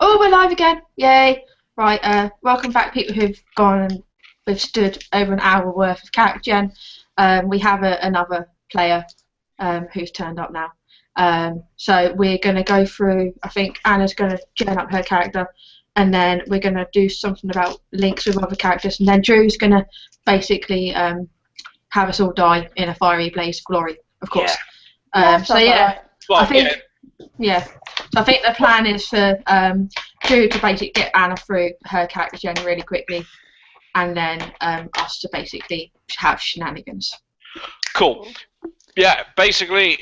Oh, we're live again! Yay! Right, welcome back, people who've gone and we've stood over an hour worth of character gen. We have another player who's turned up now. So we're going to go through. I think Anna's going to gen up her character, and then we're going to do something about links with other characters, and then Drew's going to basically have us all die in a fiery blaze of glory, of course. Yeah. So yeah, Well, I think So I think the plan is for Drew to basically get Anna through her character gen really quickly, and then us to basically have shenanigans. Cool. Yeah, basically,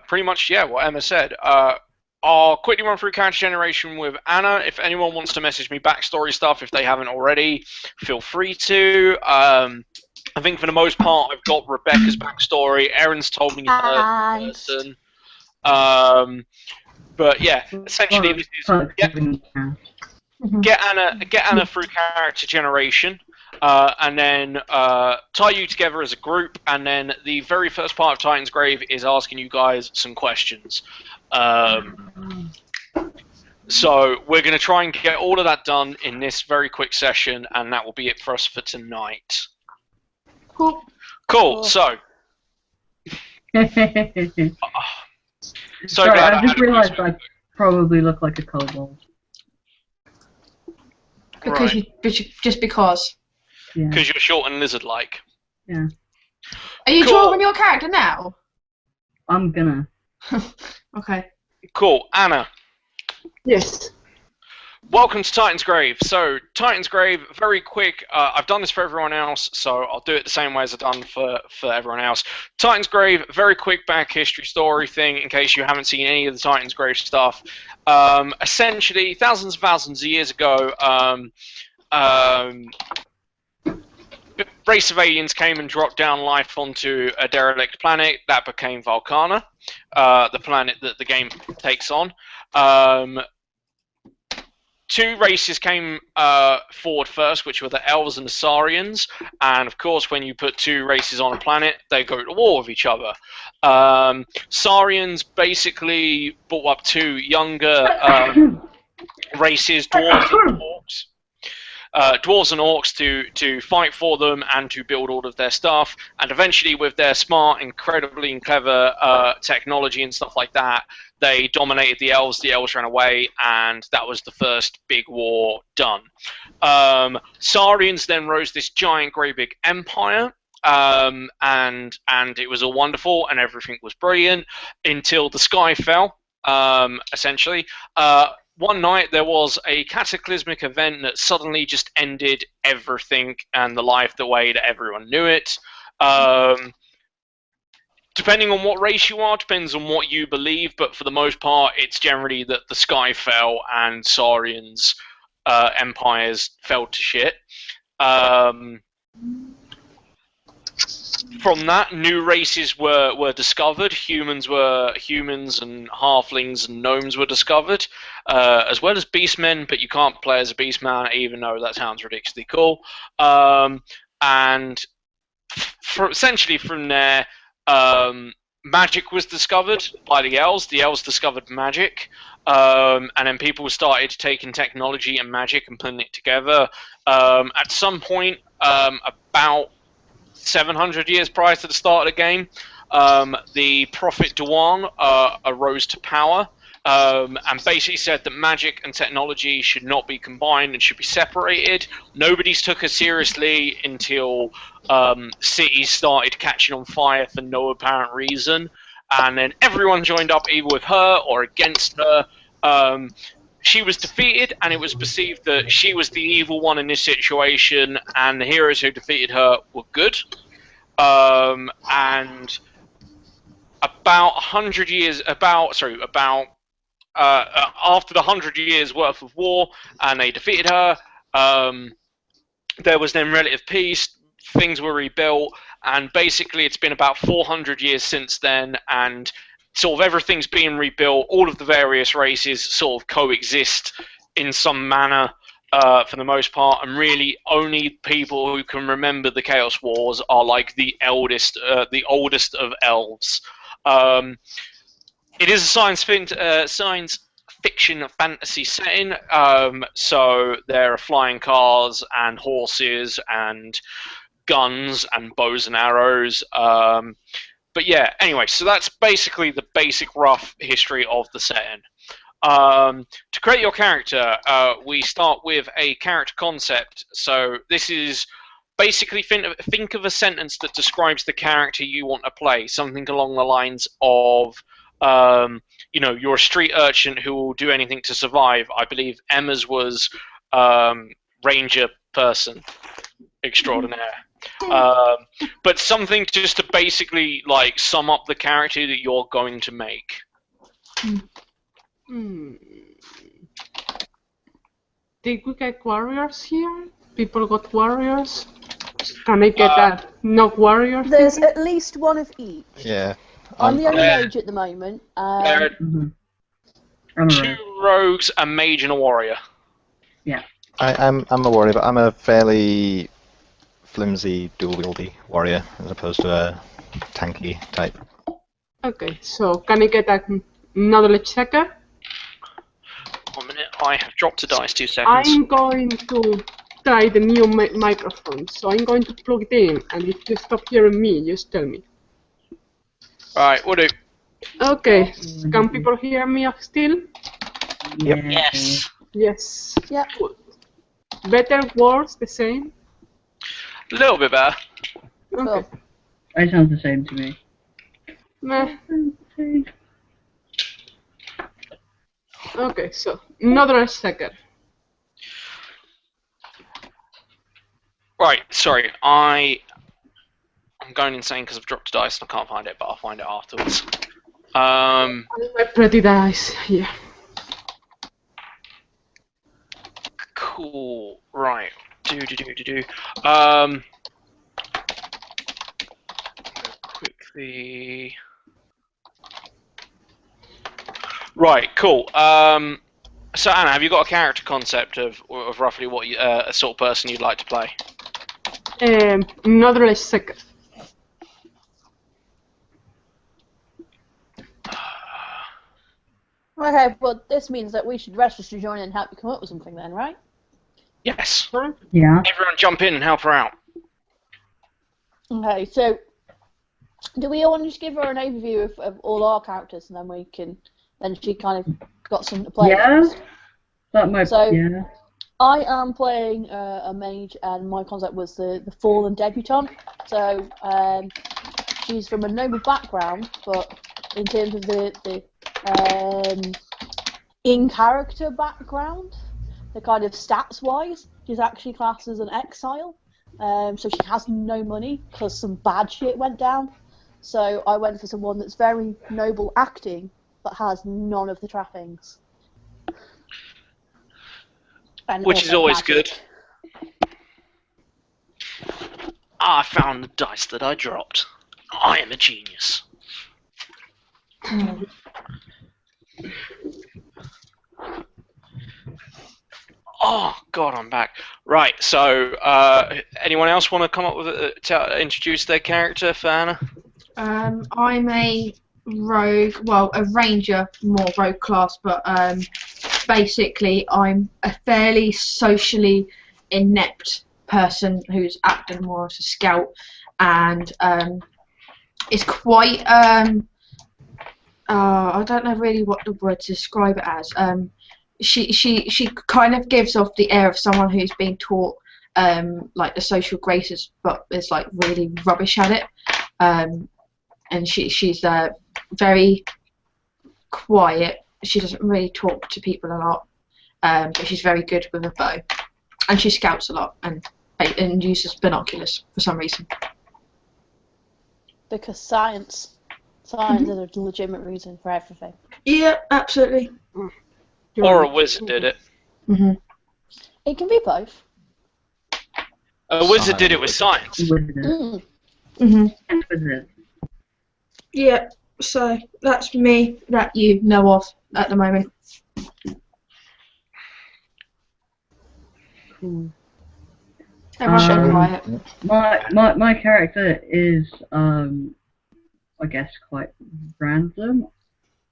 pretty much, yeah, what Emma said. I'll quickly run through character generation with Anna. If anyone wants to message me backstory stuff, if they haven't already, feel free to. I think for the most part, I've got Rebecca's backstory. Erin's told me her person. But yeah, essentially, this is get Anna through character generation, and then tie you together as a group. And then the very first part of Titan's Grave is asking you guys some questions. So we're going to try and get all of that done in this very quick session, and that will be it for us for tonight. Cool. So. So sorry, I just realised I probably look like a kobold. Because just because. Because you're short and lizard-like. Yeah. Are you drawing your character now? I'm gonna. Okay. Cool. Anna. Yes. Welcome to Titan's Grave. So, Titan's Grave, very quick. I've done this for everyone else, so I'll do it the same way as I've done for everyone else. Titan's Grave, very quick back history story thing, in case you haven't seen any of the Titan's Grave stuff. Essentially, thousands and thousands of years ago, race of aliens came and dropped down life onto a derelict planet. That became Volcana, the planet that the game takes on. Two races came forward first, which were the Elves and the Saurians. And, of course, when you put two races on a planet, they go to war with each other. Saurians basically brought up two younger races, dwarves and orcs. Dwarves and orcs to fight for them and to build all of their stuff. And eventually, with their smart, incredibly clever technology and stuff like that, they dominated the elves ran away, and that was the first big war done. Saurians then rose this giant, great big empire, and it was all wonderful, and everything was brilliant, until the sky fell, essentially. One night there was a cataclysmic event that suddenly just ended everything and the life the way that everyone knew it. Depending on what race you are, depends on what you believe, but for the most part, it's generally that the sky fell and Saurians' empires fell to shit. From that, new races were discovered. Humans and halflings and gnomes were discovered, as well as beastmen, but you can't play as a beastman, even though that sounds ridiculously cool. And essentially from there, magic was discovered by the elves. The elves discovered magic, and then people started taking technology and magic and putting it together. At some point, about 700 years prior to the start of the game, the prophet Duan arose to power, and basically said that magic and technology should not be combined and should be separated. Nobody's took her seriously until cities started catching on fire for no apparent reason, and then everyone joined up either with her or against her. She was defeated, and it was perceived that she was the evil one in this situation, and the heroes who defeated her were good. And about 100 years, after the 100 years worth of war, and they defeated her, there was then relative peace. Things were rebuilt, and basically it's been about 400 years since then, and sort of everything's being rebuilt. All of the various races sort of coexist in some manner for the most part, and really only people who can remember the Chaos Wars are like the oldest of elves. It is a science fiction fantasy setting. So there are flying cars and horses and guns and bows and arrows. But yeah, anyway, so that's basically the basic rough history of the setting. To create your character, we start with a character concept. So this is basically think of a sentence that describes the character you want to play. Something along the lines of, you're a street urchin who will do anything to survive. I believe Emma's was ranger person extraordinaire. But something just to basically sum up the character that you're going to make. Did we get warriors here? People got warriors? Can I get a no warrior? There's at least one of each. Yeah. I'm the only mage at the moment. There are I'm a 2 rogues, a mage, and a warrior. Yeah. I'm a warrior, but I'm a fairly flimsy, dual-wieldy warrior as opposed to a tanky type. Okay, so can I get a knowledge checker? 1 minute, I have dropped a dice. 2 seconds. I'm going to try the new microphone, so I'm going to plug it in, and if you stop hearing me, just tell me. Alright, we'll do. Okay, can people hear me still? Yep. Yes. Yes. Yeah. Good. Better, worse, the same? A little bit better. Okay. It sounds the same to me. Meh. Okay, so another second. Right, sorry, I'm going insane because I've dropped a dice and I can't find it, but I'll find it afterwards. My pretty dice here. Cool. Right. Quickly. Right. Cool. So Anna, have you got a character concept of roughly what a sort of person you'd like to play? Another second. Okay, well, this means that we should register, join, and help you come up with something then, right? Yes. Yeah. Everyone jump in and help her out. Okay, so do we all want to just give her an overview of all our characters, and then she kind of got something to play Yeah. with? That might. So- Yeah. I am playing a mage, and my concept was the fallen debutante. So she's from a noble background, but in terms of the in-character background, the kind of stats-wise, she's actually classed as an exile. So she has no money because some bad shit went down. So I went for someone that's very noble acting, but has none of the trappings. And Which is also always magic. good. I found the dice that I dropped. I am a genius. Oh God, I'm back. Right. So, anyone else want to come up with to introduce their character for Anna? I'm a rogue, well, a ranger, more rogue class, but basically I'm a fairly socially inept person who's acting more as a scout, and is quite I don't know really what the word to describe it as. She kind of gives off the air of someone who's been taught like the social graces, but is like really rubbish at it. And she's very quiet. She doesn't really talk to people a lot, but she's very good with a bow, and she scouts a lot and uses binoculars for some reason. Because science is a legitimate reason for everything. Yeah, absolutely. Or a wizard did it. Mhm. It can be both. A wizard did it with science. Wizard. Mm. Mhm. Wizard. Yeah. So that's me that you know of at the moment. Cool. Everyone's so Um, quiet. My character is I guess quite random.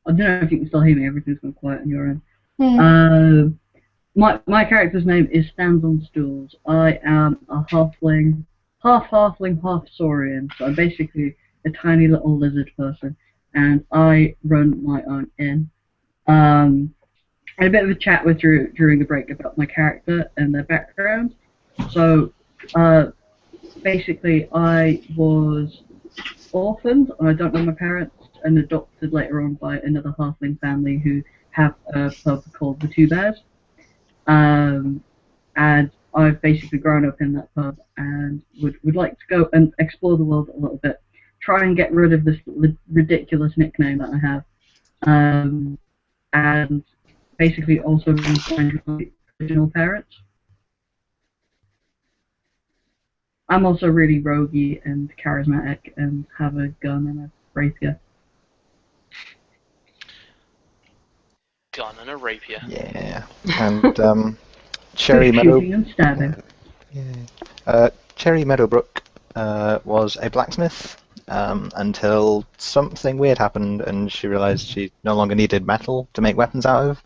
I don't know if you can still hear me. Everything's gone quiet on your end. My character's name is Stands on Stools. I am a halfling, half saurian. So I'm basically a tiny little lizard person, and I run my own inn. I had a bit of a chat with Drew during the break about my character and their background. So, basically, I was orphaned, and I don't know my parents, and adopted later on by another halfling family who have a pub called the Two Bears. And I've basically grown up in that pub and would like to go and explore the world a little bit, try and get rid of this ridiculous nickname that I have, and basically also refind my original parents. I'm also really roguey and charismatic and have a gun and a rapier. Gun and a rapier. Yeah. And Cherry Shooting and Meadow. stabbing. Cherry Meadowbrook was a blacksmith until something weird happened, and she realised she no longer needed metal to make weapons out of.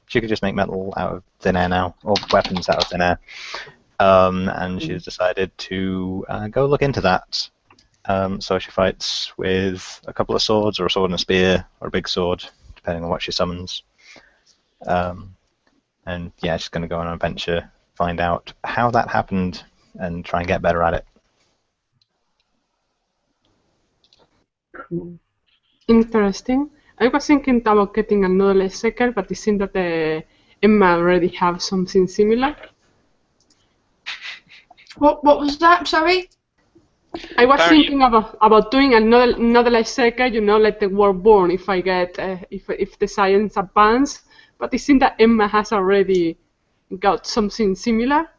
She could just make metal out of thin air now, or weapons out of thin air. And she's decided to go look into that. So she fights with a couple of swords, or a sword and a spear, or a big sword, depending on what she summons. And yeah, she's going to go on an adventure, find out how that happened, and try and get better at it. Cool. Interesting. I was thinking about getting another Lessecre, but it seemed that Emma already have something similar. What was that? Sorry. I was thinking about doing another Lessecre, you know, like the World Born, if I get if the science advance. But it seems that Emma has already got something similar.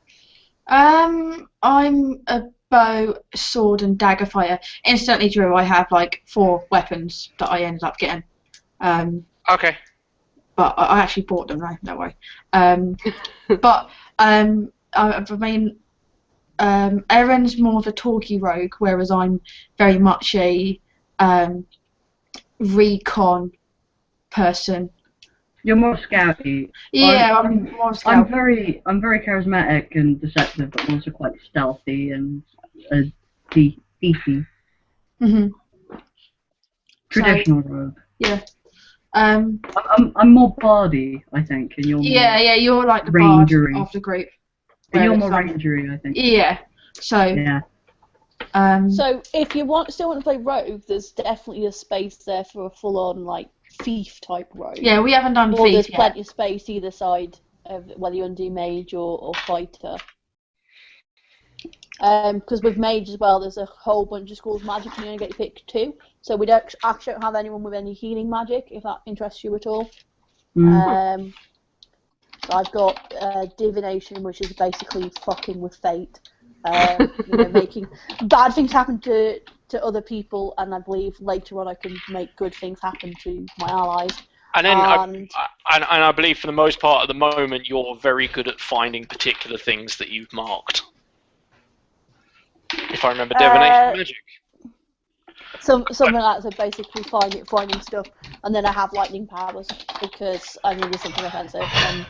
I'm a bow, sword, and dagger fighter. Instantly, Drew, I have like 4 weapons that I ended up getting. Okay. But I actually bought them, no, don't worry. But I mean, Erin's more of a talky rogue, whereas I'm very much a recon person. You're more scouty. Yeah, I'm more scout. I'm very charismatic and deceptive, but also quite stealthy and beefy. Mhm. Traditional rogue. Yeah. I'm more bardy, I think, and you're more you're like the bard rangery. of the group. And you're whereas more rangery, I think. Yeah. So. Yeah. So if you still want to play rogue, there's definitely a space there for a full-on like thief type rogue. Yeah, we haven't done or thief there's yet. plenty of space either side of whether you want to do mage or fighter. Because with mage as well, there's a whole bunch of schools of magic, and you only get to pick 2. So we don't have anyone with any healing magic, if that interests you at all. So I've got divination, which is basically fucking with fate. Making bad things happen to other people, and I believe later on I can make good things happen to my allies. And then, I believe for the most part at the moment, you're very good at finding particular things that you've marked. If I remember divination magic. Something like that, so basically finding stuff, and then I have lightning powers because I needed something offensive, and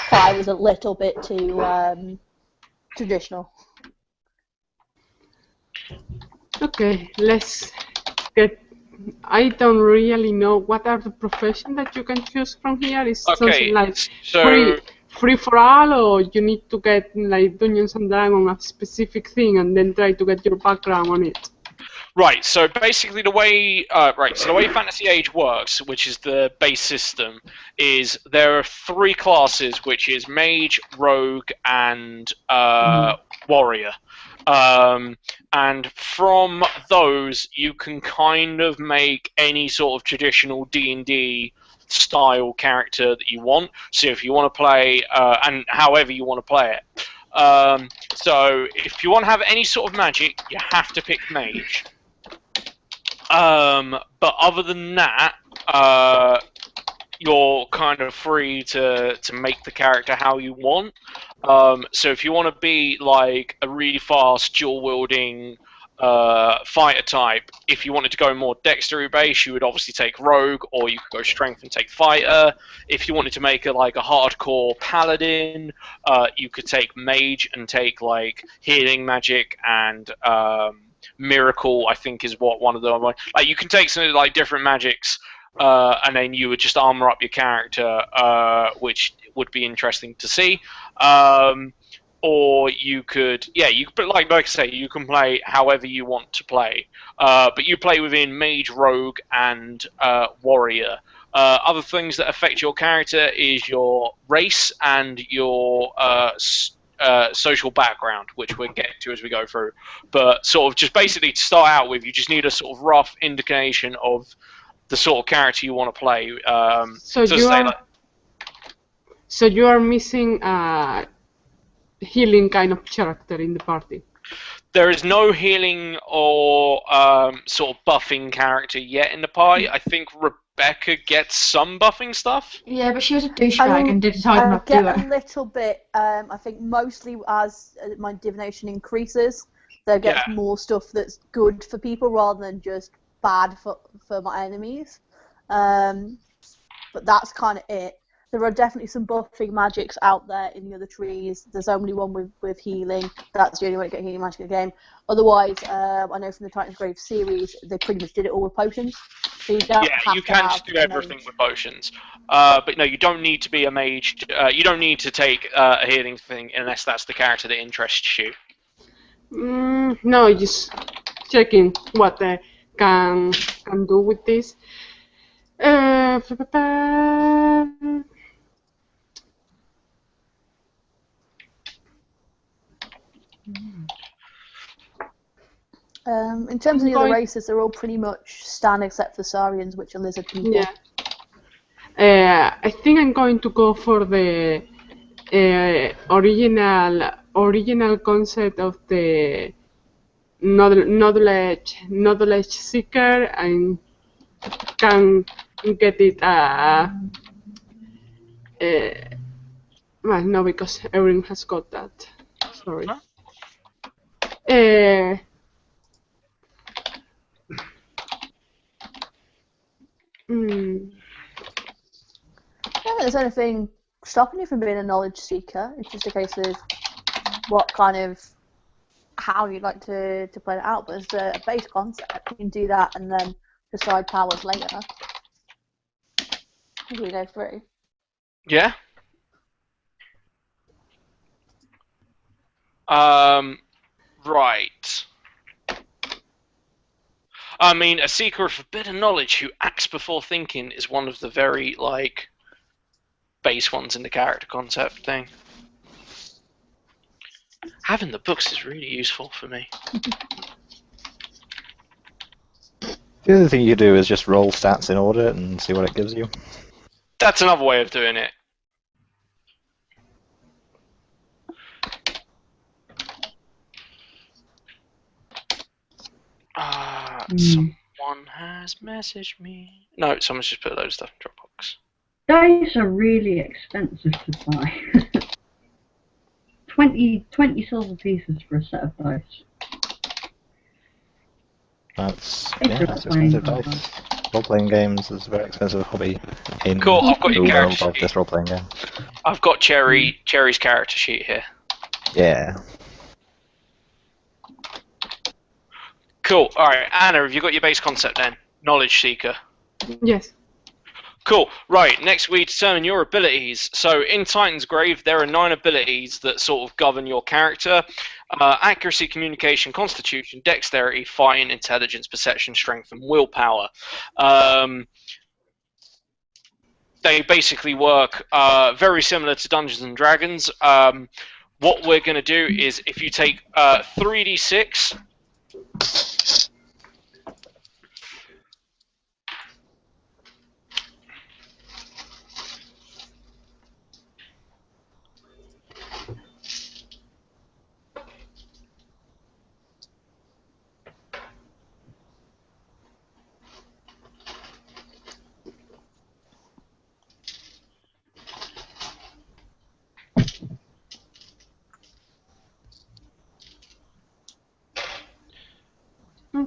fire was a little bit too traditional. Okay, let's get. I don't really know what are the professions that you can choose from here. Is something like free for all, or you need to get like Dungeons and Dragons a specific thing and then try to get your background on it. Right. So basically, the way Fantasy Age works, which is the base system, is there are 3 classes, which is Mage, Rogue, and Warrior. And from those, you can kind of make any sort of traditional D&D style character that you want. So if you want to play, and however you want to play it. So if you want to have any sort of magic, you have to pick Mage. But other than that, you're kind of free to make the character how you want. So if you want to be like a really fast dual-wielding fighter type. If you wanted to go more dexterity based, you would obviously take rogue, or you could go strength and take fighter. If you wanted to make a hardcore paladin, you could take mage and take like healing magic and miracle. I think is what one of them. Like you can take some like different magics. And then you would just armor up your character, which would be interesting to see. Or you could, but like I say, you can play however you want to play. But you play within mage, rogue, and warrior. Other things that affect your character is your race and your social background, which we'll get to as we go through. But sort of just basically to start out with, you just need a sort of rough indication of the sort of character you want to play. So you are missing a healing kind of character in the party. There is no healing or sort of buffing character yet in the party. I think Rebecca gets some buffing stuff. Yeah, but she was a douchebag and decided not to do it. I get a little bit. I think mostly as my divination increases, there gets more stuff that's good for people rather than just bad for my enemies. But that's kind of it. There are definitely some buffing magics out there in the other trees. There's only one with healing. That's the only way to get healing magic in the game. Otherwise, I know from the Titan's Grave series, they pretty much did it all with potions. So you don't you can just do everything with potions. But no, you don't need to be a mage. You don't need to take a healing thing unless that's the character that interests you. No, just checking what they can do with this. In terms of the other races, they're all pretty much stand except for the Saurians, which are lizard people. Yeah. I think I'm going to go for the original concept of the knowledge seeker, and can get it. Well, no, because Erin has got that. Sorry. Huh? I don't think there's anything stopping you from being a knowledge seeker. It's just a case of how you'd like to play it out. But as a base concept, you can do that and then decide powers later. As we go through. Yeah. Right. I mean, a seeker of forbidden knowledge who acts before thinking is one of the very, base ones in the character concept thing. Having the books is really useful for me. The other thing you do is just roll stats in order and see what it gives you. That's another way of doing it. Someone has messaged me. No, someone's just put a load of stuff in Dropbox. Dice are really expensive to buy. 20 silver pieces for a set of dice. That's expensive dice. Role-playing games is a very expensive hobby in cool, I've got the your world character of this role-playing game. I've got Cherry's character sheet here. Yeah. Cool. Alright, Anna, have you got your base concept then? Knowledge seeker. Yes. Cool. Right, next we determine your abilities. So in Titan's Grave, there are 9 abilities that sort of govern your character. Accuracy, communication, constitution, dexterity, fighting, intelligence, perception, strength, and willpower. They basically work very similar to Dungeons and Dragons. What we're going to do is if you take 3d6...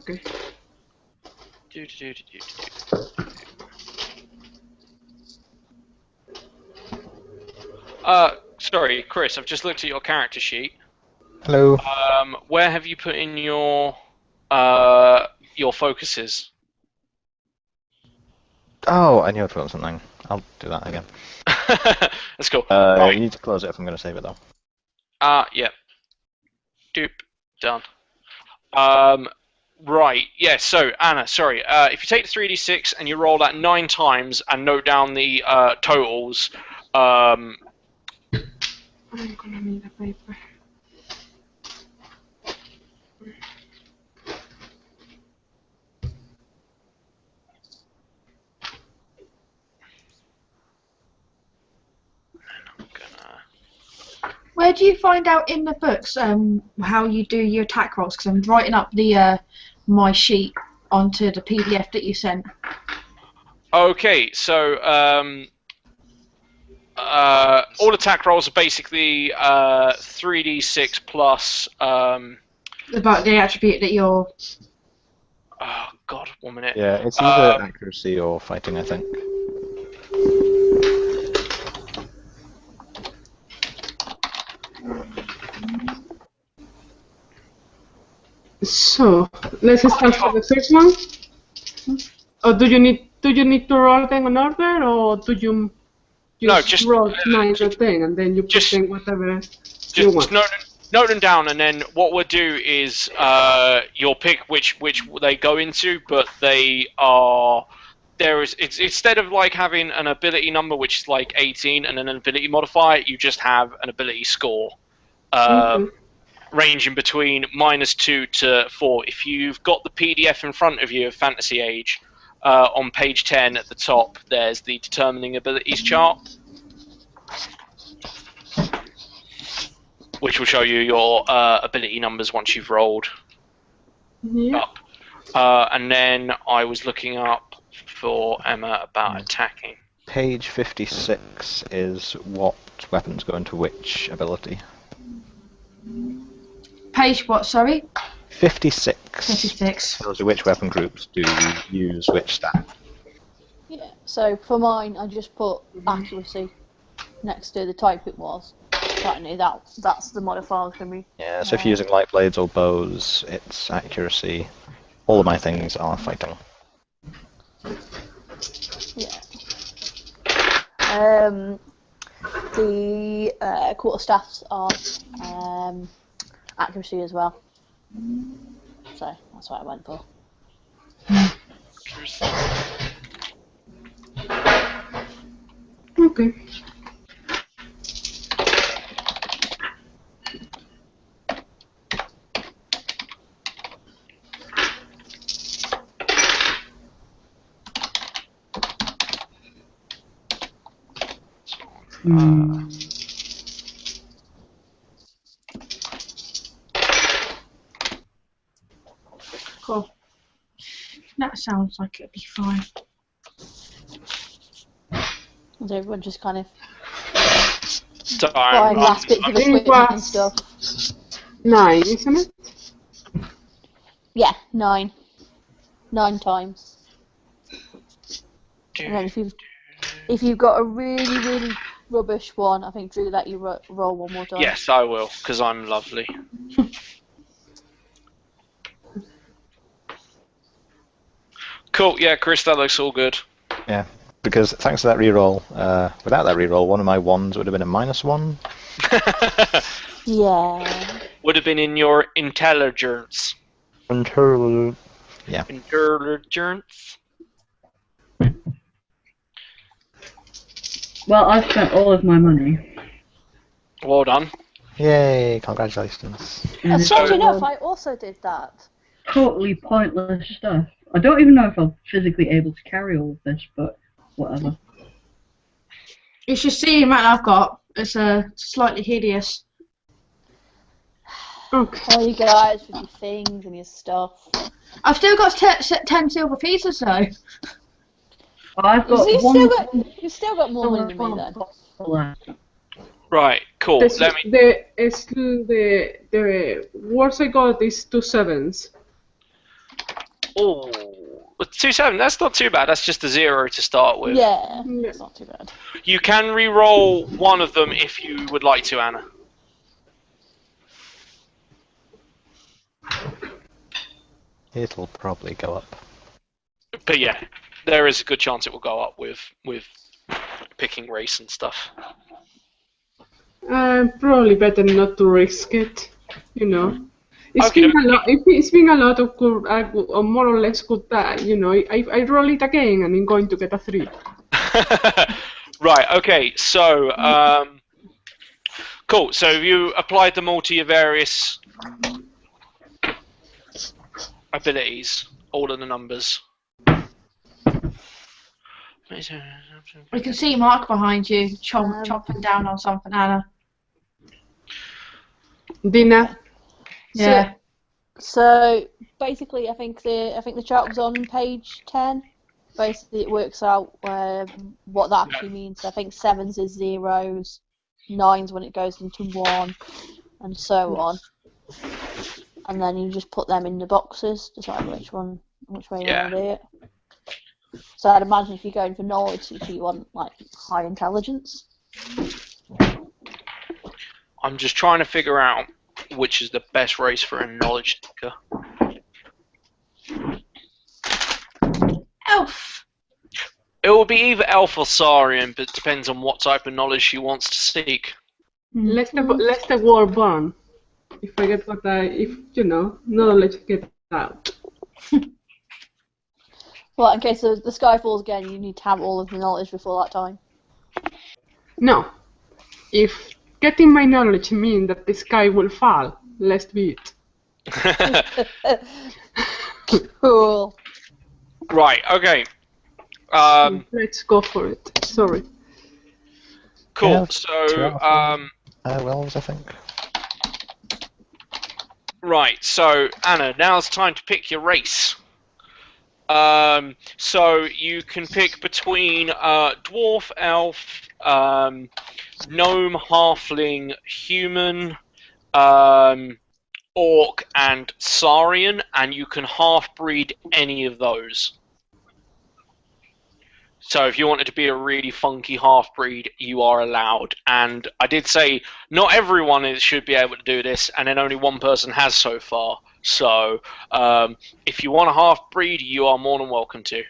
Okay. Sorry, Chris. I've just looked at your character sheet. Hello. Where have you put in your focuses? Oh, I knew I'd forgotten something. I'll do that again. That's cool. Right. You need to close it if I'm going to save it though. Yeah. Doop. Done. Right. Yeah. So Anna, sorry. If you take the 3d6 and you roll that 9 times and note down the totals. I'm gonna need a paper. Where do you find out in the books how you do your attack rolls? Because I'm writing up the my sheet onto the PDF that you sent. Okay, so all attack rolls are basically 3d6 plus. About the attribute that you're. Oh God, 1 minute. Yeah, it's either accuracy or fighting, I think. So let's start for the first one. Or do you need to roll them in order, or do you just roll 9 or 10 and then you put in whatever you want? Note them down, and then what we'll do is you'll pick which they go into, but they are. It's instead of like having an ability number which is like 18 and then an ability modifier, you just have an ability score. Ranging between -2 to 4. If you've got the PDF in front of you of Fantasy Age, on page 10 at the top, there's the determining abilities chart, which will show you your ability numbers once you've rolled up. And then I was looking up for Emma about attacking. Page 56 is what weapons go into which ability. Page what, sorry? 56. 56. Tells you which weapon groups do use which stat. Yeah, so for mine, I just put accuracy next to the type it was. Apparently that's the modifier for me. Yeah, so if you're using light blades or bows, it's accuracy. All of my things are fighting. Yeah. The quarterstaffs are accuracy as well. So that's what I went for. Okay. Cool. That sounds like it'll be fine. So everyone just kind of So buying last bits of equipment and stuff. 9, isn't it? Yeah, 9. 9 times. And then if you've got a really rubbish one, I think Drew let you roll one more time. Yes, I will, because I'm lovely. Cool, yeah, Chris, that looks all good. Yeah, because thanks to that reroll, without that reroll, one of my wands would have been a -1. Yeah. Would have been in your intelligence. Yeah. Intelligence. Well, I've spent all of my money. Well done. Yay, congratulations. And Strange enough, I also did that. Totally pointless stuff. I don't even know if I'm physically able to carry all of this, but whatever. You should see the amount I've got. It's slightly hideous. Okay. Oh, you guys with your things and your stuff. I've still got 10 silver pieces though. I've got You've still got more money than me then. Right, cool. The worst I got is 2 7s. Oh, 2-7. That's not too bad. That's just a 0 to start with. Yeah, it's not too bad. You can re-roll one of them if you would like to, Anna. It'll probably go up. But yeah, there is a good chance it will go up with picking race and stuff. Probably better not to risk it, you know. It's Okay. been a lot. It's been a lot of good, more or less good. You know, I roll it again, and I'm going to get a 3. Right. Okay. So, cool. So you applied them all to your various abilities, all of the numbers. We can see Mark behind you, chomping down on something, Anna. Dinner. Yeah. So basically, I think the chart was on page 10. Basically, it works out what that actually means. I think 7s is 0s, 9s when it goes into 1, and so on. And then you just put them in the boxes, decide which way you want to do it. So I'd imagine if you're going for knowledge, you want like high intelligence. I'm just trying to figure out which is the best race for a knowledge seeker. Elf. It will be either elf or Saurian, but it depends on what type of knowledge she wants to seek. Let the war burn. If I get knowledge get out. Well, in case the sky falls again, you need to have all of the knowledge before that time. No. If getting my knowledge means that the sky will fall, let's do it. Cool. Right, okay. Let's go for it. Sorry. Cool, Yeah, so... Wells, I think. Right, so, Anna, now it's time to pick your race. So you can pick between dwarf, elf, gnome, halfling, human, orc, and saurian, and you can half-breed any of those. So if you wanted to be a really funky half-breed, you are allowed. And I did say not everyone should be able to do this, and then only one person has so far. So if you want a half-breed, you are more than welcome to.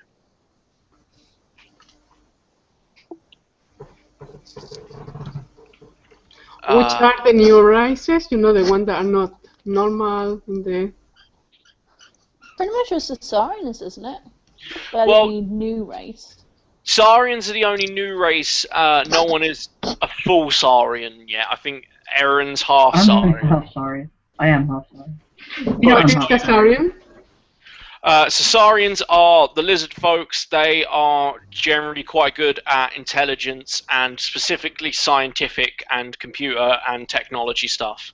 Which are the new races? You know, the ones that are not normal in the... Pretty much just the Saurians, isn't it? But Well, any new race. Saurians are the only new race. No one is a full Saurian yet. I think Erin's half Saurian. I'm half Saurian. I am half Saurian. What is the Saurian? So Saurians are the lizard folks. They are generally quite good at intelligence and specifically scientific and computer and technology stuff.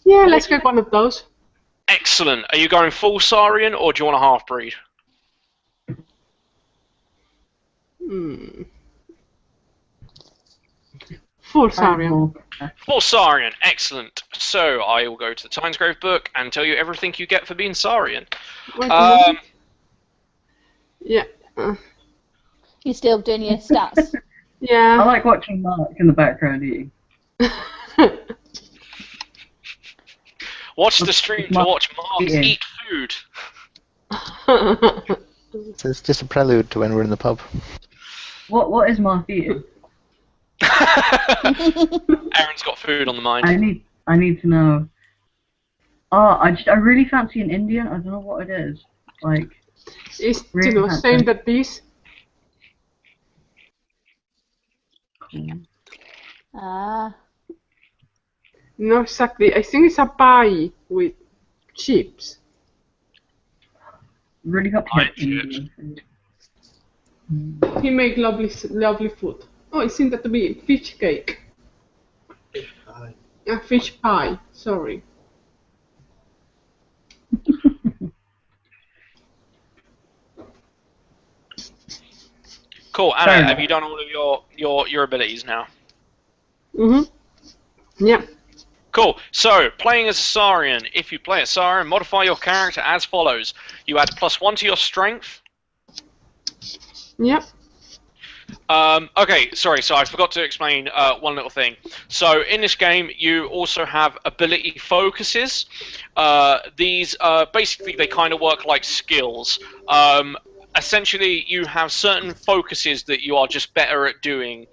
Yeah, let's get one of those. Excellent. Are you going full Saurian or do you want a half-breed? Full Saurian. Full Saurian. Excellent. So I will go to the Timesgrave book and tell you everything you get for being Saurian. Yeah. You still doing your stats? Yeah. I like watching Mark in the background eating. Watch the stream to watch Mark eat food. So it's just a prelude to when we're in the pub. What is Mark eating? Erin's got food on the mind. I need to know. I really fancy an Indian. I don't know what it is. Like, it's really same that this. Cool. Not exactly. I think it's a pie with chips. Really got to Pie get Indian food. He make lovely food. Oh, it seems to be fish cake. Fish pie. Fish pie. Sorry. Cool, Anna. Have you done all of your abilities now? Yeah. Cool. So, playing as a Saurian. If you play a Saurian, modify your character as follows. You add +1 to your strength. Yep. Okay, sorry, so I forgot to explain one little thing. So, in this game, you also have ability focuses. These, basically, they kind of work like skills. Essentially, you have certain focuses that you are just better at doing.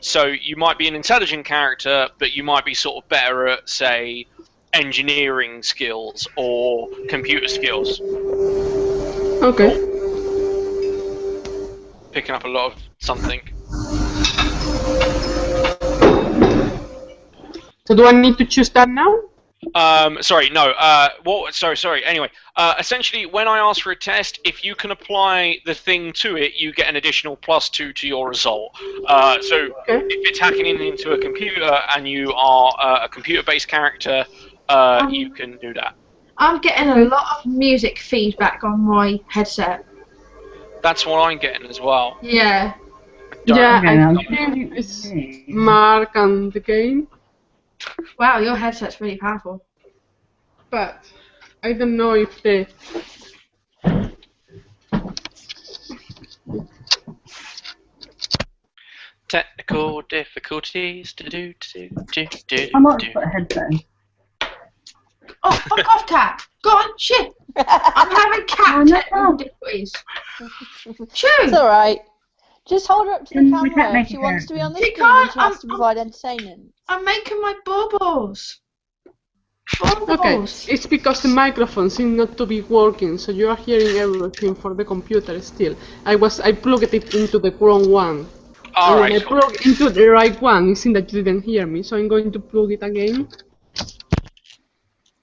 So you might be an intelligent character, but you might be sort of better at, say, engineering skills or computer skills. Okay. Picking up a lot of something. So do I need to choose that now? Sorry, no. Sorry. Anyway, essentially, when I ask for a test, if you can apply the thing to it, you get an additional +2 to your result. So if it's hacking into a computer and you are a computer-based character, you can do that. I'm getting a lot of music feedback on my headset. That's what I'm getting as well. Yeah. Yeah, I think it's Mark and the game. Wow, your headset's really powerful. But I don't know if the... Technical difficulties. I might put a headset in. Oh, fuck off, cat! Go on, shit! I'm having cat technical difficulties. Shoo! It's alright. Just hold her up to the We can't camera. make If she it wants to be on the She screen, can't, she has to provide entertainment. I'm making my bubbles. Okay, it's because the microphone seems not to be working, so you are hearing everything for the computer still. I plugged it into the wrong one. And when I plugged into the right one, it seemed that you didn't hear me, so I'm going to plug it again.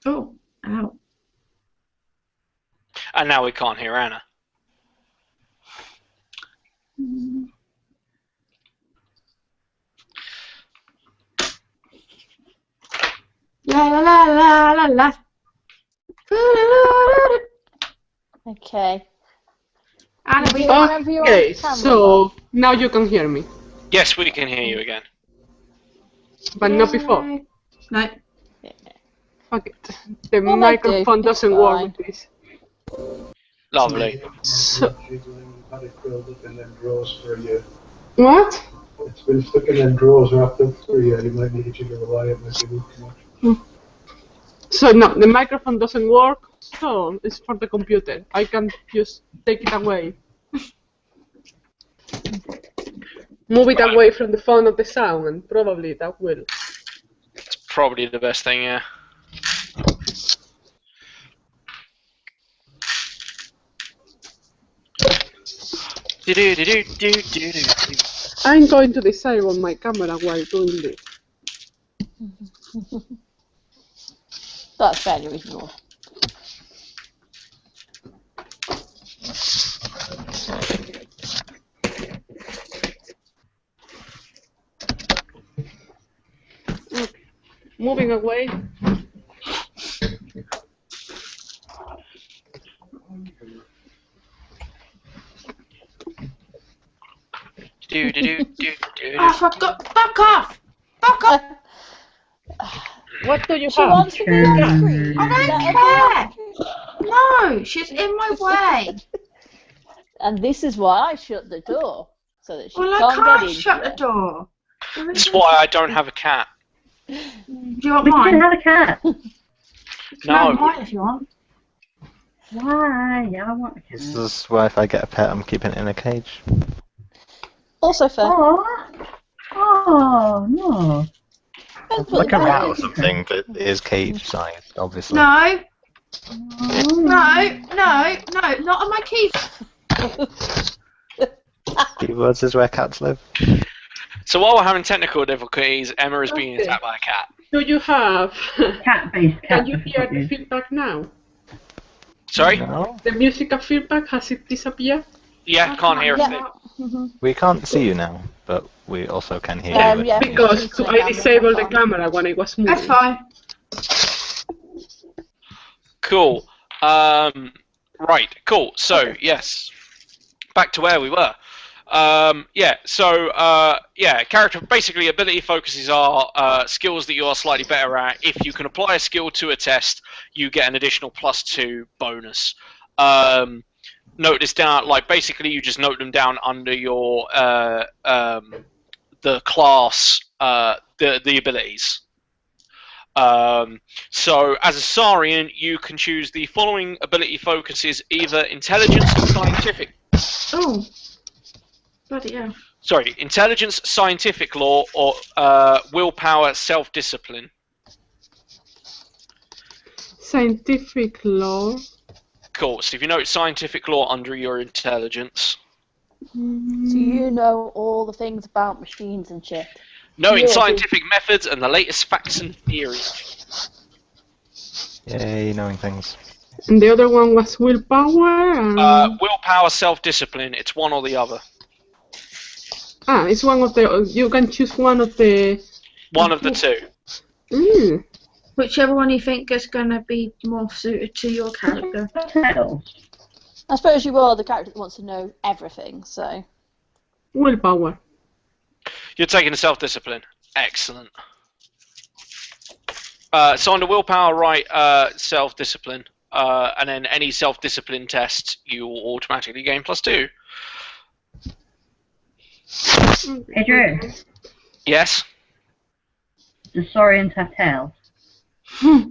Oh, ow. And now we can't hear Anna. La la la la la la. Okay. Anna, we Okay, so now you can hear me. Yes, we can hear you again. But not before. No. Fuck it. The microphone doesn't work with this. Lovely. So, what? It's been stuck in them drawers wrapped up for you. You might need to rely on it. Maybe too much. So no, the microphone doesn't work, so it's for the computer. I can just take it away. Move it away from the phone of the sound, and probably that will. It's probably the best thing, yeah. I'm going to disable my camera while doing this. That's fairly reasonable. Okay. Moving away. Oh, fuck off! Fuck off! What do you She have? wants to be on the screen. I don't care! No, she's in my way. And this is why I shut the door. So that she Well, can't I can't get in. shut the door. That's why I don't have a cat. Do you want We can mine? have a cat. No. Mine if you want. Why? Yeah, I want a cat. This is why if I get a pet, I'm keeping it in a cage. Also fair. Oh, no. Like a rat or something, but it is cage-sized, obviously. No. No, not on my keys. Keyboards is where cats live. So while we're having technical difficulties, Emma is being attacked by a cat. Do you have... Cat-based cat. Can you hear the feedback now? Sorry? No? The musical feedback, has it disappeared? Yeah, can't hear a thing. We can't see you now, but we also can hear you. Yeah, Because I disabled the camera when I was moving. That's fine. Cool. Right, cool. So, yes. Back to where we were. Character basically ability focuses are skills that you are slightly better at. If you can apply a skill to a test, you get an additional +2 bonus. Note this down, like basically you just note them down under your the class, the abilities. So as a Saurian, you can choose the following ability focuses: either intelligence or scientific. Oh, bloody hell. Sorry, intelligence, scientific law, or willpower, self-discipline. Scientific law. Cool. So if you note scientific law under your intelligence. So you know all the things about machines and shit. Knowing scientific methods and the latest facts and theories. Yay, knowing things. And the other one was willpower? And... willpower, self-discipline. It's one or the other. Ah, it's one of the... You can choose one of the... One of the two. Mm. Whichever one you think is going to be more suited to your character. I suppose you are the character that wants to know everything, so... Willpower. You're taking the self-discipline. Excellent. So under willpower, write self-discipline. And then any self-discipline test, you will automatically gain +2. Hey Drew, Yes? do saurians have tails?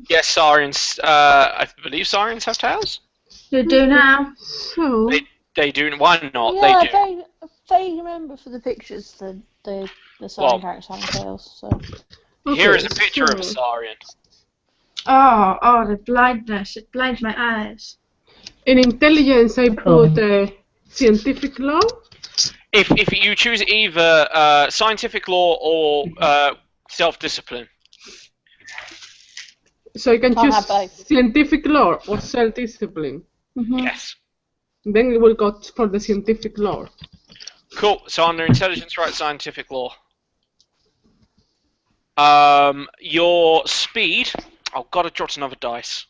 Yes, Saurians. I believe Saurians have tails? You do now. So... They do. Why not? Yeah, They do. they remember for the pictures the Saurian characters having tails, so... Okay, Here is a picture of a Saurian. Oh, the blindness. It blinds my eyes. In intelligence, I put scientific law. If you choose either scientific law or self-discipline. So you can Can't choose have both. scientific law or self-discipline. Yes. Then it will go for the scientific law. Cool. So under intelligence, write scientific law. Your speed. Oh, gotta jot another dice.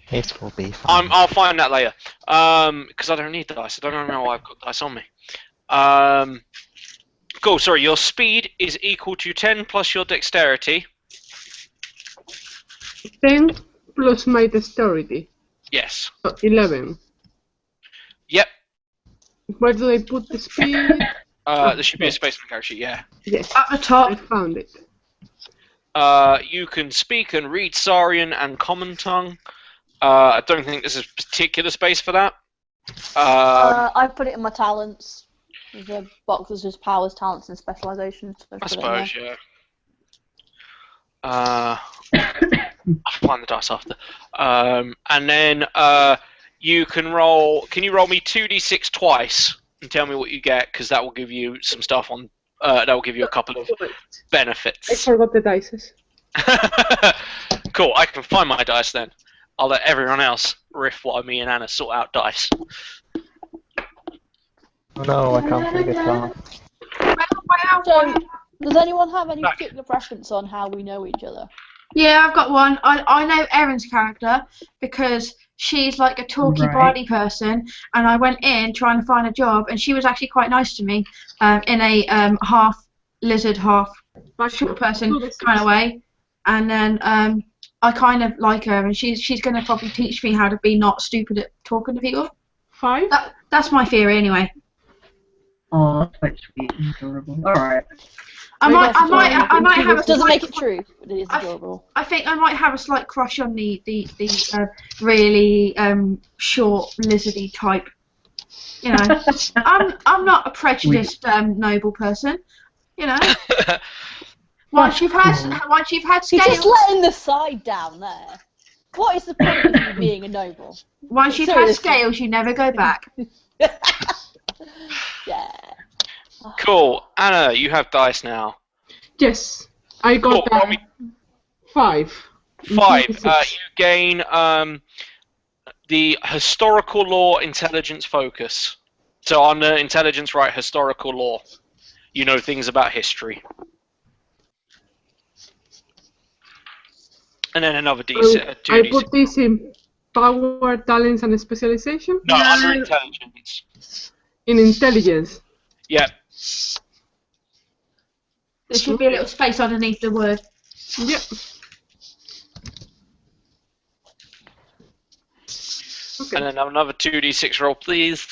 It will be fine. I'll find that later. Because I don't need dice. I don't know why I've got dice on me. Cool. Sorry. Your speed is equal to 10 plus your dexterity. 10 plus my dexterity. Yes. So 11. Yep. Where do they put the speed? There should be a spaceman character sheet. Yeah. Yes. At the top. I found it. You can speak and read Saurian and Common Tongue. I don't think there's a particular space for that. I put it in my talents. There's a box that says powers, talents, and specializations. So I suppose, yeah. I'll find the dice after. And then you can roll. Can you roll me 2d6 twice and tell me what you get? Because that will give you some stuff on. That will give you a couple of benefits. I forgot the dice. Cool. I can find my dice then. I'll let everyone else riff while me and Anna sort out dice. Oh no, I can't play guitar. So, does anyone have any particular preference on how we know each other? Yeah, I've got one. I know Erin's character because she's like a talky body person, and I went in trying to find a job, and she was actually quite nice to me in a half lizard, half short person kind of way, and then I kind of like her, and she's going to probably teach me how to be not stupid at talking to people. 5? That's my theory anyway. Oh, that's quite sweet and adorable. Alright. I might have a doesn't make it true, but it is adorable. I think I might have a slight crush on the really short lizardy type. You know, I'm not a prejudiced noble person. You know, once you've had scales. You're just letting the side down there. What is the point of you being a noble? Once you've had scales, you never go back. Yeah. Cool. Anna, you have dice now. Yes. I got 5. 5. You gain the historical law intelligence focus. So on the intelligence, write historical law. You know things about history. And then another D6. I put this in power, talents, and specialization? No, under intelligence. In intelligence. Yep. There should be a little space underneath the word. Yep. Okay. And then have another 2d6 roll, please.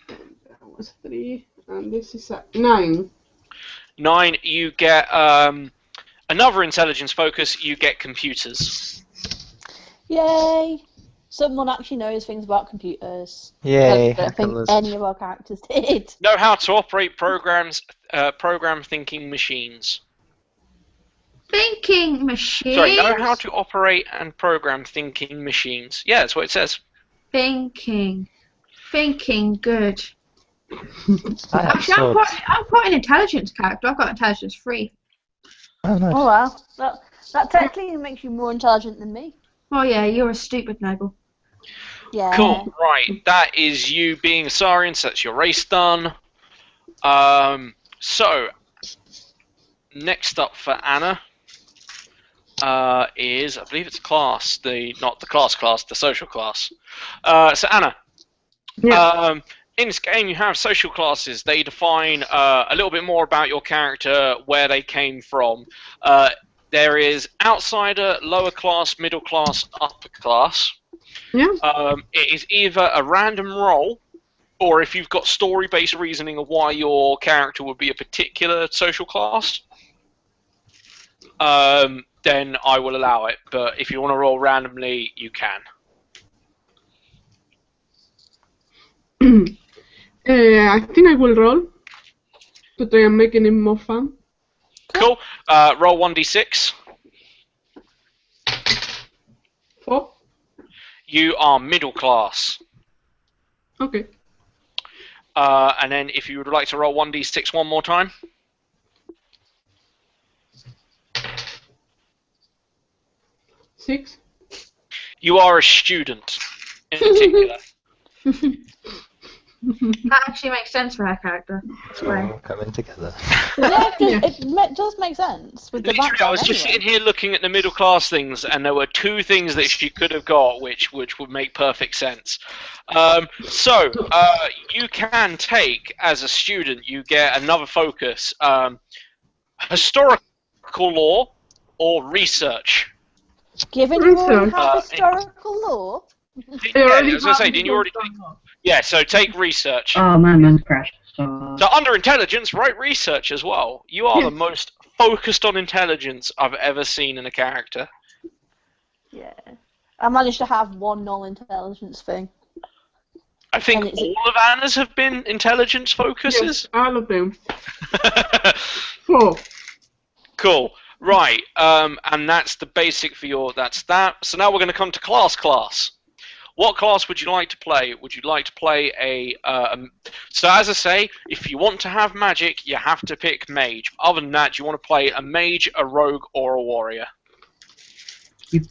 That was 3, and this is a 9. 9, you get another intelligence focus, you get computers. Yay! Someone actually knows things about computers. Yay! I don't think any of our characters did. Know how to operate program thinking machines. Thinking machines. Sorry, know how to operate and program thinking machines. Yeah, that's what it says. Thinking good. Actually, I'm quite an intelligence character. I've got intelligence 3. Oh, nice. Oh wow, that technically makes you more intelligent than me. Oh yeah, you're a stupid noble. Yeah. Cool, right. That is you being a Saurian, so that's your race done. So, next up for Anna is, I believe it's class, not the class, the social class. So Anna, Yeah. in this game you have social classes. They define a little bit more about your character, where they came from. There is outsider, lower class, middle class, upper class. Yeah. It is either a random roll, or if you've got story-based reasoning of why your character would be a particular social class, then I will allow it. But if you want to roll randomly, you can. I think I will roll to try and making it more fun. Cool. Roll 1d6. 4. You are middle class. Okay. And then if you would like to roll 1d6 one more time. 6. You are a student, in particular. That actually makes sense for her character. That's All great. coming together. Yeah, it does make sense with the Literally, I background was just anyway. sitting here looking at the middle class things, and there were 2 things that she could have got, which would make perfect sense. So you can take, as a student, you get another focus: historical law or research. Given you already Research. have historical law, Yeah, I was going to say, didn't you already? Yeah, so take research. Oh man, mine's crashed. So, So under intelligence, write research as well. You are the most focused on intelligence I've ever seen in a character. yeah. I managed to have one non-intelligence thing. I think And it's- all of Anna's have been intelligence focuses. Yes, all of them. 4. Cool. Right. And that's the basic for your. That's that. So now we're going to come to class. What class would you like to play? Would you like to play so as I say, if you want to have magic, you have to pick mage. Other than that, do you want to play a mage, a rogue, or a warrior? you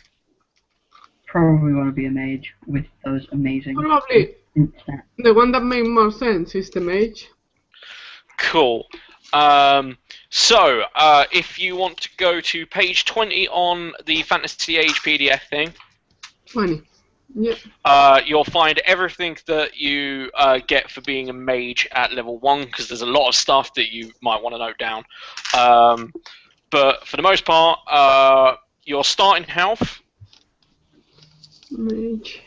probably want to be a mage with those amazing Probably stats. the one that makes more sense is the mage. Cool. So if you want to go to page 20 on the Fantasy Age PDF thing, 20. Yep. you'll find everything that you get for being a mage at level 1, because there's a lot of stuff that you might want to note down. But for the most part, your starting health. Mage.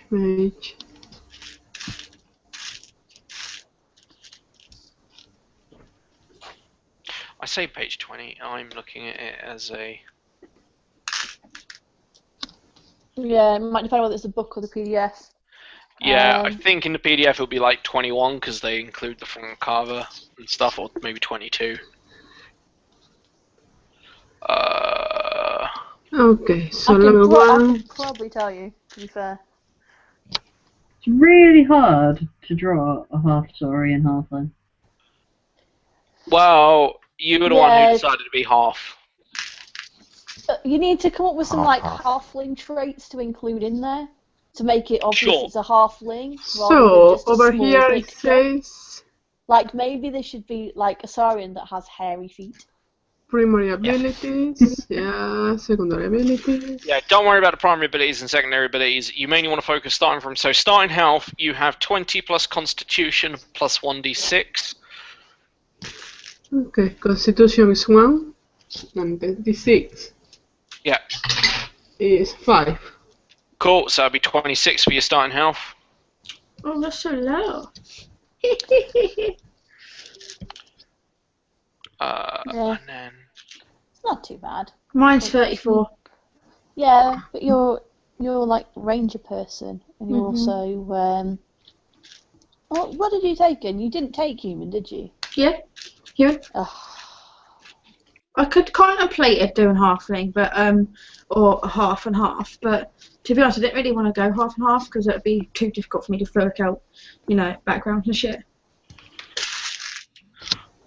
I say page 20, I'm looking at it as a... Yeah, it might depend whether it's a book or the PDF. Yeah, I think in the PDF it'll be like 21, because they include the front cover and stuff, or maybe 22. Okay, so I level 1. can probably tell you, to be fair. It's really hard to draw a half Saurian halfling. Well, you were the one who Yeah. decided to be half. You need to come up with some like halfling traits to include in there to make it obvious Sure. it's a halfling. rather So than just a over small here it picture. says Like maybe there should be like a Saurian that has hairy feet. Primary abilities, yeah, secondary abilities. Yeah, don't worry about the primary abilities and secondary abilities. You mainly want to focus starting from. So, starting health, you have 20 plus Constitution plus 1d6. Okay, Constitution is 1, and the d6 is 5. Cool, so that'll be 26 for your starting health. Oh, that's so low. And then It's not too bad. Mine's 34. Yeah, but you're like ranger person, and you're also what did you take in? You didn't take human, did you? Yeah. Ugh. I could contemplate it doing halfling, but or half and half. But to be honest, I didn't really want to go half and half because it would be too difficult for me to work out, background and shit.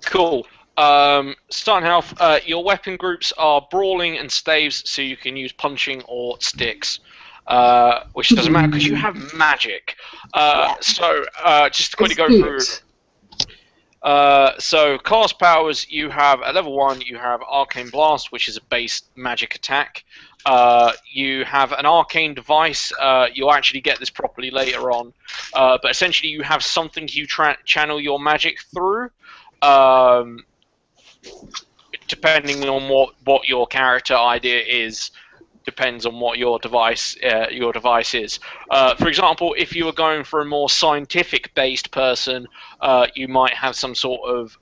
Cool. Starting health, your weapon groups are brawling and staves, so you can use punching or sticks, which doesn't matter because you have magic. So just to quickly go through. So class powers, you have at level 1, you have Arcane Blast, which is a base magic attack. You have an arcane device. You'll actually get this properly later on, but essentially you have something you channel your magic through. Depending on what your character idea is, depends on what your device is. For example, if you were going for a more scientific-based person, you might have some sort of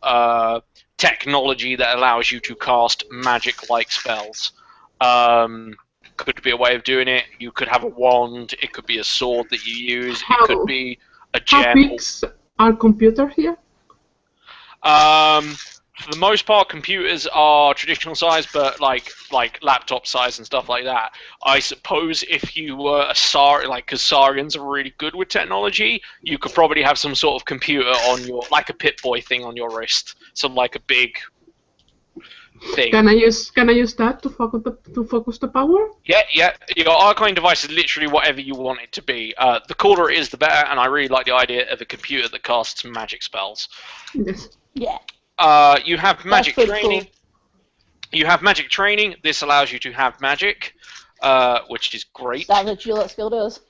technology that allows you to cast magic-like spells. Could be a way of doing it. You could have a wand. It could be a sword that you use. It could be a gem. How big are computers here? For the most part, computers are traditional size, but like laptop size and stuff like that. I suppose if you were a because Saurians are really good with technology, you could probably have some sort of computer on your, like a Pip-Boy thing on your wrist. So like a big thing. Can I use that to focus the power? Yeah. Your arcane device is literally whatever you want it to be. The cooler it is, the better, and I really like the idea of a computer that casts magic spells. Yes. Yeah. You have magic training. Cool. You have magic training. This allows you to have magic, which is great. That's what your skill does.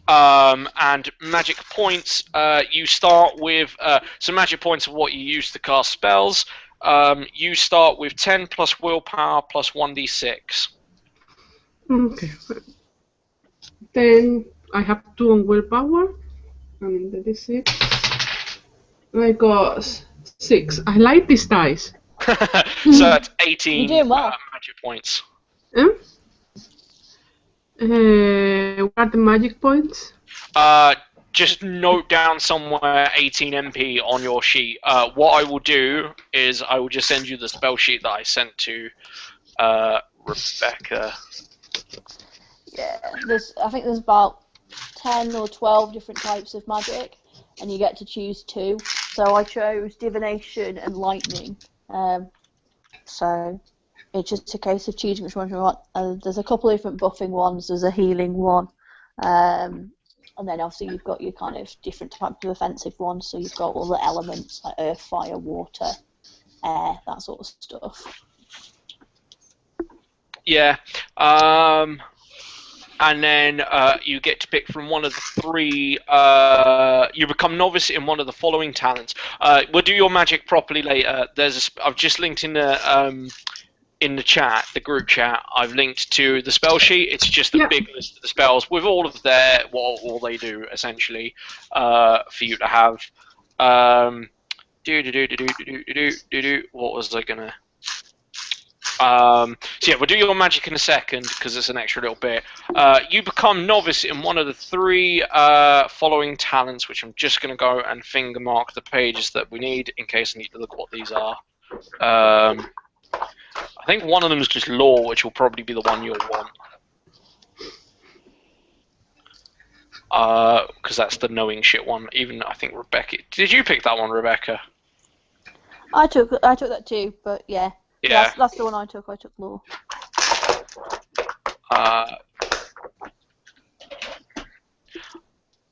And magic points. You start with some magic points of what you use to cast spells. You start with 10 plus willpower plus 1d6. Okay. Then I have 2 on willpower. And the d6. I got 6. I like these dice. So that's 18 You're doing well. magic points. What are the magic points? Just note down somewhere 18 MP on your sheet. What I will do is I will just send you the spell sheet that I sent to Rebecca. Yeah, I think there's about 10 or 12 different types of magic, and you get to choose 2. So I chose divination and lightning. So it's just a case of choosing which one you want. There's a couple of different buffing ones. There's a healing one. And then obviously you've got your kind of different types of offensive ones. So you've got all the elements like earth, fire, water, air, that sort of stuff. Yeah. And then you get to pick from one of the 3. You become novice in one of the following talents. We'll do your magic properly later. I've just linked in the chat, the group chat. I've linked to the spell sheet. It's just a big list of the spells with all of what all they do essentially for you to have. What was I gonna? So yeah, we'll do your magic in a second because it's an extra little bit. You become novice in one of the 3 following talents, which I'm just going to go and finger mark the pages that we need in case I need to look what these are. I think one of them is just law, which will probably be the one you'll want. Because that's the knowing shit one. Even I think Rebecca. Did you pick that one, Rebecca? I took that too, but yeah. Yeah. That's the one I took. I took law.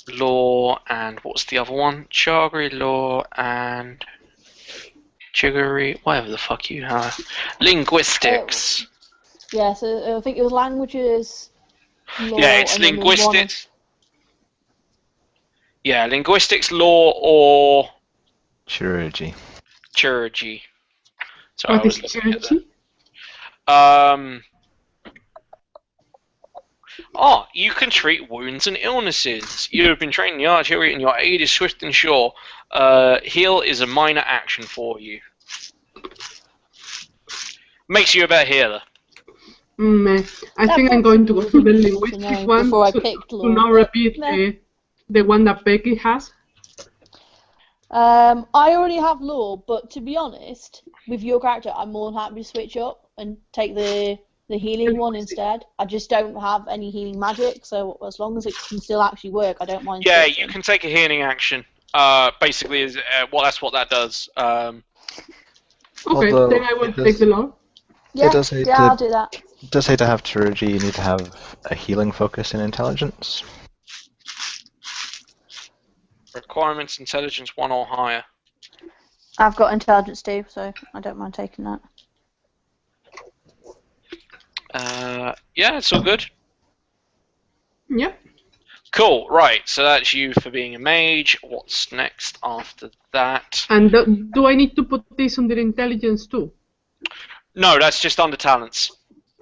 Law and what's the other one? Chagri, law, and Jiggery, whatever the fuck you have. Linguistics. Yeah, so I think it was languages, law, Yeah, it's and then there's one linguistics. Yeah, linguistics, law, or Chirurgy. chirurgy. So I What was is looking at churchy? that. Oh, you can treat wounds and illnesses. You have been trained in the artillery and your aid is swift and sure. Heal is a minor action for you. Makes you a better healer. I think I'm going to go for the linguistic one before I picked law, to not repeat the one that Becky has. I already have law, but to be honest, with your character, I'm more than happy to switch up and take the healing one instead. I just don't have any healing magic, so as long as it can still actually work, I don't mind. Yeah, switching. you can take a healing action. Basically, that's what that does. Okay, Although then I will take the law. Yeah, I'll do that. It does say to have chirurgy, you need to have a healing focus in intelligence. Requirements: intelligence 1 or higher. I've got intelligence too, so I don't mind taking that. Yeah, it's all good. Yep. Cool, right, so that's you for being a mage. What's next after that? And do I need to put this under intelligence too? No, that's just under talents.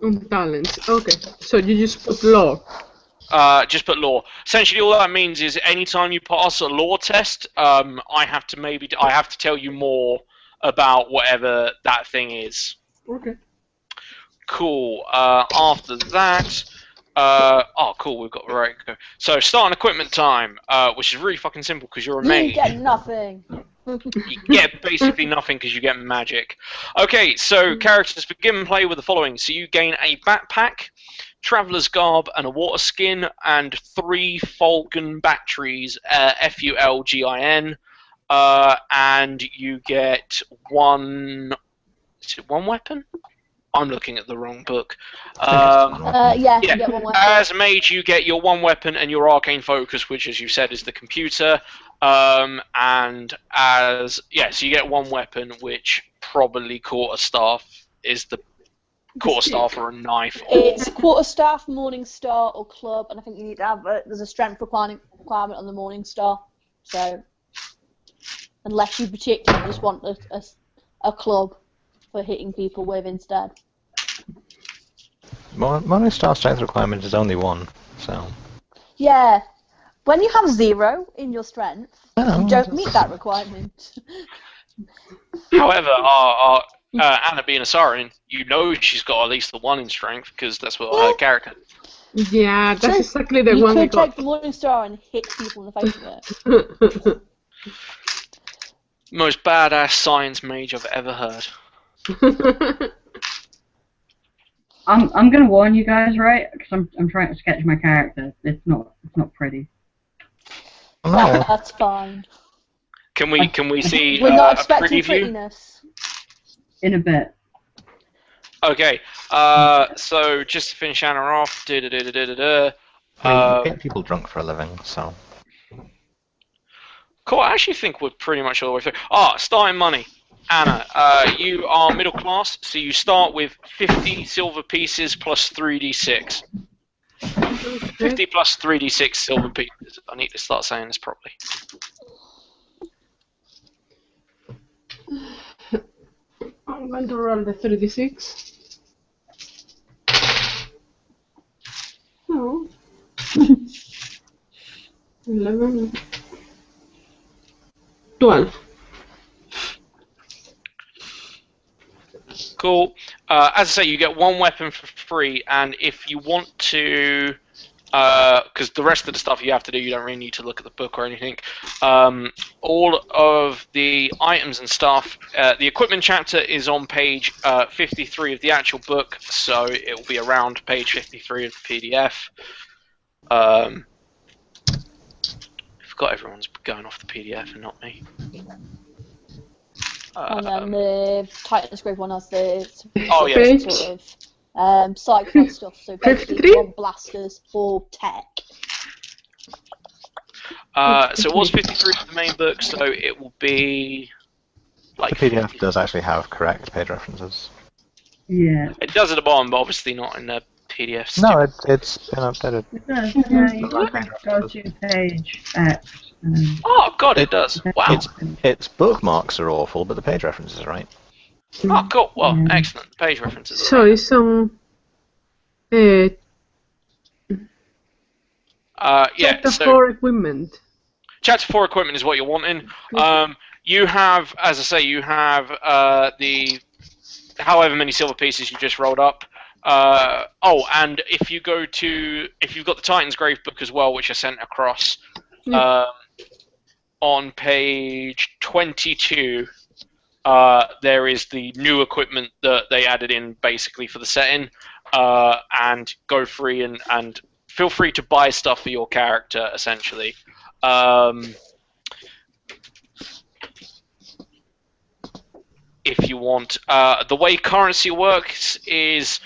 On talents. Okay. So you just put law. Just put law. Essentially, all that means is anytime you pass a law test, I have to tell you more about whatever that thing is. Okay. Cool. After that, cool. We've got right. So start an equipment time, which is really fucking simple because you're a mage. You get nothing. You get basically nothing because you get magic. Okay, so characters begin play with the following. So you gain a backpack, traveler's garb, and a water skin, and 3 Fulgin batteries, Fulgin, and you get one. Is it one weapon? I'm looking at the wrong book. Yeah, you get one weapon. As a mage, you get your one weapon and your arcane focus, which, as you said, is the computer. And so you get one weapon, which probably quarterstaff is the quarterstaff or a knife. It's quarterstaff, morning star, or club, and I think you need to have there's a strength requirement on the morning star. So unless you particularly just want a club for hitting people with instead. Morning star strength requirement is only 1, so. Yeah, when you have 0 in your strength, you don't meet that requirement. However, our Anna being a Saurian, you know she's got at least the 1 in strength because that's what her character. Yeah, that's exactly the you one we could got. take the morning star and hit people in the face with it. Most badass science mage I've ever heard. I'm gonna warn you guys, right? Because I'm trying to sketch my character. It's not pretty. Oh. That's fine. Can we see We're not a expecting preview? prettiness. In a bit. Okay. So just to finish Anna off. I mean, you get people drunk for a living, so. Cool. I actually think we're pretty much all the way through. Starting money. Anna, you are middle class, so you start with 50 silver pieces plus 3d6. 50 plus 3d6 silver pieces. I need to start saying this properly. I'm going to roll the 3d6. No. 11. 12. Cool. As I say, you get one weapon for free, and if you want to, because the rest of the stuff you have to do, you don't really need to look at the book or anything. All of the items and stuff, the equipment chapter is on page 53 of the actual book, so it will be around page 53 of the PDF. I forgot everyone's going off the PDF and not me. And then the Titan's Grave one has the yes. sort of cyclone stuff, so basically you want blasters or tech. So it was 53 for the main book, so it will be Like, the PDF does actually have correct page references. Yeah. it does at the bottom, but obviously not in the PDF. No, it's been updated. It does. Yeah, you can go to page X. Oh god, it does. Wow. Its bookmarks are awful, but the page references are right. Oh, cool. Well, excellent. The page references. So it's on. Yeah. Chapter So 4 equipment. Chapter 4 equipment is what you're wanting. You have, as I say, you have the however many silver pieces you just rolled up. And if you've got the Titan's Grave book as well, which I sent across, on page 22, there is the new equipment that they added in basically for the setting, and go free and feel free to buy stuff for your character essentially. If you want. The way currency works is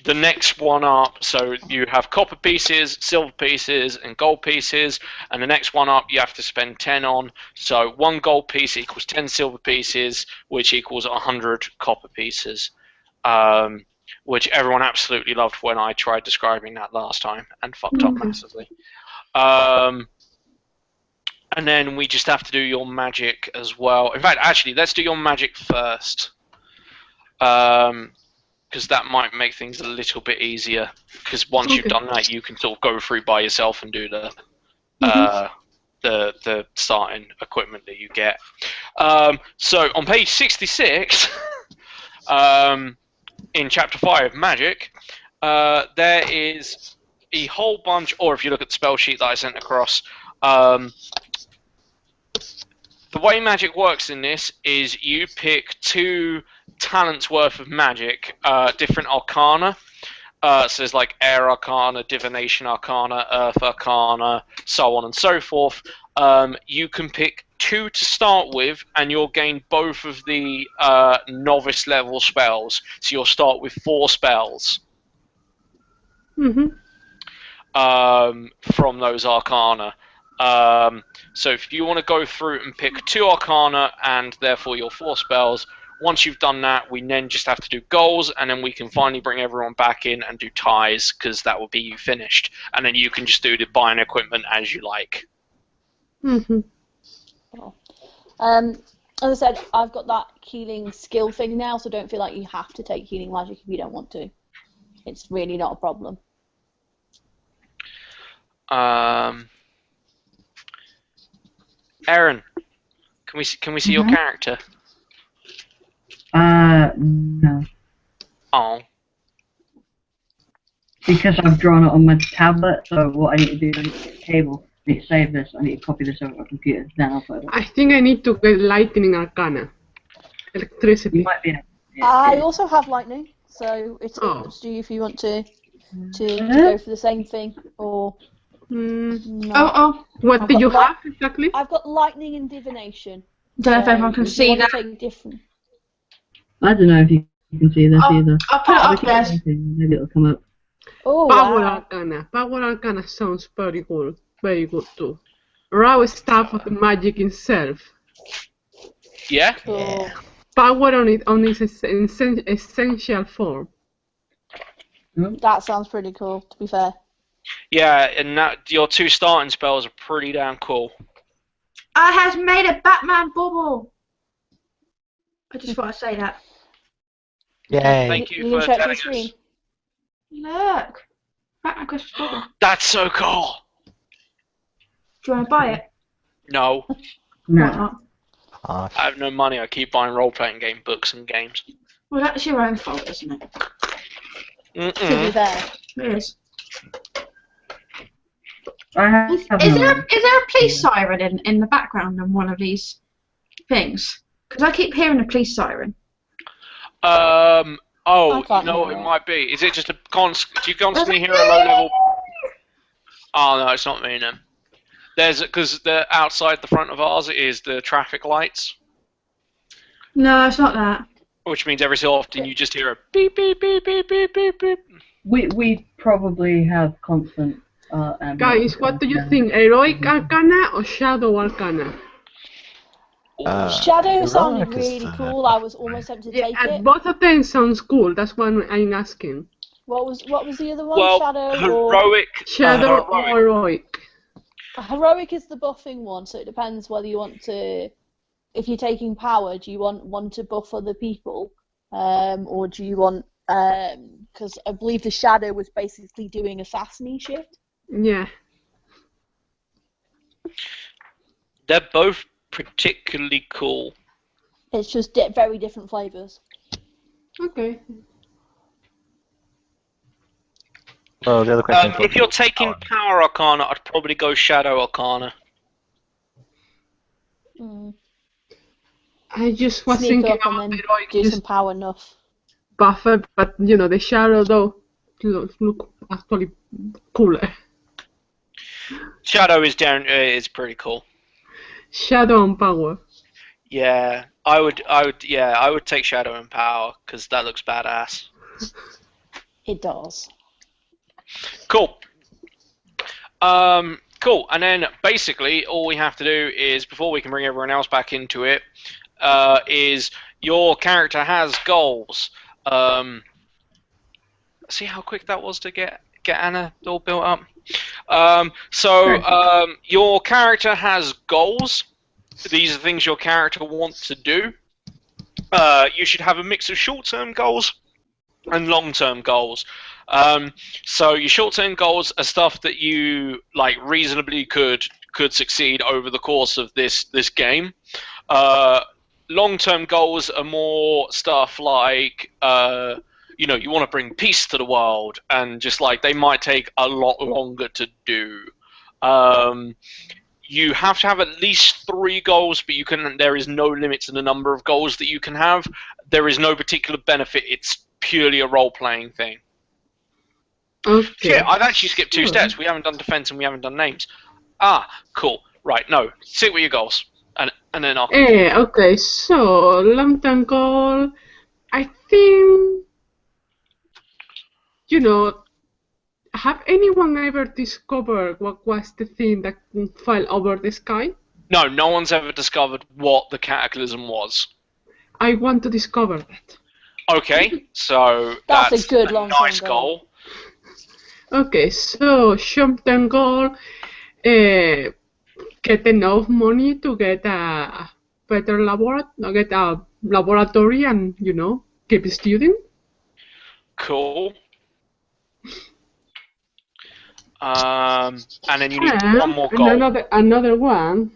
the next one up, so you have copper pieces, silver pieces, and gold pieces, and the next one up you have to spend 10 on, so 1 gold piece equals 10 silver pieces, which equals 100 copper pieces, which everyone absolutely loved when I tried describing that last time, and fucked up massively. And then we just have to do your magic as well. In fact, actually, let's do your magic first. Because that might make things a little bit easier. Because once you've done that, you can sort of go through by yourself and do the starting equipment that you get. So on page 66, in chapter 5, magic, there is a whole bunch, or if you look at the spell sheet that I sent across, the way magic works in this is you pick 2 talents worth of magic, different arcana. So there's like air arcana, divination arcana, earth arcana, so on and so forth. You can pick 2 to start with, and you'll gain both of the novice level spells. So you'll start with 4 spells from those arcana. So if you want to go through and pick 2 arcana and therefore your 4 spells, once you've done that, we then just have to do goals, and then we can finally bring everyone back in and do ties, because that will be you finished. And then you can just do the buying equipment as you like. As I said, I've got that healing skill thing now, so don't feel like you have to take healing magic if you don't want to. It's really not a problem. Erin, can we see your character? No. Oh. Because I've drawn it on my tablet, so what I need to do is get a cable. I need to save this, I need to copy this over to my computer, then I'll put it. I think I need to get lightning arcana. Electricity. You might be I also have lightning, so it's up to you if you want to go for the same thing, or... No. What do you have exactly? I've got lightning and divination. Don't know if everyone can see that. I don't know if you can see this either. I'll put it up there. Maybe it'll come up. Oh, Power Arcana. Power Arcana sounds very good. Very good too. Raw stuff of the magic itself. Yeah? Cool. Power on its essential form. That sounds pretty cool, to be fair. Yeah, and your 2 starting spells are pretty damn cool. I has made a Batman bubble. I just thought I'd say that. Yay! Thank you can for check telling the screen. us. Look, Batman Christmas bubble. That's so cool. Do you want to buy it? No, No. Why not? I have no money. I keep buying role-playing game books and games. Well, that's your own fault, isn't it? To be fair. It is. Is Is there a police siren in the background on one of these things? Because I keep hearing a police siren. Oh, can't you know what hear it it. might be? Is it just do you constantly hear a low-level... Oh, no, it's not me then. Because outside the front of ours is the traffic lights. No, it's not that. Which means every so often you just hear a beep, beep, beep, beep, beep, beep, beep. We probably have constant... Guys, what do you think? Heroic Arcana or Shadow Arcana? Shadow sounded Heroic is really the- cool. I was almost tempted to take it. Both of them sounds cool. That's why I'm asking. What was the other one? Well, Shadow heroic. Shadow or heroic. heroic? Heroic is the buffing one, so it depends whether you want to. If you're taking power, do you want one to buff other people, or do you want? Because I believe the Shadow was basically doing assassin shit. Yeah. They're both particularly cool. It's just very different flavors. Okay. Well, the other question is, If you're taking Power Arcana, I'd probably go Shadow Arcana. I just was Sneak thinking up about and then heroic do just some power enough. buffer, but the Shadow though look actually cooler. Shadow is pretty cool. Shadow and power. Yeah, I would take Shadow and Power because that looks badass. It does. Cool. Cool. And then basically all we have to do is, before we can bring everyone else back into it, is your character has goals. See how quick that was to get Anna all built up. Your character has goals. These are things your character wants to do. You should have a mix of short-term goals and long-term goals. So your short-term goals are stuff that you reasonably could succeed over the course of this game. Long-term goals are more stuff like you want to bring peace to the world, and just they might take a lot longer to do. You have to have at least 3 goals, but there is no limit to the number of goals that you can have. There is no particular benefit. It's purely a role-playing thing. Okay. Yeah, I've actually skipped 2 steps. We haven't done defense and we haven't done names. Ah, cool. Right, no. Stick with your goals. And then I'll... Okay, so long-term goal, I think, have anyone ever discovered what was the thing that fell over the sky? No one's ever discovered what the cataclysm was. I want to discover that. Okay, so that's a good nice goal. Okay, so short-term goal, get enough money to get a better laboratory and, keep studying. Cool. And then you need one more goal. Another one.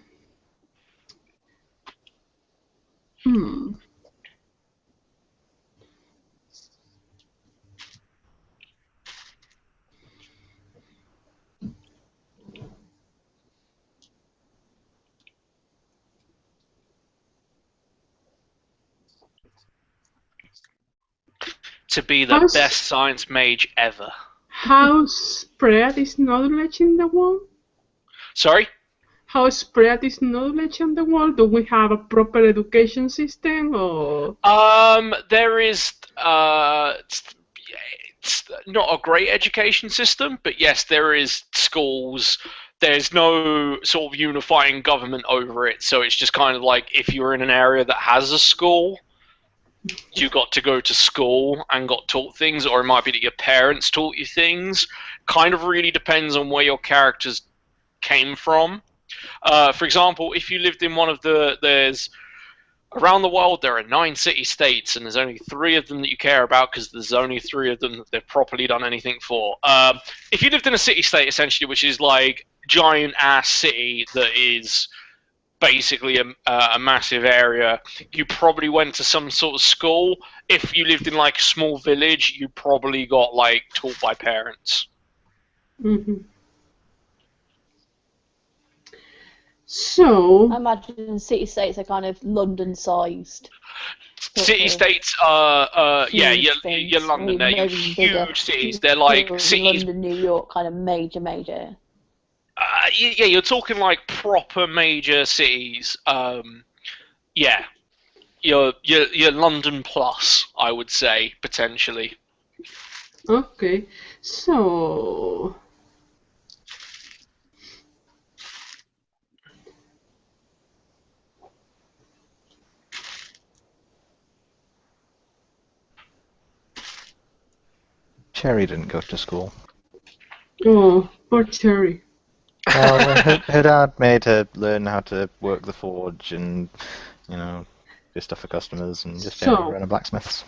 To be the best science mage ever. How spread is knowledge in the world? Sorry? How spread is knowledge in the world? Do we have a proper education system, or? There is. It's not a great education system, but yes, there is schools. There's no sort of unifying government over it, so it's just kind of like if you're in an area that has a school, you got to go to school and got taught things, or it might be that your parents taught you things. Kind of really depends on where your characters came from. For example, if you lived in one of there's around the world there are 9 city-states, and there's only 3 of them that you care about because there's only 3 of them that they've properly done anything for. If you lived in a city-state, essentially, which is like giant-ass city that is basically a massive area, you probably went to some sort of school. If you lived in like a small village, you probably got taught by parents. Mm-hmm. So I imagine city-states are kind of London-sized. City-states are your London, they're huge cities. They're like cities. London, New York, kind of major. Yeah, you're talking like proper major cities. Yeah, you're London plus, I would say, potentially. Okay, so Cherry didn't go to school. Oh, poor Cherry. Well, her dad made her learn how to work the forge and, do stuff for customers and just run a blacksmith's.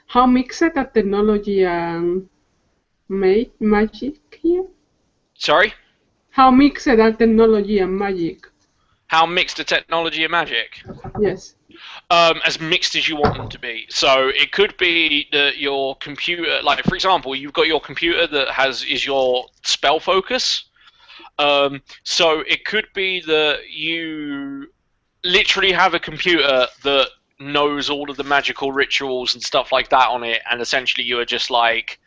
How mixed are technology and magic here? Sorry? How mixed are technology and magic? How mixed are technology and magic? Yes. As mixed as you want them to be. So it could be that your computer, like for example, you've got your computer that is your spell focus. So it could be that you literally have a computer that knows all of the magical rituals and stuff like that on it, and essentially you are just like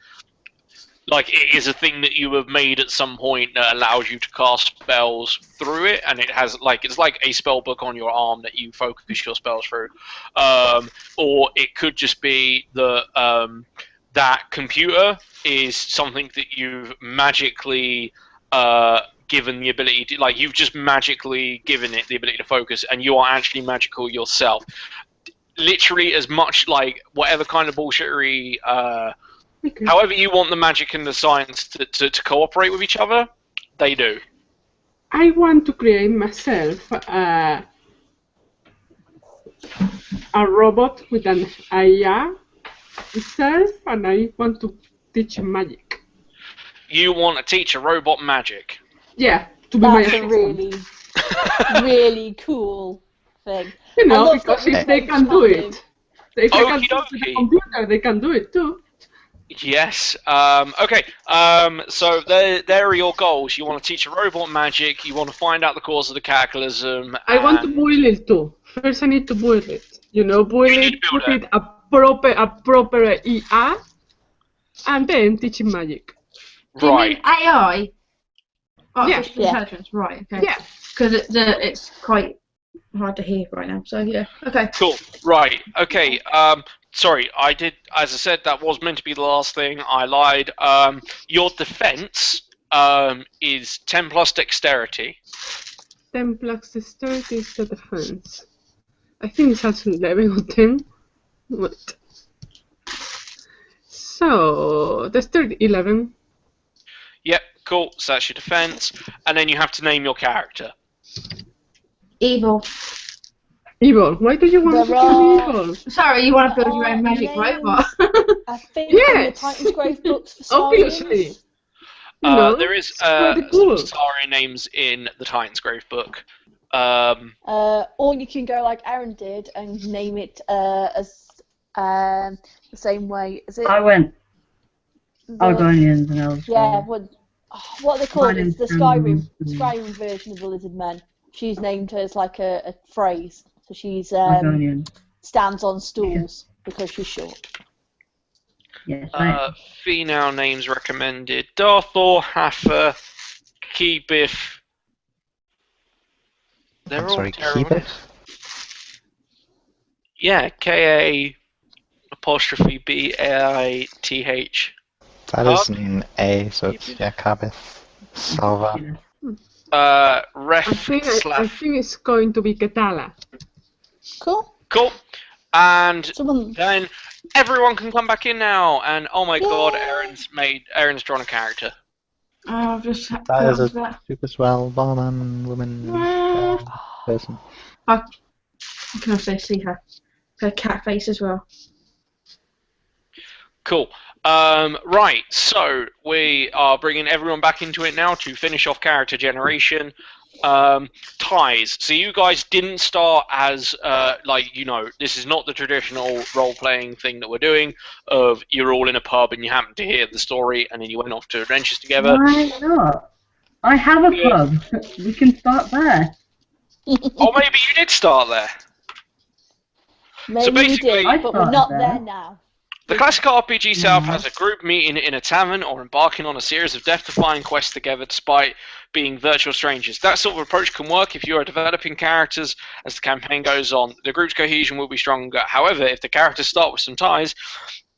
it is a thing that you have made at some point that allows you to cast spells through it, and it has it's like a spell book on your arm that you focus your spells through. Or it could just be that that computer is something that you've magically given the ability to, you've just magically given it the ability to focus, and you are actually magical yourself. Literally as much whatever kind of bullshittery. Okay. However you want the magic and the science to cooperate with each other, they do. I want to create myself a robot with an AI itself, and I want to teach magic. You want to teach a robot magic? Yeah, to be my That's a assistant. really cool thing. Because if they can do it, if they can do it with a computer, they can do it too. Yes. Okay. So there are your goals. You want to teach a robot magic. You want to find out the cause of the cataclysm. I want to boil it too. First, I need to boil it. Boil it, put it a proper ER, and then teach him magic. Do you mean AI? Artificial Yeah. intelligence, right? Okay. Yeah. Because it's quite hard to hear right now. So yeah. Okay. Cool. Right. Okay. Sorry, as I said, that was meant to be the last thing. I lied. Your defense is 10 plus dexterity. 10 plus dexterity is the defense. I think it's actually 11 or 10. What? So, dexterity 11. Yep, cool. So that's your defense. And then you have to name your character. Evil. Evil. Why do you want to be evil? Sorry, you want to build your own magic robot? I think in the Titan's Grave books for obviously. There is cool. some Saria names in the Titan's Grave book. Or you can go like Erin did and name it as the same way. Is it? I went Argonians and elves. Yeah, what are they called? It's the Skyrim version of the Lizard Men. She's named her as like a phrase. So she's stands on stools because she's short. Yes, female names recommended: Darthor, Haffa, Keebiff. They're all terrible. Keebiff? Yeah, K-A''BAITH. That is an A, so it's Kabith. Salva. Ref I think it's going to be Ketala. Cool. Cool. And then everyone can come back in now. And oh my god, Erin's drawn a character. Oh, I've just that is a super swell barman woman person. I can also see her cat face as well. Cool. Right, so we are bringing everyone back into it now to finish off character generation. Ties. So you guys didn't start as, this is not the traditional role-playing thing that we're doing of you're all in a pub and you happen to hear the story and then you went off to adventures together. Why not? I have a pub. We can start there. Or maybe you did start there. Maybe so basically, we did, but we're not there now. The classic RPG setup has a group meeting in a tavern or embarking on a series of death-defying quests together despite being virtual strangers. That sort of approach can work if you are developing characters as the campaign goes on. The group's cohesion will be stronger. However, if the characters start with some ties,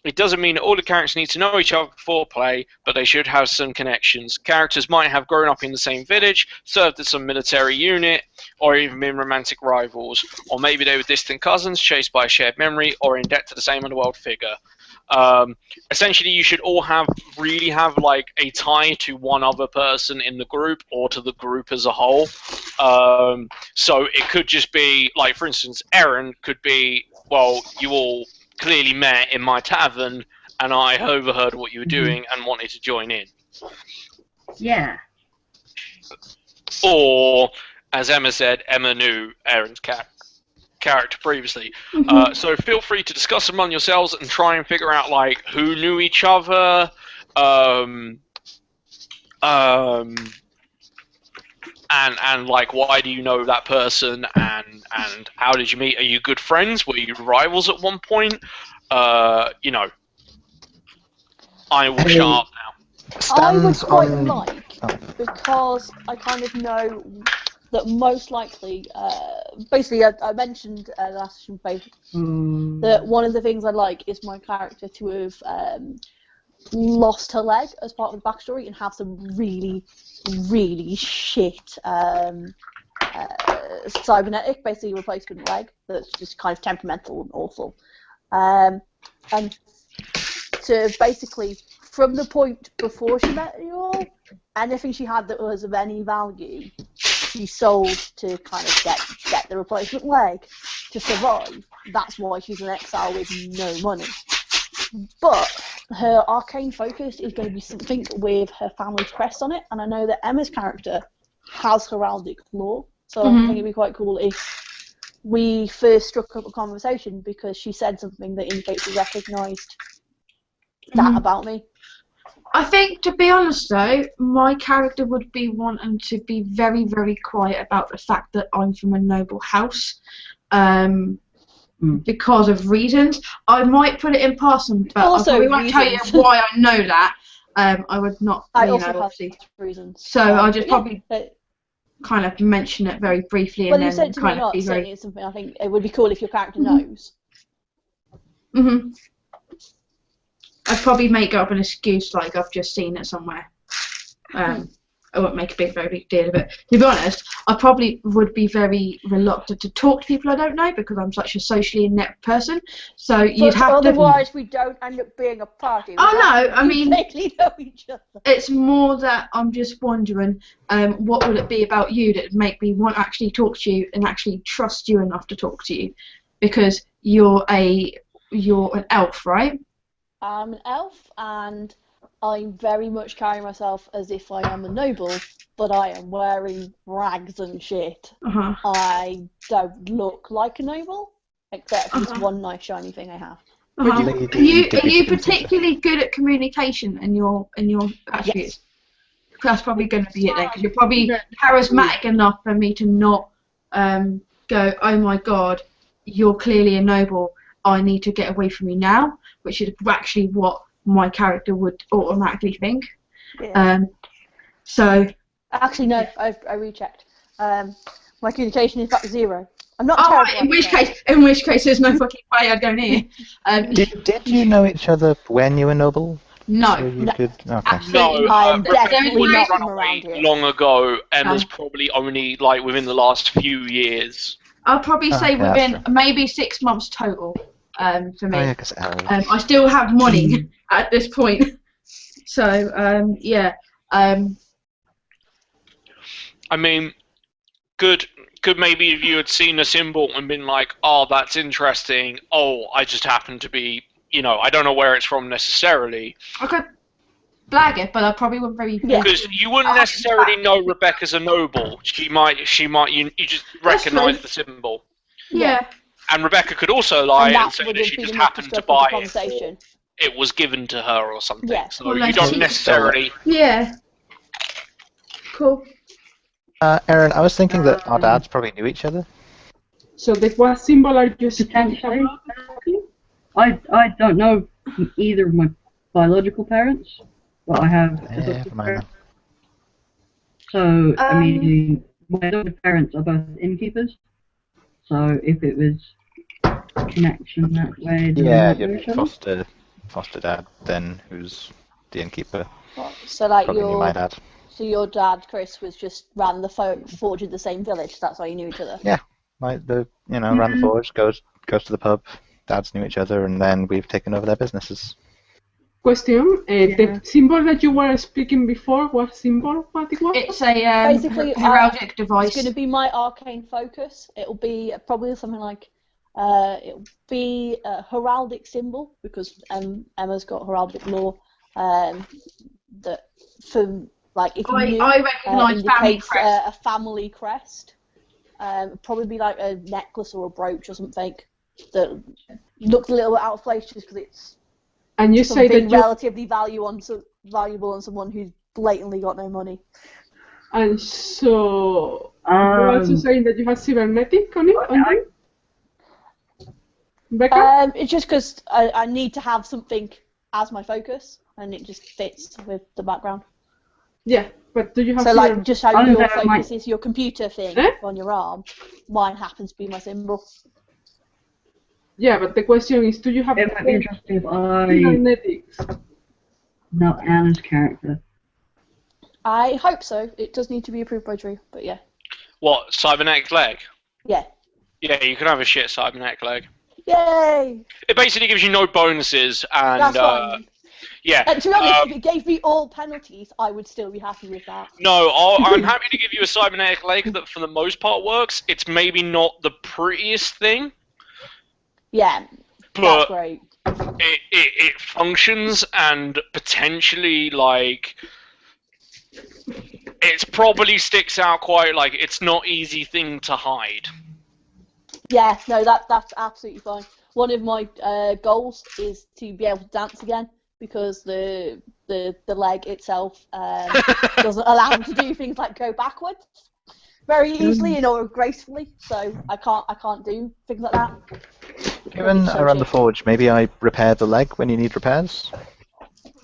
It doesn't mean all the characters need to know each other before play, but they should have some connections. Characters might have grown up in the same village, served in some military unit, or even been romantic rivals. Or maybe they were distant cousins, chased by a shared memory, or in debt to the same underworld figure. Essentially, you should all really have like a tie to one other person in the group, or to the group as a whole. So it could just be, like, for instance, Erin could be, well, you all clearly met in my tavern, and I overheard what you were doing and wanted to join in. Yeah. Or, as Emma said, Emma knew Erin's character previously. So feel free to discuss among yourselves and try and figure out, like, who knew each other, and like, why do you know that person, and how did you meet? Are you good friends? Were you rivals at one point? You know, I will shut up now. I would quite because I kind of know that most likely, basically, I mentioned last session that one of the things I like is my character to have lost her leg as part of the backstory and have some really, really shit cybernetic, basically replacement leg that's just kind of temperamental and awful. And to basically, from the point before she met you all, anything she had that was of any value, she sold to kind of get the replacement leg to survive. That's why she's in exile with no money. But her arcane focus is going to be something with her family's crest on it, and I know that Emma's character has heraldic lore, so I think it'd be quite cool if we first struck up a conversation because she said something that indicates she recognised that about me. I think, to be honest though, my character would be wanting to be very, very quiet about the fact that I'm from a noble house. Because of reasons. I might put it in passing, but Also I probably won't tell you why I know that. I would not, I you also know, have obviously. reasons. So I'll just probably kind of mention it very briefly, and then kind of be very... It's something I think it would be cool if your character knows. I'd probably make up an excuse like I've just seen it somewhere. I won't make a very big deal of it. To be honest, I probably would be very reluctant to talk to people I don't know because I'm such a socially inept person. So you'd have otherwise we don't end up being a party. Oh no, I mean, know each other. It's more that I'm just wondering, what would it be about you that would make me want to actually talk to you and actually trust you enough to talk to you? Because you're an elf, right? I'm an elf, and I very much carry myself as if I am a noble, but I am wearing rags and shit. I don't look like a noble, except for this one nice shiny thing I have. Are you particularly good at communication in your attributes? Yes. That's probably going to be it then, because you're probably charismatic enough for me to not go, oh my god, you're clearly a noble, I need to get away from you now, which is actually what my character would automatically think. So actually no, I rechecked. My communication is back to 0. I'm not terrible. In which case there's no fucking way I'd go near. Did you know each other when you were noble? No. So you could, okay. No, I'm definitely Rebecca not ran from around away here. long ago. Emma's probably only like within the last few years. I'll probably say within maybe 6 months total. For me. Oh, yeah, 'cause I still have money at this point. So yeah. I mean, could maybe if you had seen a symbol and been like, oh, that's interesting. Oh, I just happen to be, you know, I don't know where it's from necessarily. I could flag it, but I probably wouldn't very. Because you wouldn't necessarily know Rebecca's a noble. She might. You just recognise the symbol. Yeah. And Rebecca could also lie and say that she just happened to buy it, or it was given to her or something. Yeah. So you don't necessarily... Yeah. Cool. Erin, I was thinking that our dads probably knew each other. So what symbol are you potentially? I don't know either of my biological parents, but I have adopted parents. So, I mean, my adopted parents are both innkeepers. So if it was connection that way, yeah, your foster foster dad then, who's the innkeeper. So like Probably knew my dad. So your dad, Chris, was just ran the forge in the same village. That's why you knew each other. Yeah, ran the forge, goes to the pub. Dads knew each other, and then we've taken over their businesses. Question: The symbol that you were speaking before, what symbol? What it was? It's a basically heraldic device. It's going to be my arcane focus. It'll be probably something like it'll be a heraldic symbol because Emma's got heraldic lore. That for like if you I recognise family indicates crest. A family crest. Probably be like a necklace or a brooch or something that looks a little bit out of place just because it's. And you say that relatively valuable on someone who's blatantly got no money. And so you're also saying that you have cybernetic on you? Becca? It's just because I need to have something as my focus, and it just fits with the background. Yeah, but do you have? So like just how your focus is your computer thing on your arm, mine happens to be my symbol. Yeah, but the question is, do you have? It might be interesting if cybernetics. No, Anna's character. I hope so. It does need to be approved by Drew, but yeah. What, cybernetic leg? Yeah. Yeah, you can have a shit cybernetic leg. Yay! It basically gives you no bonuses, and that's fine. yeah. And to be honest, if it gave me all penalties, I would still be happy with that. No, I'm happy to give you a cybernetic leg that for the most part works. It's maybe not the prettiest thing. Yeah, but that's great. It functions, and potentially, like, it probably sticks out quite, like, it's not easy thing to hide. Yeah, no, that's absolutely fine. One of my goals is to be able to dance again, because the leg itself doesn't allow me to do things like go backwards very easily or gracefully, so I can't do things like that. Given I run the forge, maybe I repair the leg when you need repairs?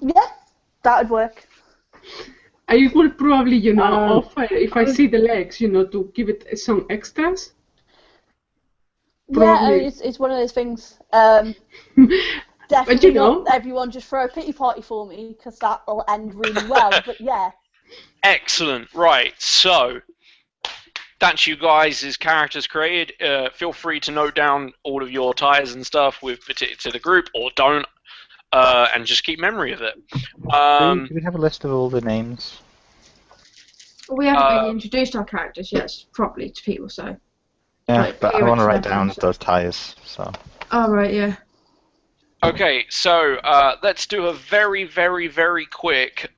Yeah, that would work. I would probably, offer, if I see the legs, to give it some extras. Probably. Yeah, it's one of those things. Definitely not everyone just throw a pity party for me, because that will end really well, but yeah. Excellent, right, so that's you guys' characters created. Feel free to note down all of your ties and stuff to the group, or don't, and just keep memory of it. Do we have a list of all the names? Well, we haven't really introduced our characters yet properly to people, so. Yeah, like, but I want to write down those ties, so. Oh, right, yeah. Okay, so let's do a very, very, very quick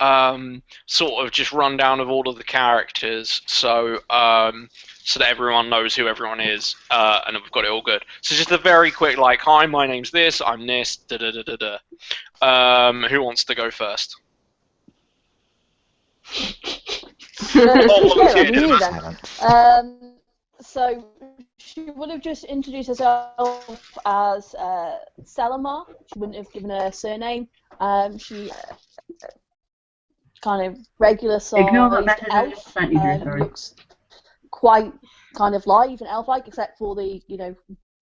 sort of just rundown of all of the characters, so that everyone knows who everyone is, and we've got it all good. So just a very quick, like, hi, my name's this, I'm this, da-da-da-da-da. Who wants to go first? So she would have just introduced herself as Selimar. She wouldn't have given her a surname. She kind of regular sized elf. Looks quite kind of live and elf-like, except for the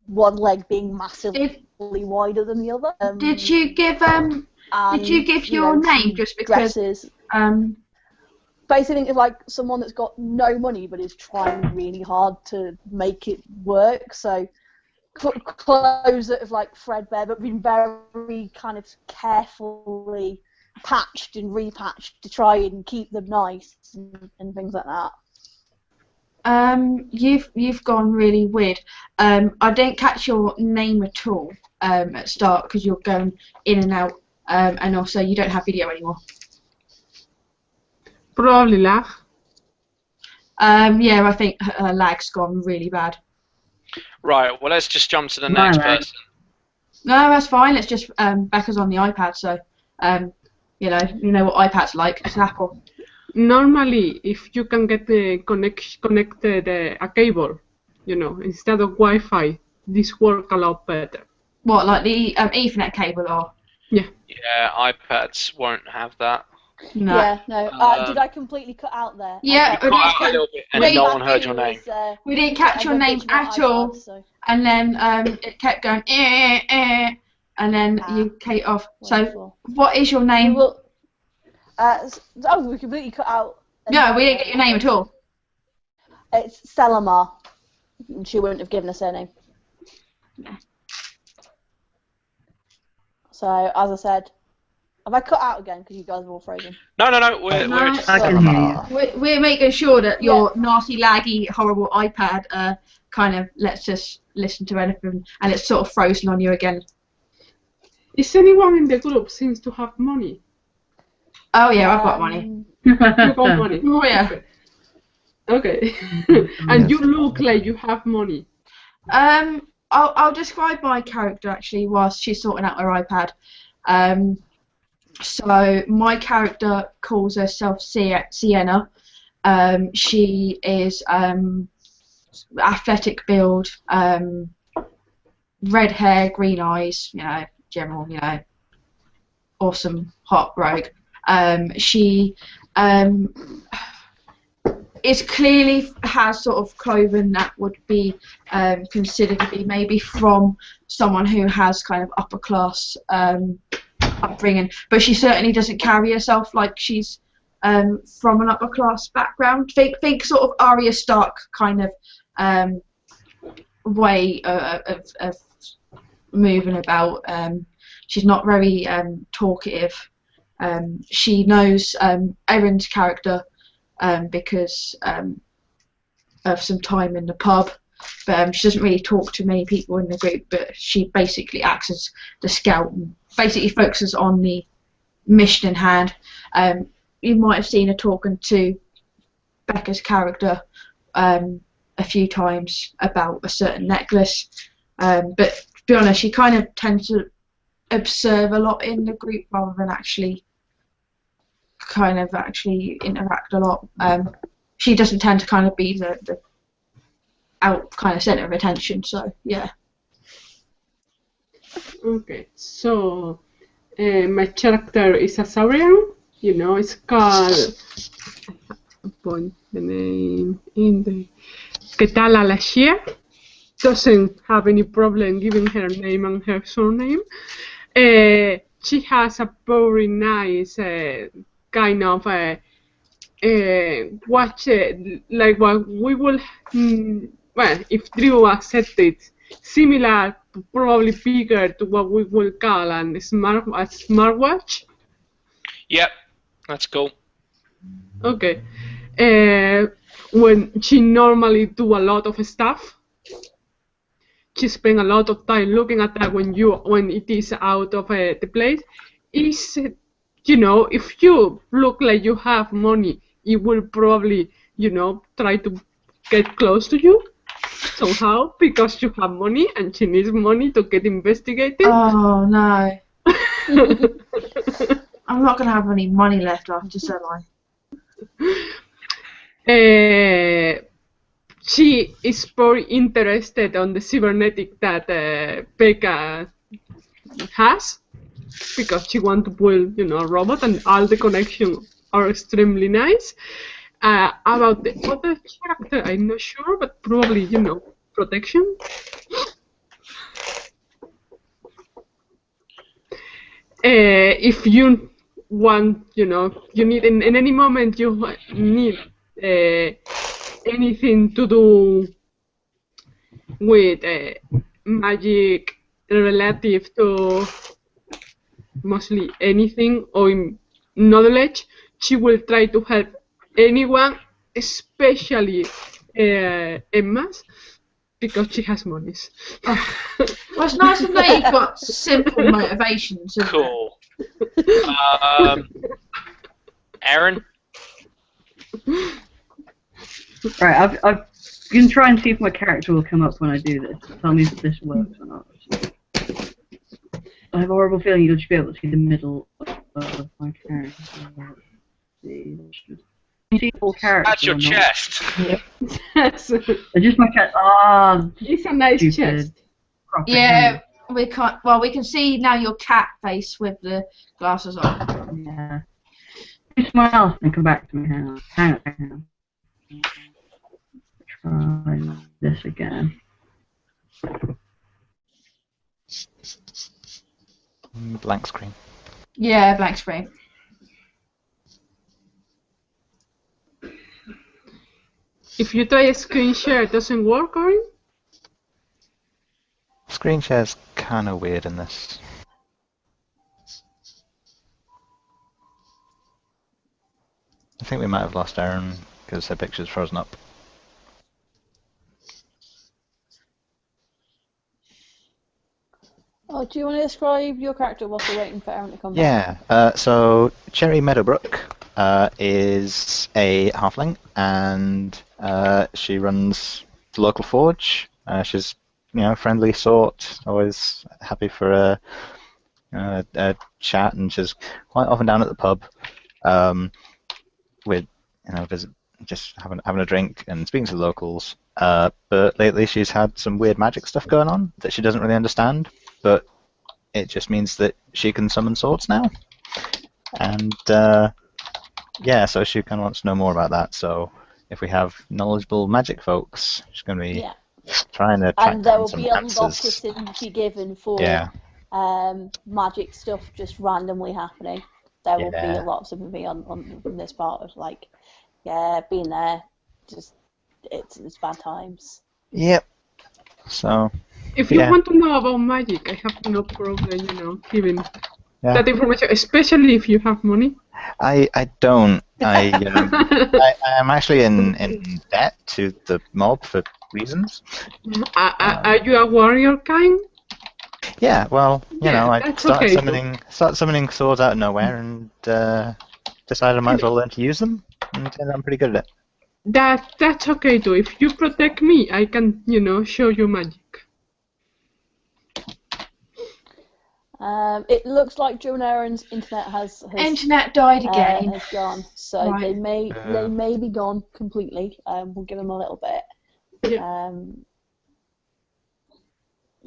one leg being massively wider than the other. Did you give your name just because? Dresses. Basically, think of like someone that's got no money but is trying really hard to make it work. So clothes that have like threadbare but been very kind of carefully patched and repatched to try and keep them nice and things like that. You've gone really weird. I didn't catch your name at all at start because you're going in and out, and also you don't have video anymore. Probably lag. Yeah, I think her lag's gone really bad. Right, well, let's just jump to the next person. No, that's fine. It's just Becca's on the iPad, so you know what iPad's like. It's Apple. Normally, if you can get the connected a cable, instead of Wi-Fi, this works a lot better. What, like the Ethernet cable, or? Yeah. Yeah, iPads won't have that. No. Yeah, no. Did I completely cut out there? Yeah, you cut out a little bit, and no one heard your name. We didn't catch your name at all, and then it kept going. and then you Kate off. Wonderful. So, what is your name? We completely cut out. No, we didn't get your name at all. It's Selamar. She wouldn't have given us her name. Yeah. So, as I said, have I cut out again because you guys are all frozen? No. We're just I can hear you. We're making sure that your nasty, laggy, horrible iPad kind of lets us listen to anything, and it's sort of frozen on you again. Is anyone in the group seems to have money? Oh yeah, I've got money. You got money. Oh yeah. Okay. And you look like you have money. I'll describe my character actually whilst she's sorting out her iPad. So my character calls herself Sienna. She is athletic build, red hair, green eyes, general, awesome hot rogue. She is clearly has sort of clothing that would be considered to be maybe from someone who has kind of upper class upbringing, but she certainly doesn't carry herself like she's from an upper class background. Think sort of Arya Stark kind of way of moving about. She's not very talkative. She knows Erin's character because of some time in the pub, but she doesn't really talk to many people in the group, but she basically acts as the scout and basically focuses on the mission in hand. You might have seen her talking to Becca's character a few times about a certain necklace, but to be honest, she kind of tends to observe a lot in the group rather than actually interact a lot. She doesn't tend to kind of be the out kind of center of attention, so yeah. Okay, so my character is a Saurian. It's called, I point the name in the Ketala Lashia. Doesn't have any problem giving her name and her surname. She has a very nice kind of watch like what we will if Drew accepted, similar, probably bigger to what we will call a smartwatch. Yep, that's cool. Okay. When she normally do a lot of stuff, she spend a lot of time looking at that when it is out of the place. Is if you look like you have money, it will probably try to get close to you somehow because you have money and she needs money to get investigated. Oh no. I'm not going to have any money left after so long. She is very interested on the cybernetic that Becca has because she wants to build, a robot, and all the connections are extremely nice. About the other character, I'm not sure, but probably, protection. If you want, you need in any moment you need anything to do with magic relative to mostly anything or in knowledge, she will try to help anyone, especially Emma's, because she has monies. Oh. Well, it's nice to know you've got simple motivations. Cool. Erin? Right, I've been trying to see if my character will come up when I do this. Tell me if this works or not. I have a horrible feeling you'll just be able to see the middle of my character. Let's see. You see full character. That's your chest. Yep. Just my chest. Ah, it's a nice chest. Yeah, we can't. Well, we can see now your cat face with the glasses on. Yeah. You smile and come back to me. Hang on. Try this again. blank screen. Yeah, blank screen. If you try a screen share, it doesn't work, or? Screen share's kind of weird in this. I think we might have lost Erin because her picture's frozen up. Oh, do you want to describe your character whilst we're waiting for Erin to come back? Yeah, so Cherry Meadowbrook is a halfling, and she runs the local forge. She's, friendly sort, always happy for a chat, and she's quite often down at the pub with, just having a drink and speaking to the locals. But lately she's had some weird magic stuff going on that she doesn't really understand, but it just means that she can summon swords now. And yeah, so she kind of wants to know more about that. So if we have knowledgeable magic folks, she's going to be trying to track and there down will some be a answers. lot of sympathy given for magic stuff just randomly happening. There will be a lot of sympathy on this part of being there. Just it's bad times. Yep. So if you want to know about magic, I have no problem, giving that information, especially if you have money. I don't. I am actually in debt to the mob for reasons. Are you a warrior kind? Yeah, well, I started summoning swords out of nowhere and decided I might as well learn to use them, and I'm pretty good at it. That's okay too. If you protect me, I can, show you magic. It looks like Drew and Erin's internet has internet died again. Has gone, so they may be gone completely. We'll give them a little bit.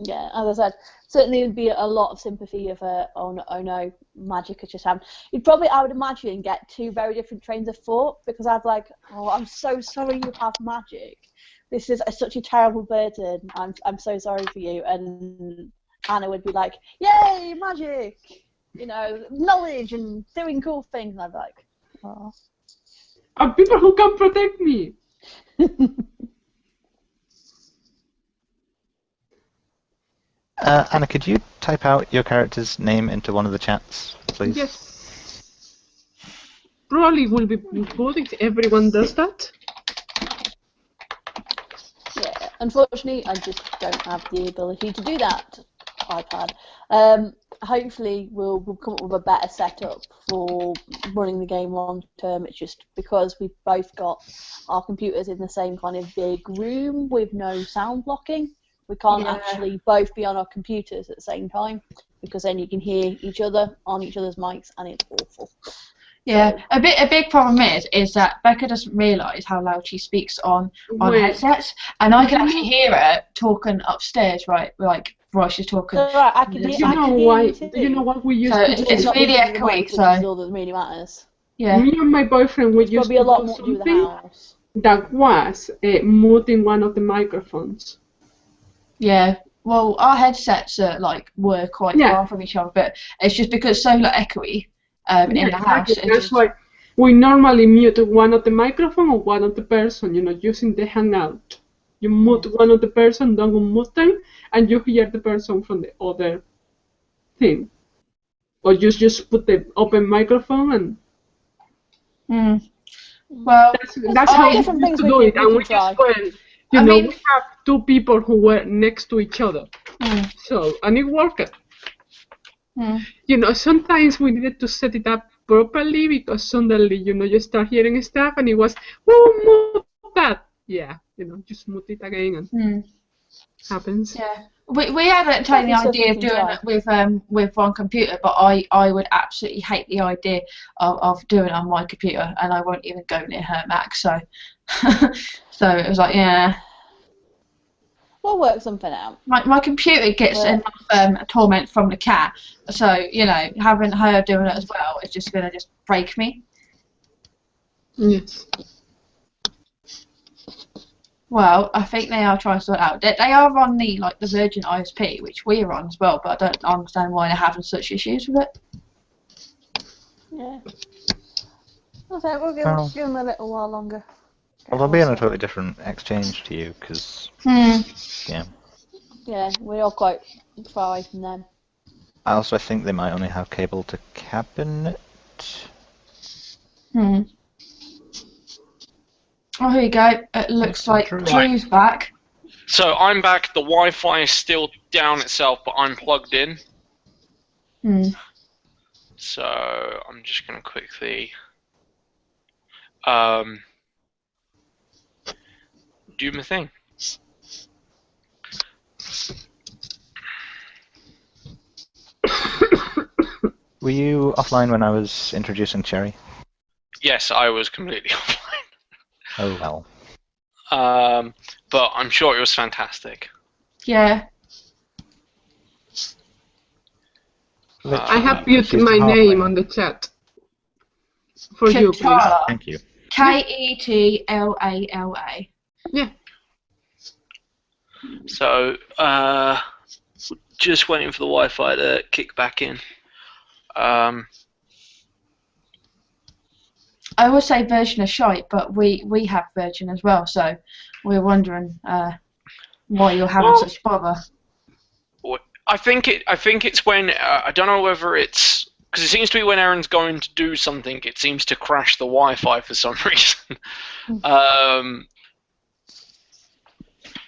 Yeah, as I said, certainly would be a lot of sympathy if oh no, magic has just happened. You'd probably, I would imagine, get two very different trains of thought, because I'd like, oh, I'm so sorry you have magic. This is such a terrible burden. I'm so sorry for you. And Anna would be like, yay, magic! Knowledge and doing cool things. And I'd be like, oh. And people who can protect me. Anna, could you type out your character's name into one of the chats, please? Yes. Probably will be good if everyone does that. Yeah, unfortunately, I just don't have the ability to do that. iPad. Hopefully, we'll come up with a better setup for running the game long term. It's just because we've both got our computers in the same kind of big room with no sound blocking. We can't actually both be on our computers at the same time, because then you can hear each other on each other's mics, and it's awful. Yeah, so, a big problem is that Becca doesn't realise how loud she speaks on headsets, and I can actually hear her talking upstairs, right? Like while she's talking. Right, I can hear. You know what we used to do? It's really echoey, so all that really matters. Yeah. Me and my boyfriend would used to do something that was muting one of the microphones. Yeah, well, our headsets were quite far from each other, but it's just because it's so echoey in the house. That's why we normally mute one of the microphone or one of the person, using the Hangout. You mute one of the person, don't unmute them, and you hear the person from the other thing. Or just put the open microphone and... Well, that's how we used to do it, and we just went... we have two people who were next to each other, and it worked. Sometimes we needed to set it up properly, because suddenly, you start hearing stuff, and it was, move that. Yeah, just move it again, and happens. Yeah, we had a tiny idea of doing it with one computer, but I would absolutely hate the idea of doing it on my computer, and I won't even go near her Mac, so. So it was like, yeah. We'll work something out. My computer gets enough torment from the cat, so having her doing it as well is just gonna break me. Yes. Well, I think they are trying to sort it out. They are on the Virgin ISP, which we are on as well, but I don't understand why they're having such issues with it. Yeah. I think we'll give them a little while longer. Well, they'll be in a totally different exchange to you, because... Yeah. Yeah, we are quite far away from them. I also think they might only have cable to cabinet. Oh, here you go. It looks like Drew's back. So I'm back. The Wi-Fi is still down itself, but I'm plugged in. So I'm just going to quickly do my thing. Were you offline when I was introducing Cherry? Yes, I was completely offline. Oh well. But I'm sure it was fantastic. Yeah. I have put my name on the chat for you, please. Thank you. Ketla. Yeah. So, just waiting for the Wi-Fi to kick back in. I would say Virgin is shite, but we have Virgin as well, so we're wondering why you're having such bother. I think it's when I don't know whether it's because it seems to be when Erin's going to do something, it seems to crash the Wi-Fi for some reason.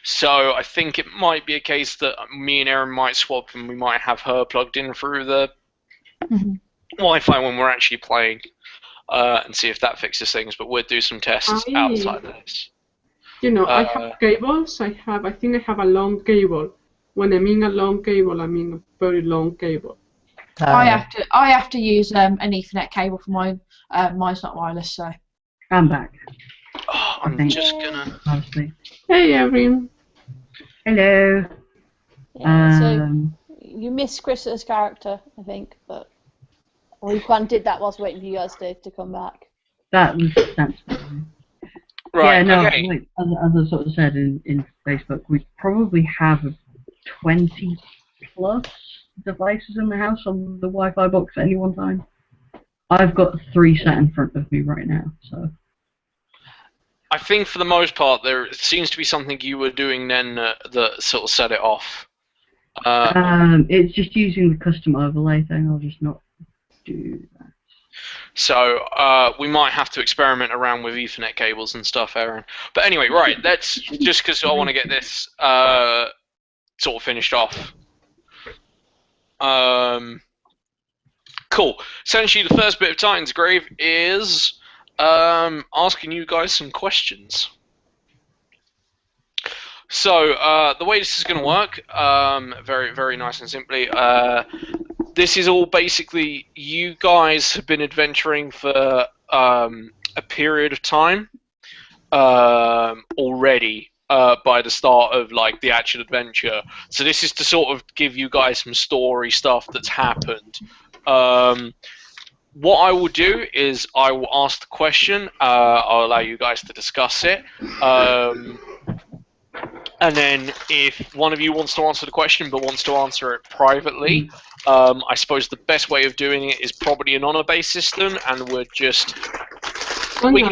So I think it might be a case that me and Erin might swap, and we might have her plugged in through the Wi-Fi when we're actually playing. And see if that fixes things, but we'll do some tests outside of this. You know, I have cables. I think I have a long cable. When I mean a long cable, I mean a very long cable. I have to use an Ethernet cable for mine. Mine's not wireless, so. I'm back. Oh, I'm just gonna. Honestly. Hey, Erin. Hello. Yeah, so you missed Chris's character, I think, but. We did that whilst waiting for you guys to come back. That was sensible. Right, yeah, no, okay. like, as I sort of said in Facebook, we probably have 20 plus devices in the house on the Wi-Fi box at any one time. I've got 3 set in front of me right now, so. I think for the most part there seems to be something you were doing then that sort of set it off. It's just using the custom overlay thing. I'll just not do that. So we might have to experiment around with Ethernet cables and stuff, Erin. But anyway, right, let's just because I want to get this sort of finished off. Cool. Essentially, the first bit of Titan's Grave is asking you guys some questions. So the way this is going to work, very, very nice and simply. This is all basically you guys have been adventuring for a period of time already by the start of like the actual adventure. So this is to sort of give you guys some story stuff that's happened. What I will do is I will ask the question. I'll allow you guys to discuss it. And then if one of you wants to answer the question but wants to answer it privately, I suppose the best way of doing it is probably an honor-based system, and we can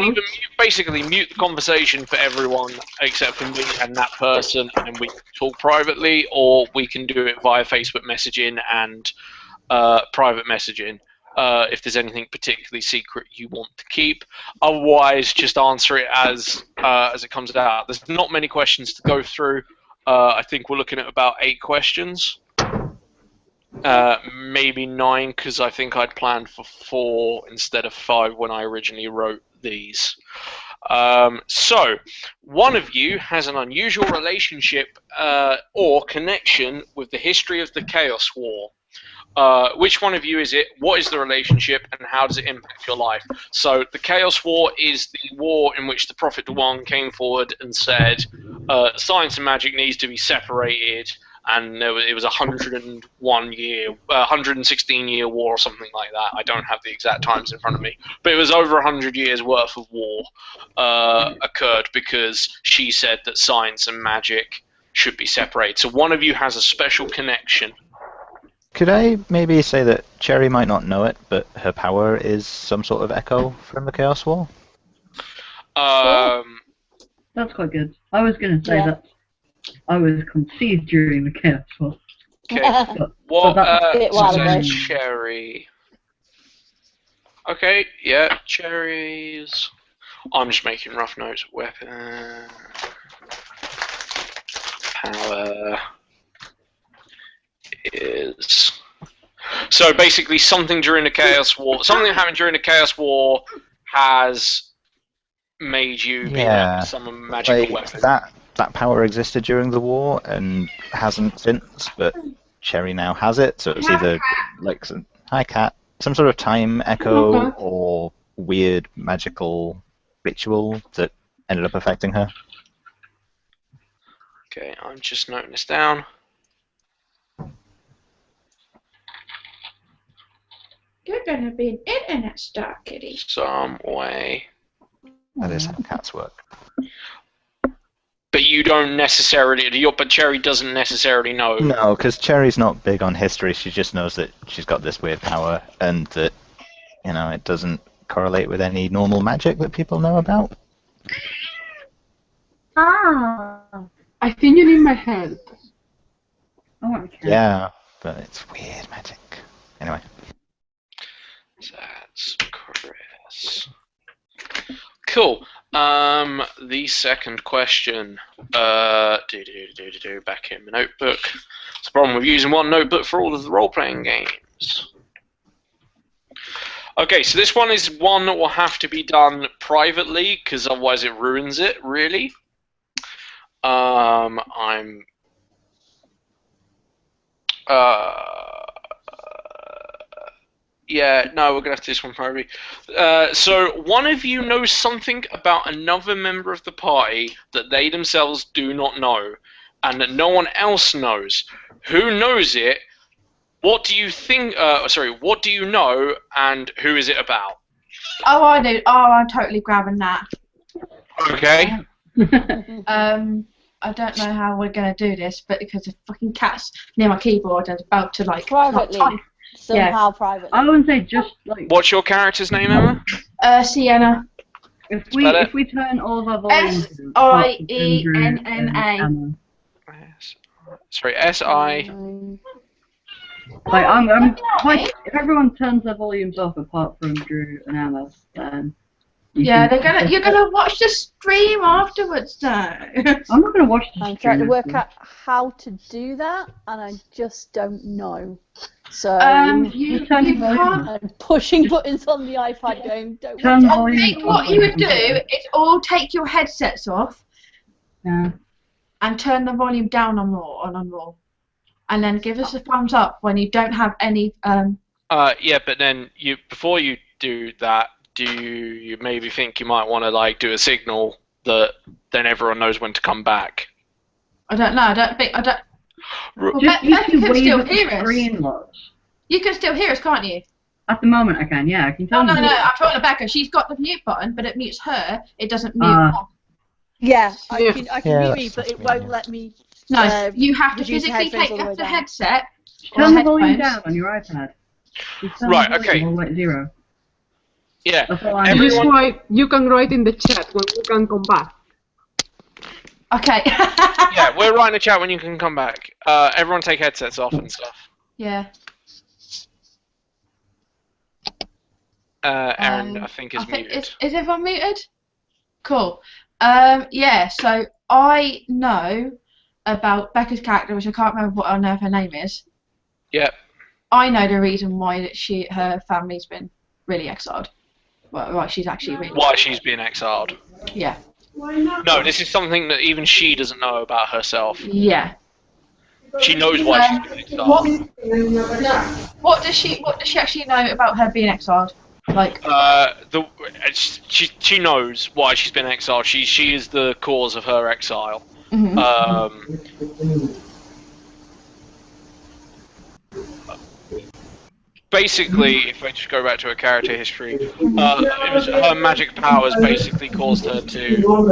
even basically mute the conversation for everyone except for me and that person, and we can talk privately, or we can do it via Facebook messaging and private messaging. If there's anything particularly secret you want to keep. Otherwise, just answer it as it comes out. There's not many questions to go through. I think we're looking at about 8 questions. Maybe 9, because I think I'd planned for 4 instead of 5 when I originally wrote these. So, one of you has an unusual relationship or connection with the history of the Chaos War. Which one of you is it? What is the relationship, and how does it impact your life? So the Chaos War is the war in which the Prophet Dewan came forward and said, science and magic needs to be separated. and it was 116-year war or something like that. I don't have the exact times in front of me, but it was over 100 years worth of war occurred because she said that science and magic should be separated. So one of you has a special connection. Could I maybe say that Cherry might not know it, but her power is some sort of echo from the Chaos War? That's quite good. I was going to say that I was conceived during the Chaos War. Okay. But Cherry. Okay, yeah, cherries. I'm just making rough notes. Weapon. Power is. So basically, something during the Chaos War. Something that happened during the Chaos War has made you be able to summon magical weapons. That power existed during the war and hasn't since, but Cherry now has it. So it's either like some some sort of time echo or weird magical ritual that ended up affecting her. Okay, I'm just noting this down. You're gonna be an internet star, kitty. Some way. That is how cats work. But you don't necessarily. But Cherry doesn't necessarily know. No, because Cherry's not big on history. She just knows that she's got this weird power, and that it doesn't correlate with any normal magic that people know about. I think you need my help. Yeah, but it's weird magic. Anyway. That's Chris. Cool. The second question. Back in my notebook. It's the problem with using one notebook for all of the role-playing games. Okay, so this one is one that will have to be done privately, because otherwise it ruins it, really. Yeah, no, we're going to have to do this one privately. So, one of you knows something about another member of the party that they themselves do not know, and that no one else knows. Who knows it? What do you think? What do you know, and who is it about? Oh, I do. Oh, I'm totally grabbing that. Okay. I don't know how we're going to do this, but because the fucking cat's near my keyboard and about to privately. Somehow privately. I wouldn't say just like. What's your character's name, Emma? Sienna. If we turn all of our volumes. SIENNA. Sorry, SI. Like if everyone turns their volumes off apart from Drew and Emma, then. You're gonna watch the stream afterwards, though. I'm not gonna watch the stream. I'm trying to work out how to do that, and I just don't know. So you can't. I'm pushing buttons on the iPad, going. I think what you would do is all take your headsets off. Yeah. And turn the volume down on raw, and then give us a thumbs up when you don't have any. Yeah, but then before you do that. Do you maybe think you might want to do a signal that then everyone knows when to come back? I don't know. I don't think. Well, you can still hear us. You can still hear us, can't you? At the moment, I can. Yeah, I can tell. No. I'm talking to Becca. She's got the mute button, but it mutes her. It doesn't mute off. Yeah, I can mute me, but it won't let me. No, you have to physically take off the headset. Turn the volume down on your iPad. Right. Okay. All the way to 0. Yeah. You can write in the chat when you can come back. Okay. Yeah, we're writing a chat when you can come back. Everyone take headsets off and stuff. Yeah. Erin, I think is muted. Is everyone muted? Cool. Yeah, so I know about Becca's character, which I can't remember what her name is. Yeah. I know the reason why her family's been really exiled. Why she's actually really. Why she's being exiled. Yeah. No, this is something that even she doesn't know about herself. Yeah. She knows why she's being exiled. What does she actually know about her being exiled? She knows why she's been exiled. She is the cause of her exile. Mm-hmm. basically, if I just go back to her character history, it was her magic powers basically caused her to. Oh,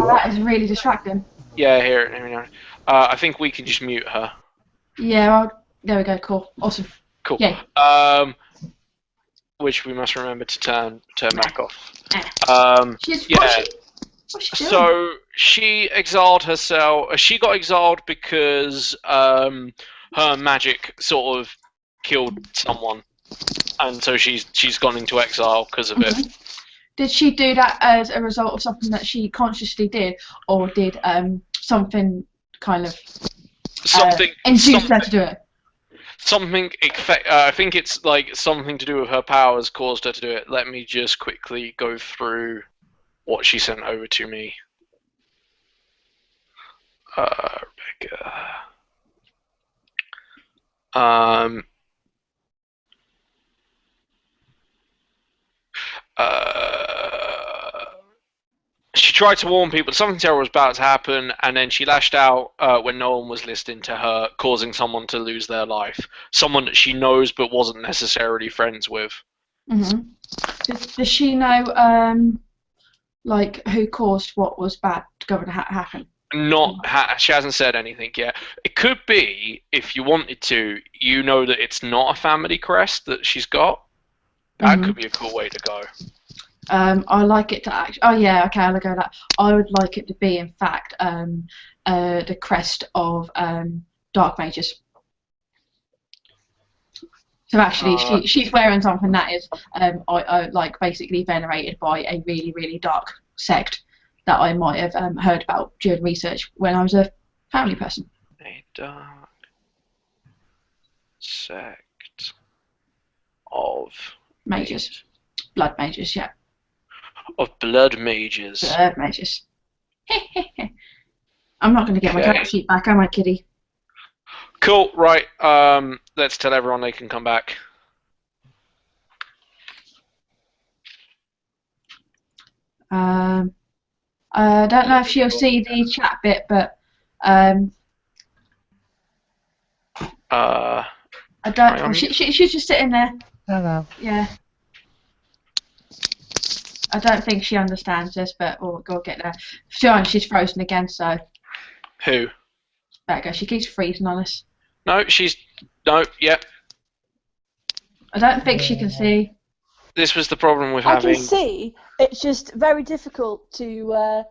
that is really distracting. Yeah, here. I think we can just mute her. Yeah, well, there we go. Cool. Awesome. Cool. Yay. Which we must remember to turn back off. What's she doing? So she exiled herself. She got exiled because her magic sort of killed someone, and so she's gone into exile because of it. Did she do that as a result of something that she consciously did, or did something kind of induce her to do it? Something. I think it's like something to do with her powers caused her to do it. Let me just quickly go through what she sent over to me. Rebecca. She tried to warn people something terrible was about to happen, and then she lashed out when no one was listening to her, causing someone to lose their life. Someone that she knows but wasn't necessarily friends with. Does she know, like, who caused what was bad to go and happen? She hasn't said anything yet. It could be, if you wanted to, you know that it's not a family crest that she's got. That could be a cool way to go. I like it to actually. Oh yeah, okay, I'll go that. I would like it to be, in fact, the crest of dark mages. So actually, she's wearing something that is, I like, basically venerated by a really, really dark sect that I might have heard about during research when I was a family person. A dark sect of mages. Blood mages, yeah. Of blood mages. Blood mages. I'm not going to get my character sheet back, am I, kiddie? Cool, right. Let's tell everyone they can come back. I don't know if she'll see the chat bit, but I don't. She's just sitting there. Hello. Yeah. I don't think she understands this, but we'll get there. She's frozen again, so. Who? There you go. She keeps freezing on us. No, yep. I don't think she can see. This was the problem with having. I can see. It's just very difficult to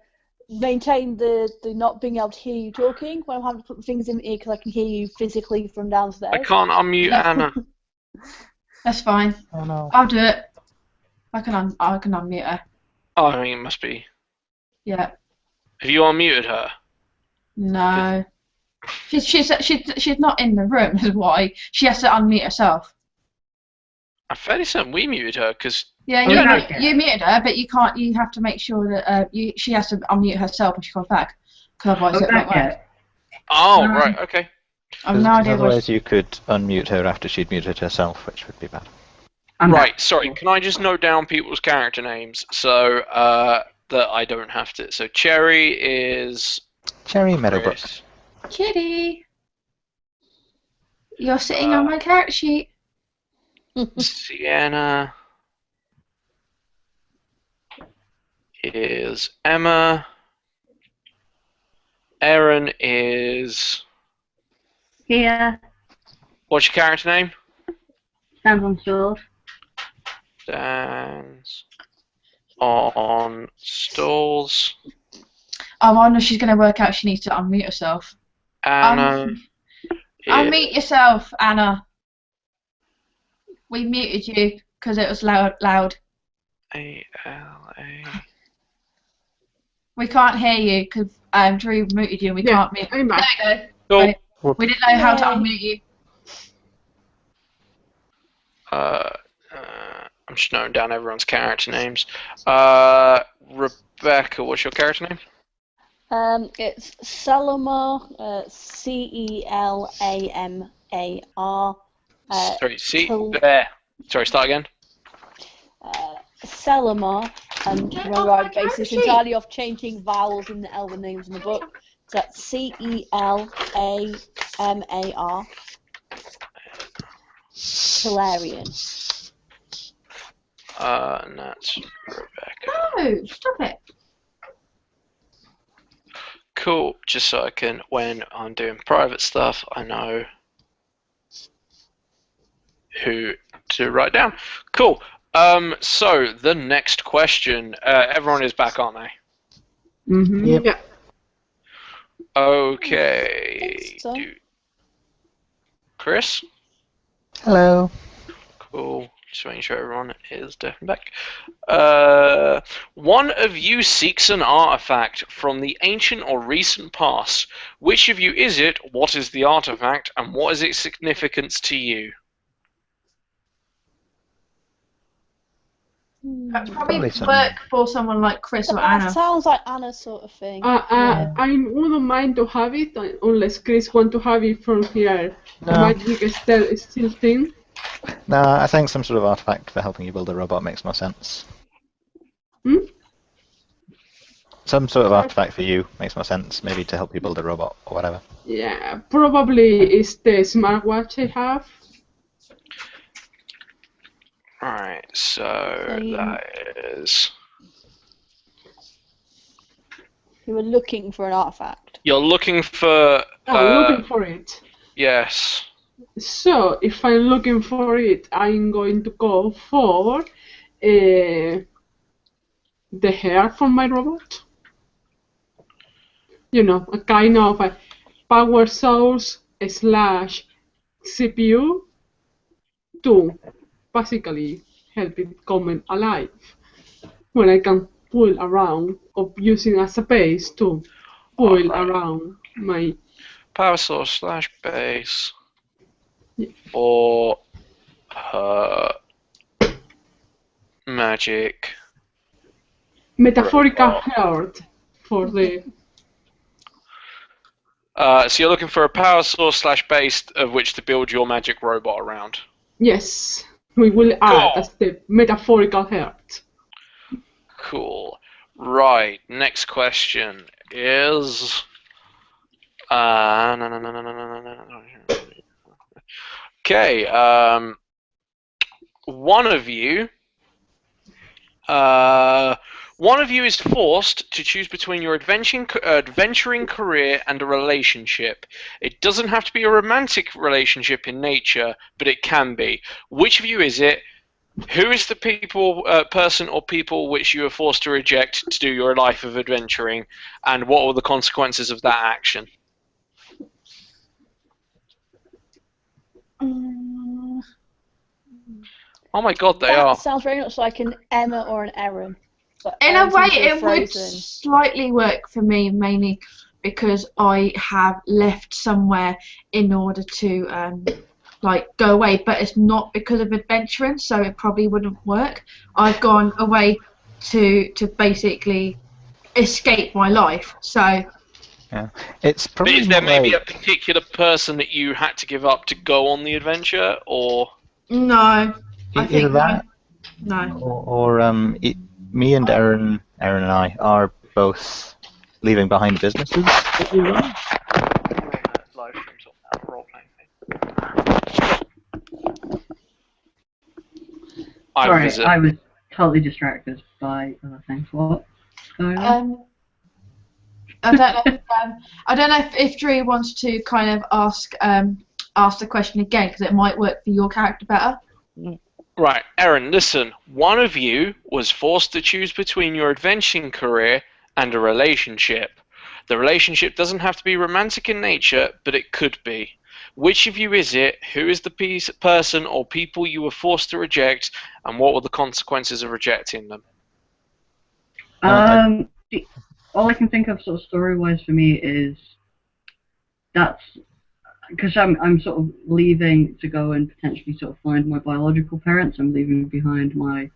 maintain the not being able to hear you talking when I'm having to put things in my ear because I can hear you physically from downstairs. I can't unmute Anna. That's fine. Oh no. I'll do it. I can unmute her. Oh, I mean, it must be. Yeah. Have you unmuted her? No. She's not in the room, is why. She has to unmute herself. I'm fairly certain we muted her, because... Yeah, you muted her, but you can't. You have to make sure that she has to unmute herself when she comes back, because otherwise it won't work. Oh, right, okay. I've no idea. Otherwise you could unmute her after she'd muted herself, which would be bad. Right, sorry, can I just note down people's character names so that I don't have to... So Cherry is... Cherry Meadowbrook. Kitty! You're sitting on my character sheet. Sienna is Emma. Erin is... Here. What's your character name? Stands on stools. Stands on stalls. I wonder if she's going to work out she needs to unmute herself. Anna. Unmute yourself, Anna. We muted you because it was loud. A-L-A. We can't hear you because Drew muted you and we can't mute. I'm back. There Cool. you go. We didn't know how to unmute you. I'm just noting down everyone's character names. Rebecca, what's your character name? It's Celamar, C-E-L-A-M-A-R. Sorry, start again. Celamar, and remember I based this entirely off changing vowels in the elven names in the book. So that's C-E-L-A-M-A-R. Valerian. And that's Rebecca. No, stop it. Cool. Just so I can, when I'm doing private stuff, I know who to write down. Cool. So the next question. Everyone is back, aren't they? Mm-hmm. Yep. Yeah. Okay. So. Chris? Hello. Cool. Just making sure everyone is definitely back. One of you seeks an artifact from the ancient or recent past. Which of you is it? What is the artifact? And what is its significance to you? That's Probably probably some- work for someone like Chris or That Anna. sounds like Anna's sort of thing. I wouldn't mind to have it unless Chris want to have it from here. No. Magic is still thing. No, I think some sort of artifact for helping you build a robot makes more sense. Hmm? Some sort of artifact for you makes more sense, maybe to help you build a robot or whatever. Yeah, probably it's the smartwatch I have. Alright, so that is... You were looking for an artifact. You're looking for... Looking for it. Yes. So, if I'm looking for it, I'm going to go for the hair from my robot. You know, a kind of a power source / CPU to basically help it come alive. When I can pull around or using as a base to pull around my Power source / base Yeah. for her magic. metaphorical robot. heart for the So you're looking for a power source / base of which to build your magic robot around. yes, we will add as the metaphorical heart. Cool. Right. Next question is. Okay. One of you. One of you is forced to choose between your adventuring career and a relationship. It doesn't have to be a romantic relationship in nature, but it can be. Which of you is it? Who is the person or people which you are forced to reject to do your life of adventuring, and what were the consequences of that action? Oh my god, they are. That sounds very much like an Emma or an Erin. In a way, it would slightly work for me, mainly because I have left somewhere in order to go away, but it's not because of adventuring, so it probably wouldn't work. I've gone away to basically escape my life, so... Yeah, it's probably. But is there maybe a particular person that you had to give up to go on the adventure, or? No, I think either that, no. or me and Erin and I are both leaving behind businesses. Sorry, I was totally distracted by other things. What? I don't know if Drew wants to kind of ask the question again, because it might work for your character better. Right, Erin, listen. One of you was forced to choose between your adventuring career and a relationship. The relationship doesn't have to be romantic in nature, but it could be. Which of you is it? Who is the person or people you were forced to reject, and what were the consequences of rejecting them? All I can think of sort of story-wise for me is that's because I'm sort of leaving to go and potentially sort of find my biological parents. I'm leaving behind my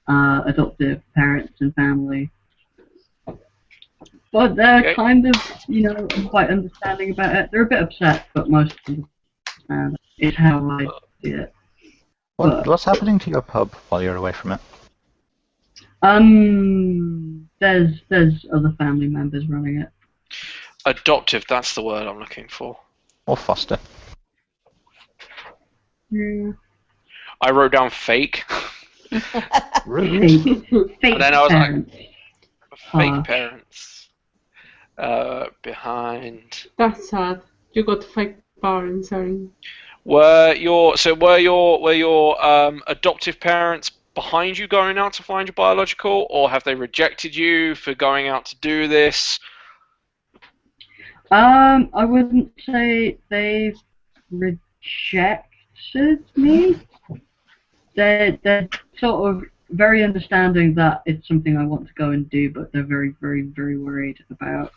adoptive parents and family. But they're kind of, quite understanding about it. They're a bit upset, but most understand. It's how I see it. What's happening to your pub while you're away from it? There's other family members running it. Adoptive, that's the word I'm looking for. Or foster. Yeah. I wrote down fake. Rude. Fake And then I was parents. fake Harsh. parents. Behind. That's sad. You got fake parents, Erin. Were your adoptive parents behind you going out to find your biological, or have they rejected you for going out to do this? I wouldn't say they've rejected me. They're sort of very understanding that it's something I want to go and do, but they're very, very, very worried about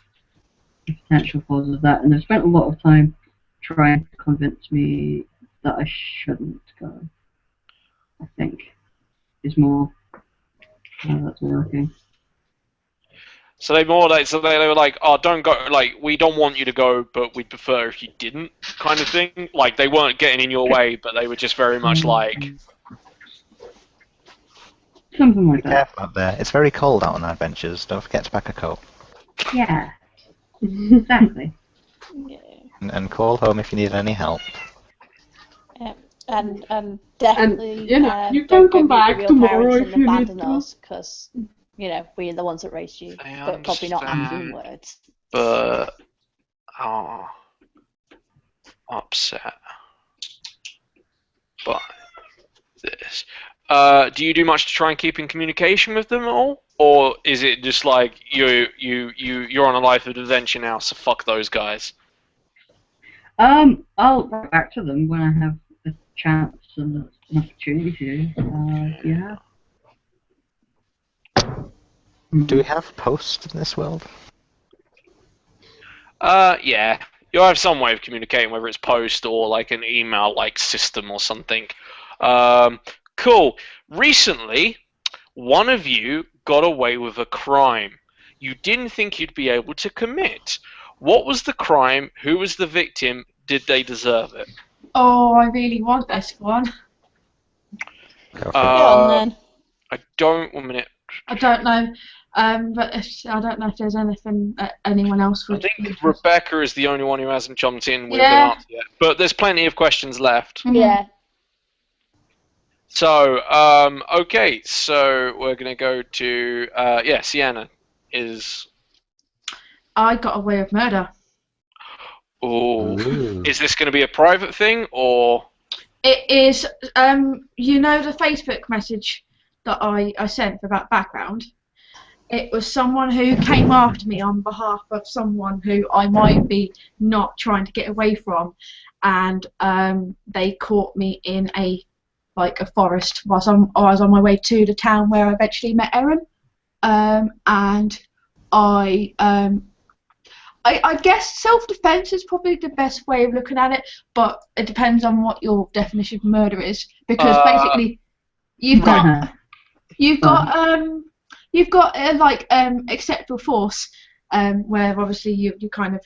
the potential cause of that, and they've spent a lot of time trying to convince me that I shouldn't go. I think is more how that's working. So they were like, oh, don't go. Like, we don't want you to go, but we'd prefer if you didn't, kind of thing. Like, they weren't getting in your way, but they were just very much like. Something like Be that. careful out there. It's very cold out on adventures. Don't forget to pack a coat. Yeah. Exactly. Yeah. And call home if you need any help. And definitely, And, you don't can come go meet back your real tomorrow parents if and you need abandon to. us, because we're the ones that raised you, I but probably not understand. actual words. But are upset by this. Do you do much to try and keep in communication with them at all, or is it just like you're on a life of adventure now, so fuck those guys? I'll write back to them when I have a chance and an opportunity to. Yeah. Do we have post in this world? Yeah. You'll have some way of communicating, whether it's post or like an email like system or something. Cool. Recently, one of you got away with a crime you didn't think you'd be able to commit. What was the crime? Who was the victim? Did they deserve it? Oh, I really want this one. Go for it. Go on then. I don't. 1 minute. I don't know, but I don't know if there's anything anyone else I would. think Rebecca is the only one who hasn't jumped in with Yeah. an answer yet. But there's plenty of questions left. Mhm. Yeah. So, okay, so we're going to go to, Sienna is... I got away with murder. Ooh. Is this going to be a private thing, or...? It is, you know the Facebook message that I sent about background? It was someone who came after me on behalf of someone who I might be not trying to get away from, and they caught me in a forest whilst I was on my way to the town where I eventually met Erin, and I guess self-defense is probably the best way of looking at it, but it depends on what your definition of murder is, because basically you've got acceptable force, where obviously you kind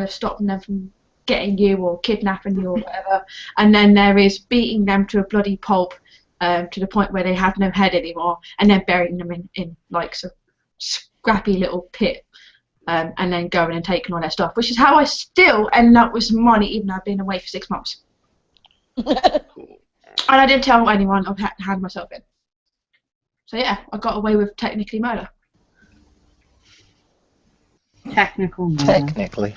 of stopping them from getting you or kidnapping you or whatever, and then there is beating them to a bloody pulp, to the point where they have no head anymore, and then burying them in like some scrappy little pit, and then going and taking all their stuff, which is how I still end up with some money even though I've been away for 6 months. Cool. And I didn't tell anyone I've had myself in. So yeah, I got away with technically murder. Technical murder. Technically.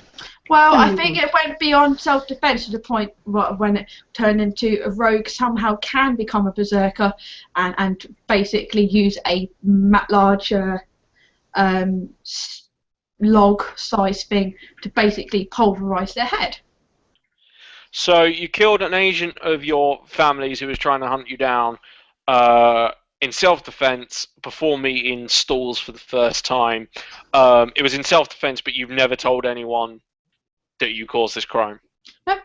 Well, I think it went beyond self-defense to the point when it turned into a rogue somehow can become a berserker and basically use a large log-sized thing to basically pulverize their head. So you killed an agent of your family's who was trying to hunt you down in self-defense before meeting Stalls for the first time. It was in self-defense, but you've never told anyone that you caused this crime. Nope.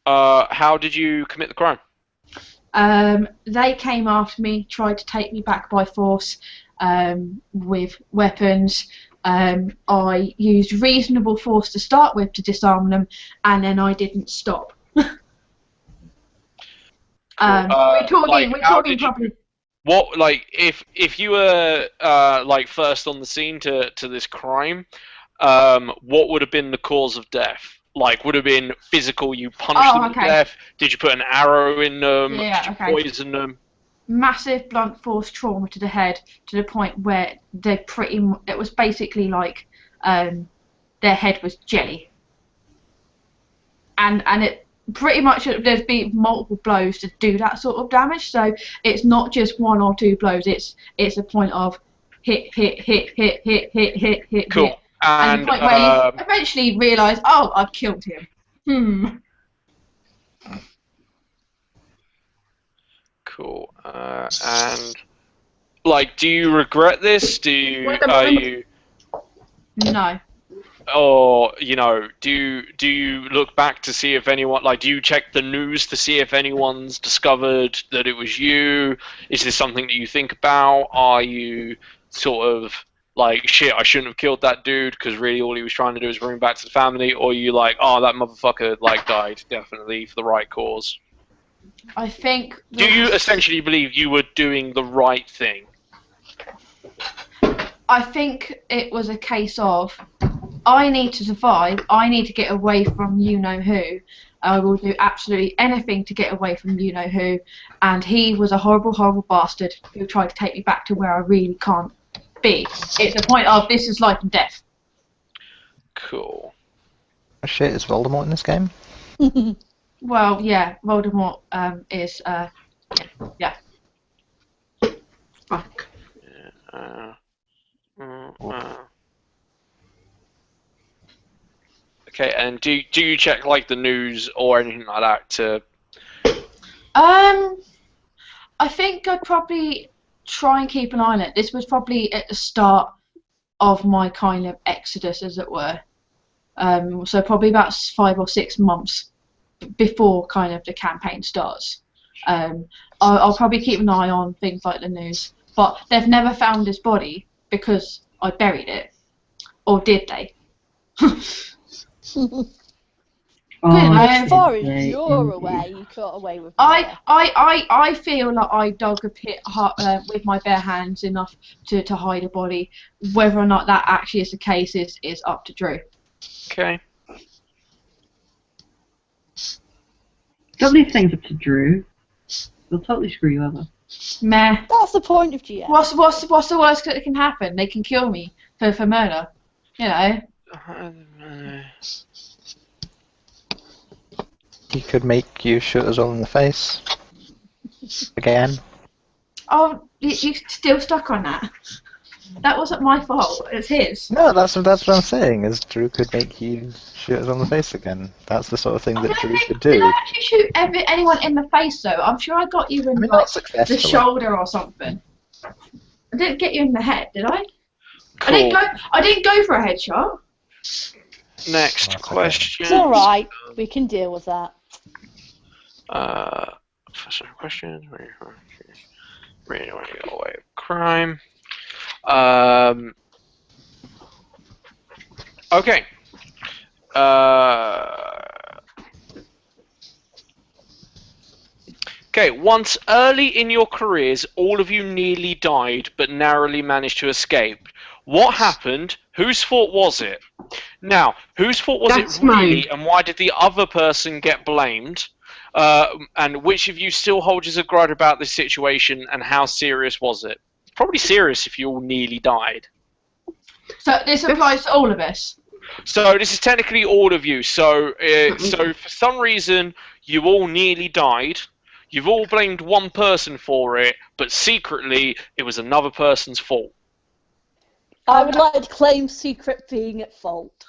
How did you commit the crime? They came after me, tried to take me back by force with weapons. I used reasonable force to start with to disarm them, and then I didn't stop. We're talking properly. What, like, if you were first on the scene to this crime, what would have been the cause of death? like would have been physical? You punched them to death? Did you put an arrow in them? Yeah, Did you poison them? Massive blunt force trauma to the head, to the point where it was basically like their head was jelly, and it pretty much, there's been multiple blows to do that sort of damage. So it's not just 1 or 2 blows. It's a point of hit. Cool. And the point where you eventually realise, oh, I've killed him. Cool. And like, do you regret this? Are you? No. Or, you know, do you look back to see if anyone, like, do you check the news to see if anyone's discovered that it was you? Is this something that you think about? Are you sort of like, shit, I shouldn't have killed that dude because really all he was trying to do is bring back to the family? Or are you like, oh, that motherfucker, like, died, definitely, for the right cause? I think... Do you essentially believe you were doing the right thing? I think it was a case of, I need to survive, I need to get away from you-know-who. I will do absolutely anything to get away from you-know-who. And he was a horrible, horrible bastard who tried to take me back to where I really can't be. It's a point of, this is life and death. Cool. Oh shit, is Voldemort in this game? Well, yeah, Voldemort is, yeah. Fuck. Okay, and do you check like the news or anything like that to? I think I'd probably try and keep an eye on it. This was probably at the start of my kind of exodus, as it were. So probably about 5 or 6 months before kind of the campaign starts. I'll probably keep an eye on things like the news. But they've never found his body because I buried it. Or did they? As far as you're aware, you got away with murder. I feel like I dug a pit with my bare hands enough to hide a body. Whether or not that actually is the case is up to Drew. Okay. Don't leave things up to Drew. They'll totally screw you over. Meh. That's the point of GM. What's the worst that can happen? They can kill me for murder. You know. He could make you shoot us all in the face. Again. Oh, you're still stuck on that. That wasn't my fault. It's his. No, that's what I'm saying. Is Drew could make you shoot us on the face again. That's the sort of thing that Drew could do. Did I actually shoot anyone in the face though? I'm sure I got you in the shoulder or something. I didn't get you in the head, did I? Cool. I didn't go for a headshot. Next question. It's alright. We can deal with that. First question. Really want to get away with crime. Okay. Okay, once early in your careers, all of you nearly died, but narrowly managed to escape. What happened? Whose fault was it? Now, whose fault was it really, and why did the other person get blamed? And which of you still holds a grudge about this situation, and how serious was it? Probably serious if you all nearly died. So this applies to all of us? So this is technically all of you. So for some reason, you all nearly died. You've all blamed one person for it, but secretly, it was another person's fault. I would like to claim secret being at fault.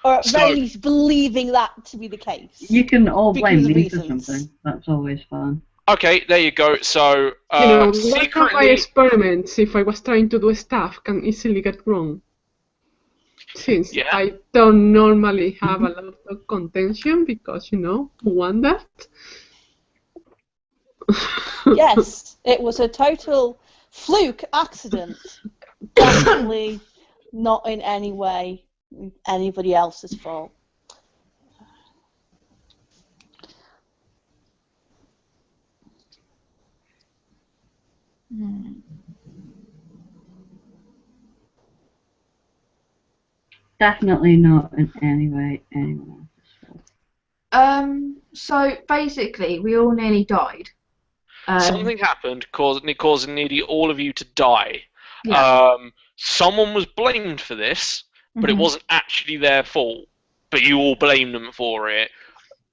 Or at very least believing that to be the case. You can all blame me for something. That's always fun. Okay, there you go. So, one secretly... of my experiments, if I was trying to do stuff, can easily get wrong. Since I don't normally have a lot of contention, because, you know, who won that? Yes, it was a total fluke accident. Definitely not in any way anybody else's fault. definitely not in any way anyone else's fault. So basically, we all nearly died. Something happened, causing nearly all of you to die. Yeah. Someone was blamed for this, but it wasn't actually their fault. But you all blamed them for it.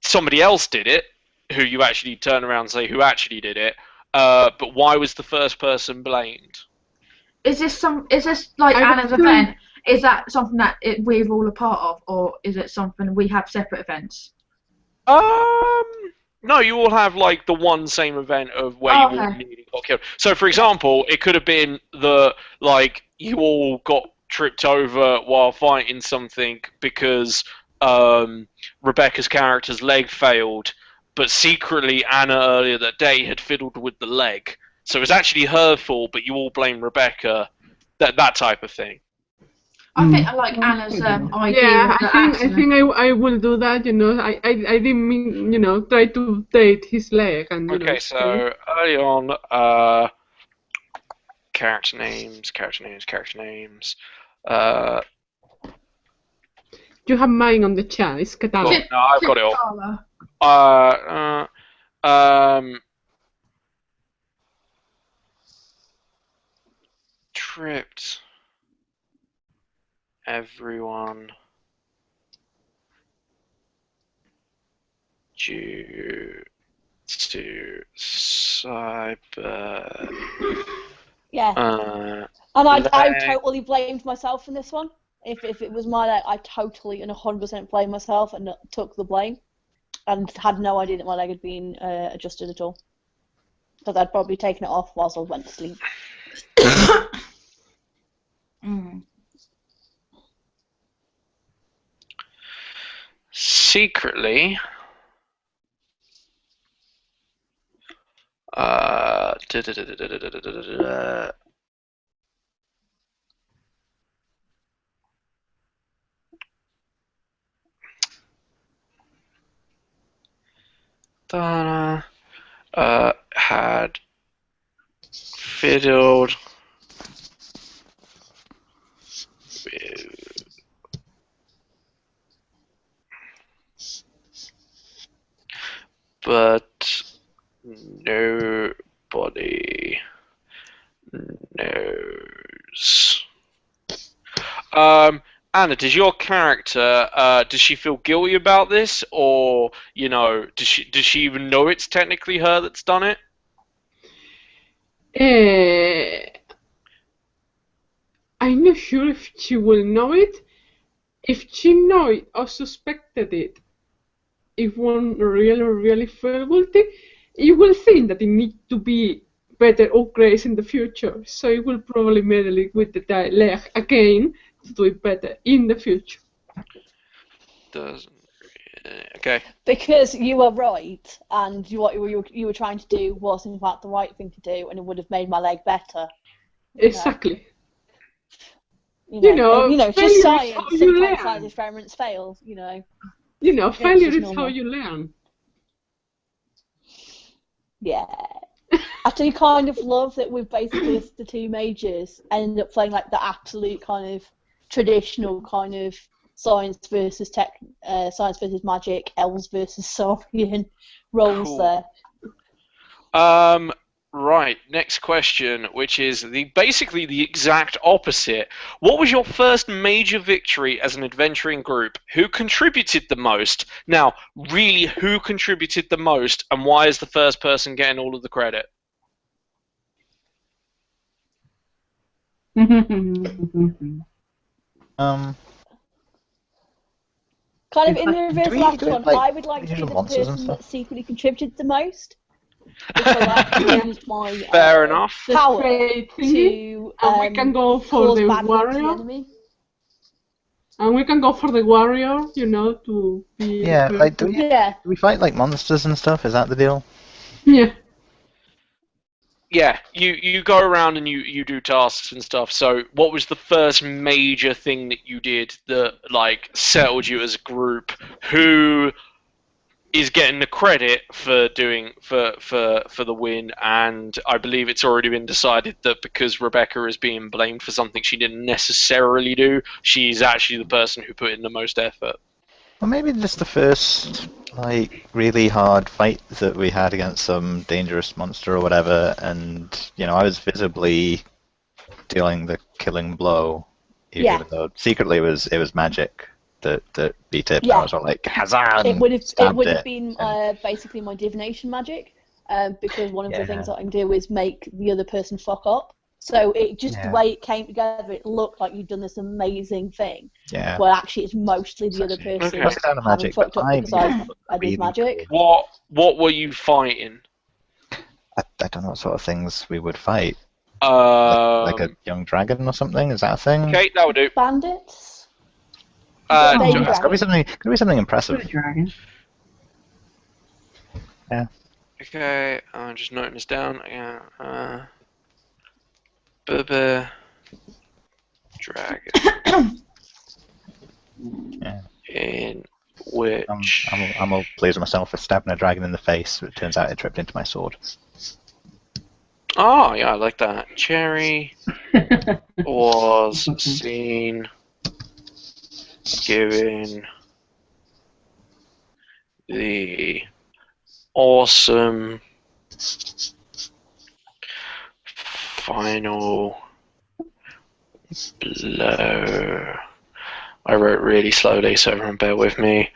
Somebody else did it, who you actually turn around and say who actually did it. But why was the first person blamed? Is this like Anna's event? Is that something that we're all a part of, or is it something we have separate events? No, you all have like the one same event of where you all nearly got killed. So, for example, it could have been you all got tripped over while fighting something because Rebecca's character's leg failed, but secretly Anna earlier that day had fiddled with the leg. So it was actually her fault, but you all blame Rebecca. That type of thing. I think I like Anna's idea. Yeah, I think I will do that. I didn't mean try to date his leg and. Okay, so early on, character names. You have mine on the chat. It's Katana. No, I've got it all. Tripped everyone due to cyber. Yeah. And I totally blamed myself in this one. If it was my leg, I totally and 100% blamed myself and took the blame, and had no idea that my leg had been adjusted at all. Because I'd probably taken it off whilst I went to sleep. Secretly, Donna had fiddled with but nobody knows. Anna, does your character does she feel guilty about this, or does she even know it's technically her that's done it? I'm not sure if she will know it. If she know it or suspected it, if one really feel guilty, it will think that it needs to be better upgrades in the future. So it will probably meddle it with the leg again to do it better in the future. Okay. Because you are right, and what you were trying to do was in fact the right thing to do, and it would have made my leg better. Exactly. It's just science. Sometimes science experiments fail. Failure is how you learn. Yeah. I do kind of love that we've basically, the two majors ended up playing like the absolute kind of traditional kind of science versus science versus magic, elves versus Saurian roles there. Right, next question, which is basically the exact opposite. What was your first major victory as an adventuring group? Who contributed the most? Now, really, who contributed the most, and why is the first person getting all of the credit? Kind of in the reverse last one, I would like to be the person that secretly contributed the most. Fair enough. Power to we can go for the warrior. And we can go for the warrior, to be. Yeah, do we fight like monsters and stuff? Is that the deal? Yeah. Yeah, you go around and you do tasks and stuff. So, what was the first major thing that you did that settled you as a group? Who is getting the credit for doing for the win, and I believe it's already been decided that because Rebecca is being blamed for something she didn't necessarily do, she's actually the person who put in the most effort. Well, maybe just the first, like, really hard fight that we had against some dangerous monster or whatever, and, you know, I was visibly dealing the killing blow, even though secretly it was magic that beat it. Yeah. I was all like, Hazan! It would have been basically my divination magic, because one of the things that I can do is make the other person fuck up. So it just the way it came together, it looked like you'd done this amazing thing. Yeah. But actually, it's mostly the other person having magic, fucked up because I did magic. What were you fighting? I don't know what sort of things we would fight. Like a young dragon or something? Is that a thing? Okay, that would do. Bandits. It's gotta be something impressive. Dragon. Yeah. Okay, I'm just noting this down. Yeah. Bubba dragon. Yeah. In which I'm all pleased with myself for stabbing a dragon in the face, but it turns out it tripped into my sword. Oh yeah, I like that. Cherry was seen giving the awesome final blow. I wrote really slowly, so everyone bear with me.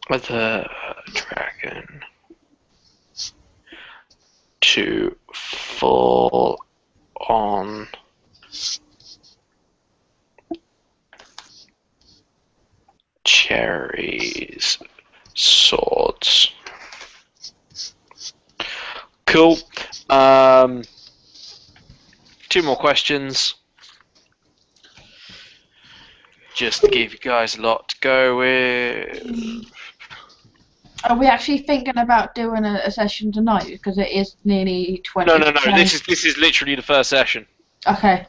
The dragon to fall on Cherry's swords. Cool. 2 more questions. Just to give you guys a lot to go with. Are we actually thinking about doing a session tonight? Because it is nearly 20. No. This is literally the first session. Okay.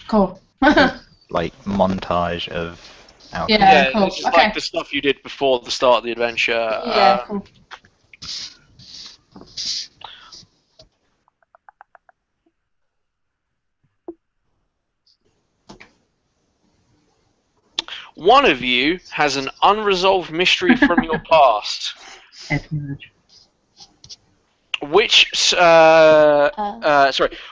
Cool. Like montage of outcomes. Yeah, cool. This is like the stuff you did before the start of the adventure. Yeah, cool. One of you has an unresolved mystery from your past.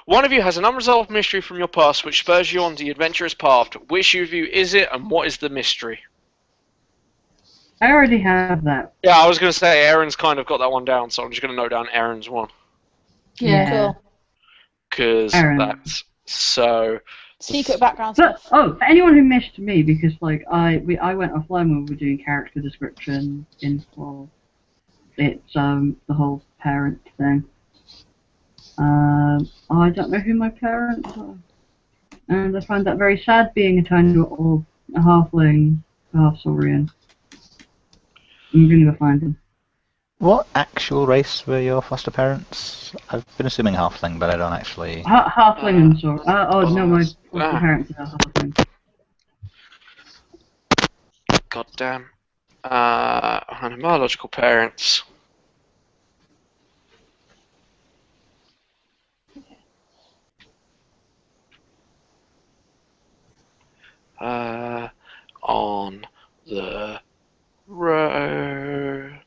One of you has an unresolved mystery from your past which spurs you on the adventurous path. Which of you is it, and what is the mystery? I already have that. Yeah, I was going to say Erin's kind of got that one down, so I'm just going to note down Erin's one. Yeah. Cool. Because that's so... Secret background stuff. For anyone who missed me, because like I went offline when we were doing character description info. It's the whole parent thing. I don't know who my parents are, and I find that very sad, being a tiny little halfling, half saurian. I'm gonna go find him. What actual race were your foster parents? I've been assuming halfling, but I don't actually... Halfling and saurian. No, my foster parents are halfling. Goddamn. My biological parents. On the road.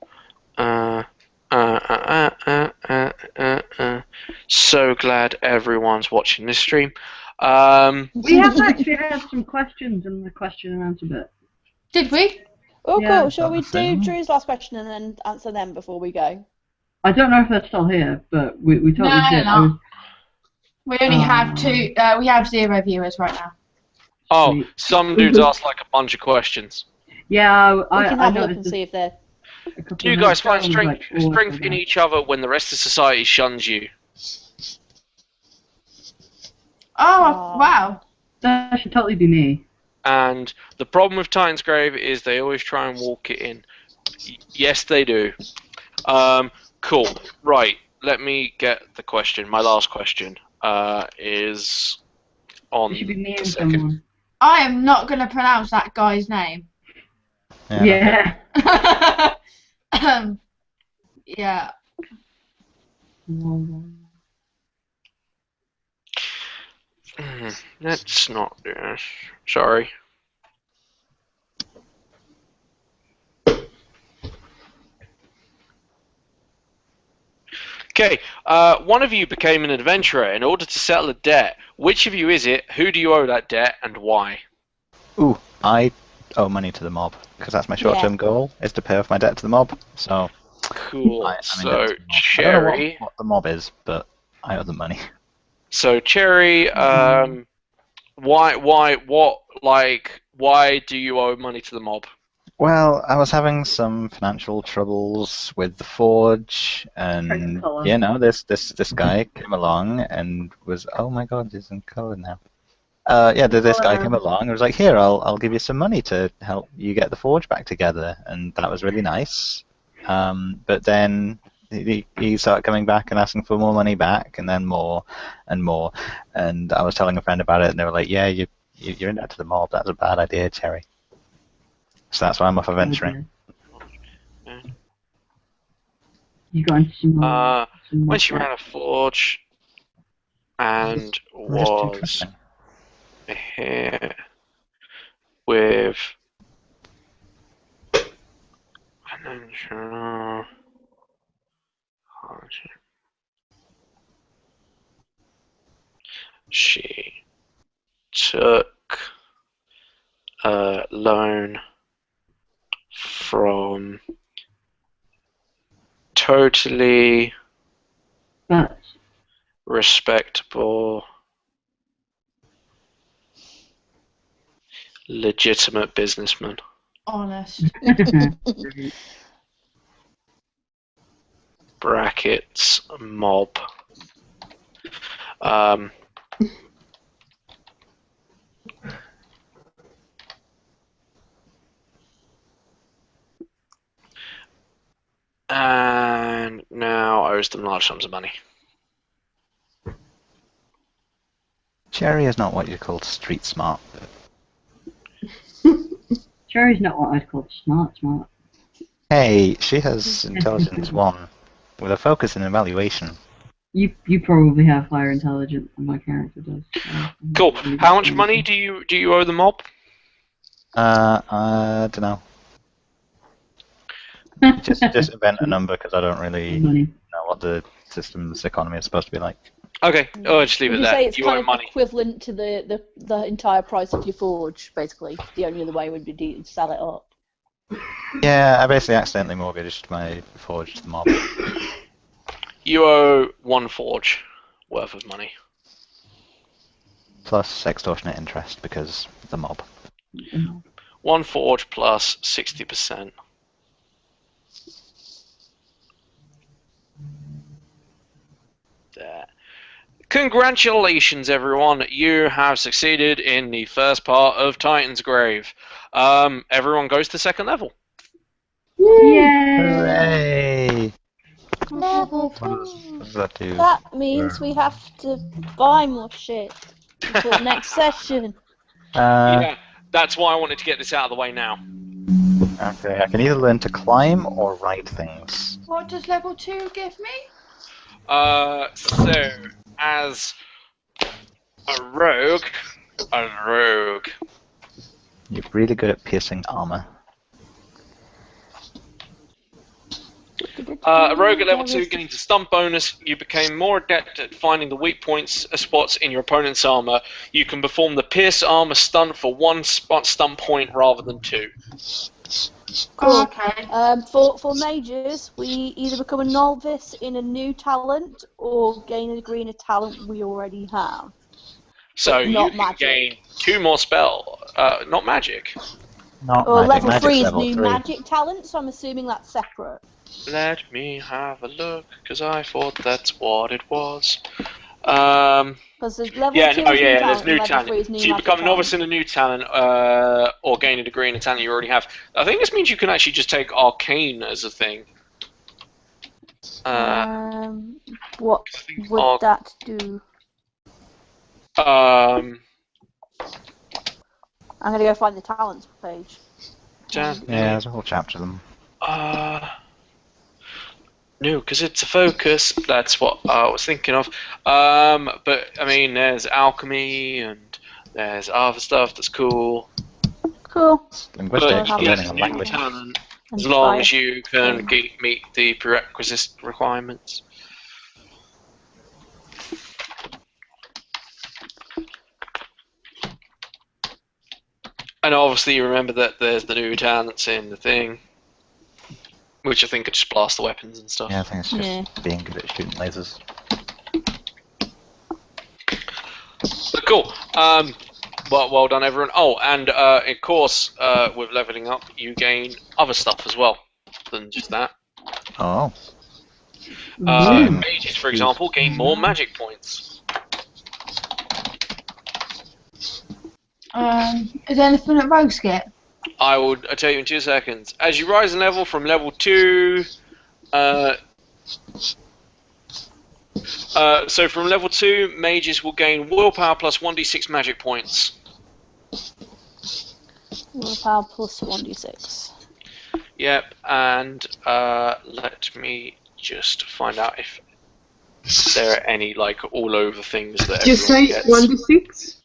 So glad everyone's watching this stream. We have actually had some questions in the question and answer bit. Did we? Oh, Yeah, cool. Shall we do Drew's last question and then answer them before we go? I don't know if they're still here, but we totally did. No. We only have 2. We have 0 viewers right now. Oh, some dudes asked like a bunch of questions. Yeah, We can have a look and see if they're... Do you guys find strength in each other when the rest of society shuns you? Oh, wow. That should totally be me. And the problem with Titan's Grave is they always try and walk it in. Yes, they do. Cool. Right. Let me get the question. My last question is on It should be me the and second. someone. I am not going to pronounce that guy's name. Yeah. Yeah. Let's not do this. Sorry. Okay, one of you became an adventurer in order to settle a debt. Which of you is it? Who do you owe that debt, and why? Ooh, I owe money to the mob, because that's my short-term goal, is to pay off my debt to the mob. So, cool. I'm in debt So, to the mob. Cherry... I don't know what the mob is, but I owe them money. So, Cherry, why do you owe money to the mob? Well, I was having some financial troubles with the forge, and you know, this guy came along and was, oh my god, he's in color now. This guy came along and was like, here, I'll give you some money to help you get the forge back together, and that was really nice. But then he started coming back and asking for more money back, and then more and more. And I was telling a friend about it, and they were like, yeah, you're in debt to the mob. That's a bad idea, Cherry. So that's why I'm off adventuring. You got into some when she ran a forge and was here with financial hardship, she took a loan from totally respectable, legitimate businessman. Honest. Brackets mob. And now owes them large sums of money. Cherry is not what you call street smart. Cherry's not what I'd call smart. Hey, she has intelligence 1 with a focus in evaluation. You probably have higher intelligence than my character does. Cool. How much money do you owe the mob? I don't know. Just invent a number, because I don't really know what the system's economy is supposed to be like. Okay, just leave it there. Would you say it's you kind owe of money. equivalent to the entire price of your forge, basically? The only other way would be to sell it up. Yeah, I basically accidentally mortgaged my forge to the mob. You owe 1 forge worth of money. Plus extortionate interest, because the mob. 1 forge plus 60%. There. Congratulations, everyone! You have succeeded in the first part of Titan's Grave. Everyone goes to 2nd level. Hooray! Level 2. What does that do? That means we have to buy more shit for next session. Yeah, that's why I wanted to get this out of the way now. Okay, I can either learn to climb or ride things. What does level 2 give me? So, as a rogue... You're really good at piercing armor. A rogue at level 2 getting to stunt bonus, you became more adept at finding the weak spots in your opponent's armor. You can perform the pierce armor stunt for 1 stunt point rather than 2. Cool. Okay. For mages, we either become a novice in a new talent or gain a degree in a talent we already have. So you can magic. gain 2 more not magic. Not or magic. level 3 is level new 3. magic talent, so I'm assuming that's separate. Let me have a look, because I thought that's what it was. Because level 2 is new talent, there's new level talent. 3 is new So you magic become talent. novice in a new talent, or gain a degree in a talent you already have. I think this means you can actually just take arcane as a thing. What would that do? I'm gonna go find the talents page. Yeah, there's a whole chapter of them. No, because it's a focus. That's what I was thinking of. But I mean, there's alchemy and there's other stuff that's cool. Cool. Linguistics, But learning a new language. talent, as long as you can meet the prerequisite requirements. And obviously, you remember that there's the new talents in the thing, which I think could just blast the weapons and stuff. Yeah, I think it's just being good at shooting lasers. But cool. Well done, everyone. Oh, and of course, with leveling up, you gain other stuff as well than just that. Oh. Mages, for example, gain more magic points. Is there anything that rogues get? I'll tell you in 2 seconds. As you rise in level from level 2, so from level 2, mages will gain willpower plus 1d6 magic points. Willpower plus 1d6. Yep, and let me just find out if there are any like all over things that You say 1d6?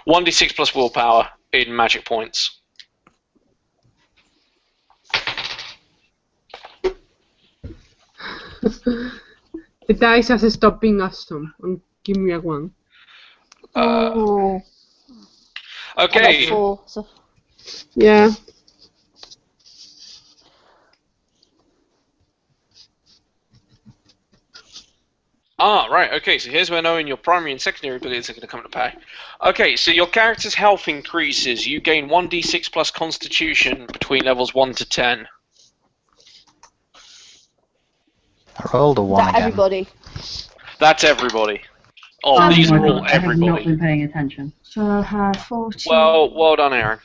1d6 plus willpower in magic points. The dice has stopped being awesome and give me a 1. Oh. Okay. I got 4, so. Yeah. Right, okay, so here's where knowing your primary and secondary abilities are going to come to play. Okay, so your character's health increases. You gain 1d6 plus constitution between levels 1 to 10. I rolled a 1 again. Everybody. That's everybody. Oh, these are all I have not everybody. been paying attention. So I have 14. Well done, Aaron.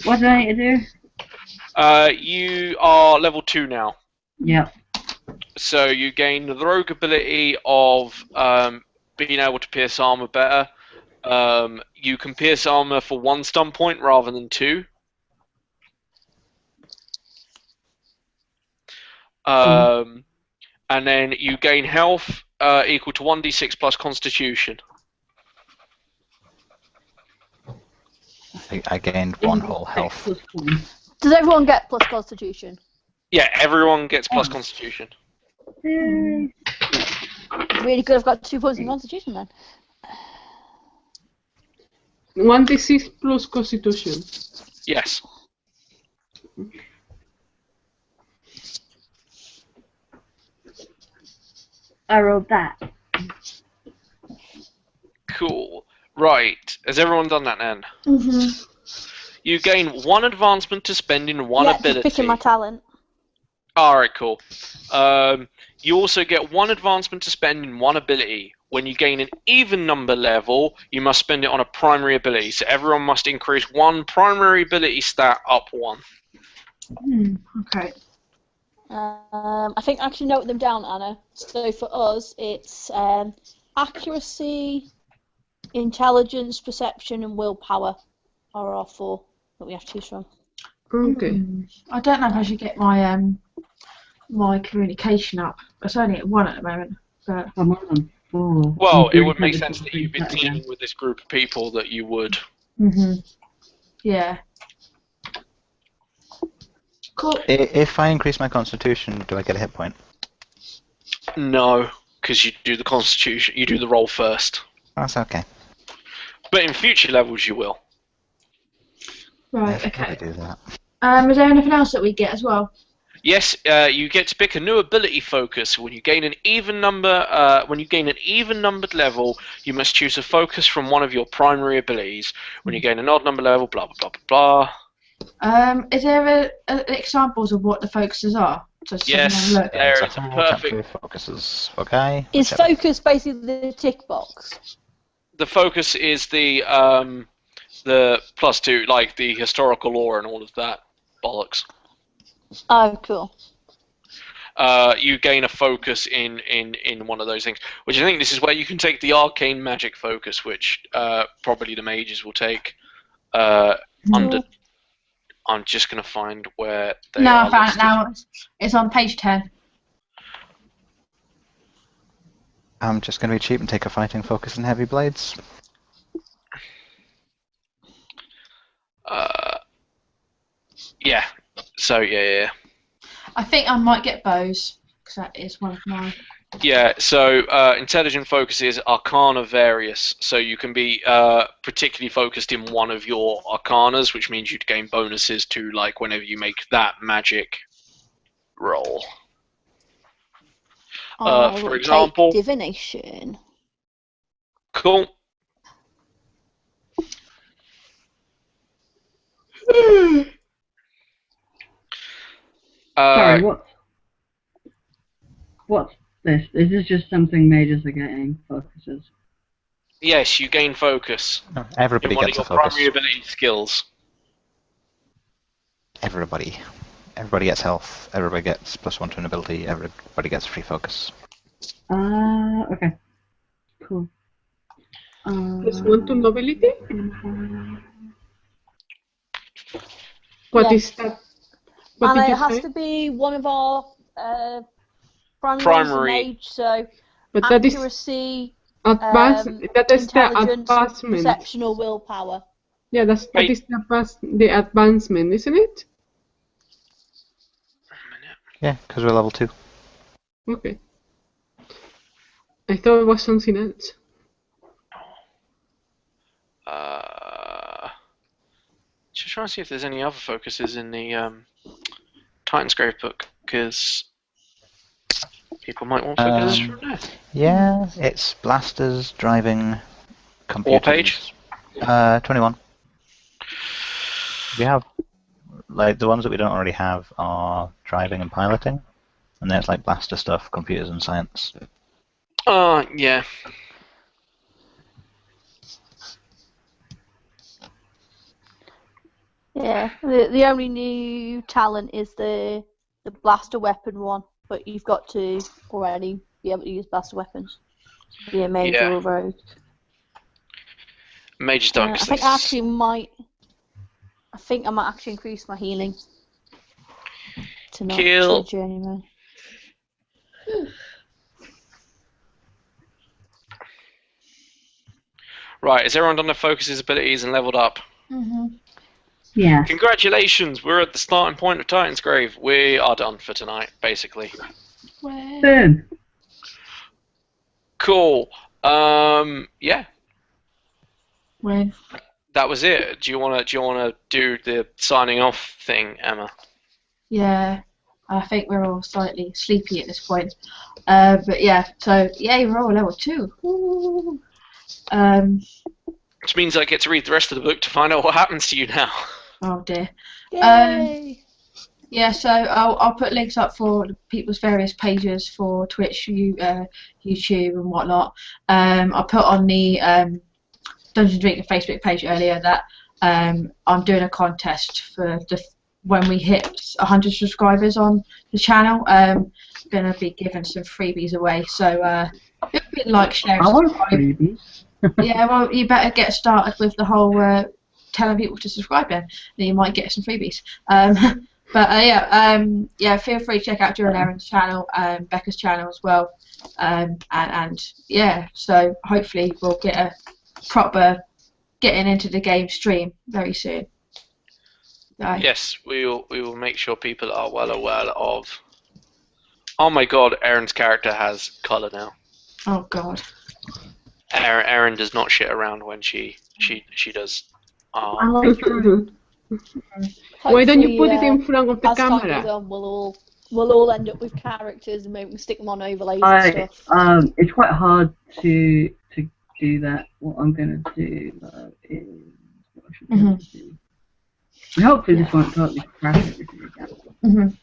What do I need to do? You are level 2 now. Yep. So you gain the rogue ability of being able to pierce armor better. You can pierce armor for 1 stun point rather than 2. And then you gain health equal to 1d6 plus constitution. I gained 1 whole health. Does everyone get plus constitution? Yeah, everyone gets plus constitution. Really good, I've got 2 points in constitution then. 1d6 plus constitution. Yes. I rolled that. Cool. Right. Has everyone done that then? Mm-hmm. You gain 1 advancement to spend in 1 ability. Just picking my talent. Alright, cool. You also get 1 advancement to spend in 1 ability. When you gain an even number level, you must spend it on a primary ability. So everyone must increase 1 primary ability stat up 1. Okay. I think I actually note them down, Anna. So for us, it's accuracy, intelligence, perception, and willpower are our 4 that we have to choose from. Okay. I don't know if I should get my my communication up. It's only at 1 at the moment. But I'm on 4. Well, it would make sense that you've been dealing with this group of people that you would. Yeah. Cool. If I increase my constitution, do I get a hit point? No, because you do the constitution, you do the roll first. That's okay. But in future levels, you will. Right. I Okay. do that. Is there anything else that we get as well? Yes, you get to pick a new ability focus. When you gain an even numbered level, you must choose a focus from one of your primary abilities. When you gain an odd number level, blah blah blah blah blah. Is there examples of what the focuses are? Just yes, look. there So it's how perfect. temporary focuses. Okay. Is focus basically the tick box? The focus is the +2, like the historical lore and all of that bollocks. Oh, cool. You gain a focus in one of those things, which I think this is where you can take the arcane magic focus, which probably the mages will take. Under, I'm just gonna find where they No, are I found listed. it now. It's on page 10. I'm just going to be cheap and take a fighting focus in heavy blades. Yeah. So yeah. I think I might get bows because that is one of mine. Yeah, so intelligent focus is arcana various, so you can be particularly focused in one of your arcanas, which means you'd gain bonuses to like whenever you make that magic roll. I For will example, take divination. cool. Sorry, what's this? Is this just something mages are getting focuses? Yes, you gain focus. Everybody in one gets of a your focus. primary ability skills. Everybody. Everybody gets health. Everybody gets +1 to an ability. Everybody gets free focus. Okay. Cool. +1 to nobility? What is that? What And did you it has say? to be one of our Primary. mage, so But that is accuracy, that is the intelligence, advancement. perception, or willpower. Yeah, that is the advancement, isn't it? Yeah, because we're level 2. Okay. I thought it was something else. Just trying to see if there's any other focuses in the Titan's Grave book, because people might want focuses from there. Yeah, it's blasters, driving, computers. War page? 21. We have, like, the ones that we don't already have are driving and piloting, and then it's like blaster stuff, computers and science. Yeah. Yeah, the only new talent is the blaster weapon one, but you've got to already be able to use blaster weapons. Be a mage or a rogue. Mage's Darkness. I think I might actually increase my healing to not Kill. journeyman. Right, has everyone done their focuses, abilities, and leveled up? Yeah. Congratulations, we're at the starting point of Titan's Grave. We are done for tonight, basically. Boom. Cool. Yeah. When? That was it. Do you wanna do the signing off thing, Emma? Yeah, I think we're all slightly sleepy at this point. But yeah, so yay, we're all level 2. Woo. Which means I get to read the rest of the book to find out what happens to you now. Oh dear. Yay! Yeah, so I'll put links up for people's various pages for Twitch, YouTube, and whatnot. I put on the Dungeons & Dragons Facebook page earlier that I'm doing a contest for when we hit 100 subscribers on the channel. I'm going to be giving some freebies away. So if you'd like, share, and subscribe. Freebies. Yeah, well, you better get started with the whole telling people to subscribe then you might get some freebies. But yeah, feel free to check out Drew and Erin's channel, Becca's channel as well. And yeah, so hopefully we'll get a proper getting into the game stream very soon. Yes, we will make sure people are well aware of. Oh my God, Erin's character has colour now. Oh God. Erin does not shit around when she does. I like Drew. Why don't you put it in front of the as time camera? goes on, we'll all end up with characters and maybe we can stick them on overlays and stuff. It's quite hard to do that. What I'm gonna do is what I should be able to do. And hopefully this won't totally crash everything again.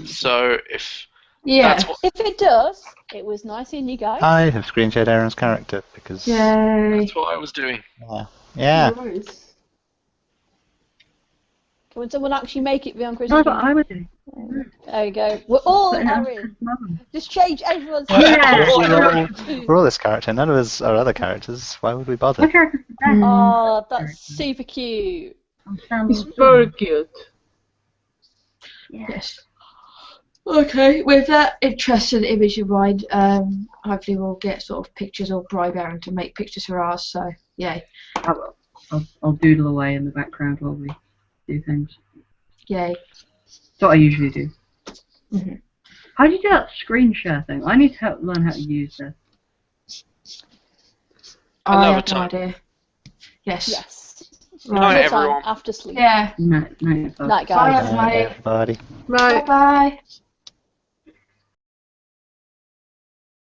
So if Yeah. that's what, If it does, it was nice seeing you guys. I have screen shared Aaron's character because. Yay. that's what I was doing. Yeah. Nice. Can someone actually make it beyond That's Christmas? what I would do. There you go. We're all Put it on Erin. Mum. Just change everyone's. We're all this character. None of us are other characters. Why would we bother? My character's the best. Oh, that's super cute. I'm Sam It's Wilson. very cute. Yes. Okay, with that interesting image in mind, hopefully we'll get sort of pictures or bribe Aaron to make pictures for ours, so yay. I will. I'll doodle away in the background while we do things. Yay. That's what I usually do. Mm-hmm. How do you do that screen share thing? I need to learn how to use this. I Another have no time. idea. Yes. Yes. Night, Another time everyone. after sleep. Yeah. No, Night, Bye, guys. everybody. Everybody. Right. Bye-bye.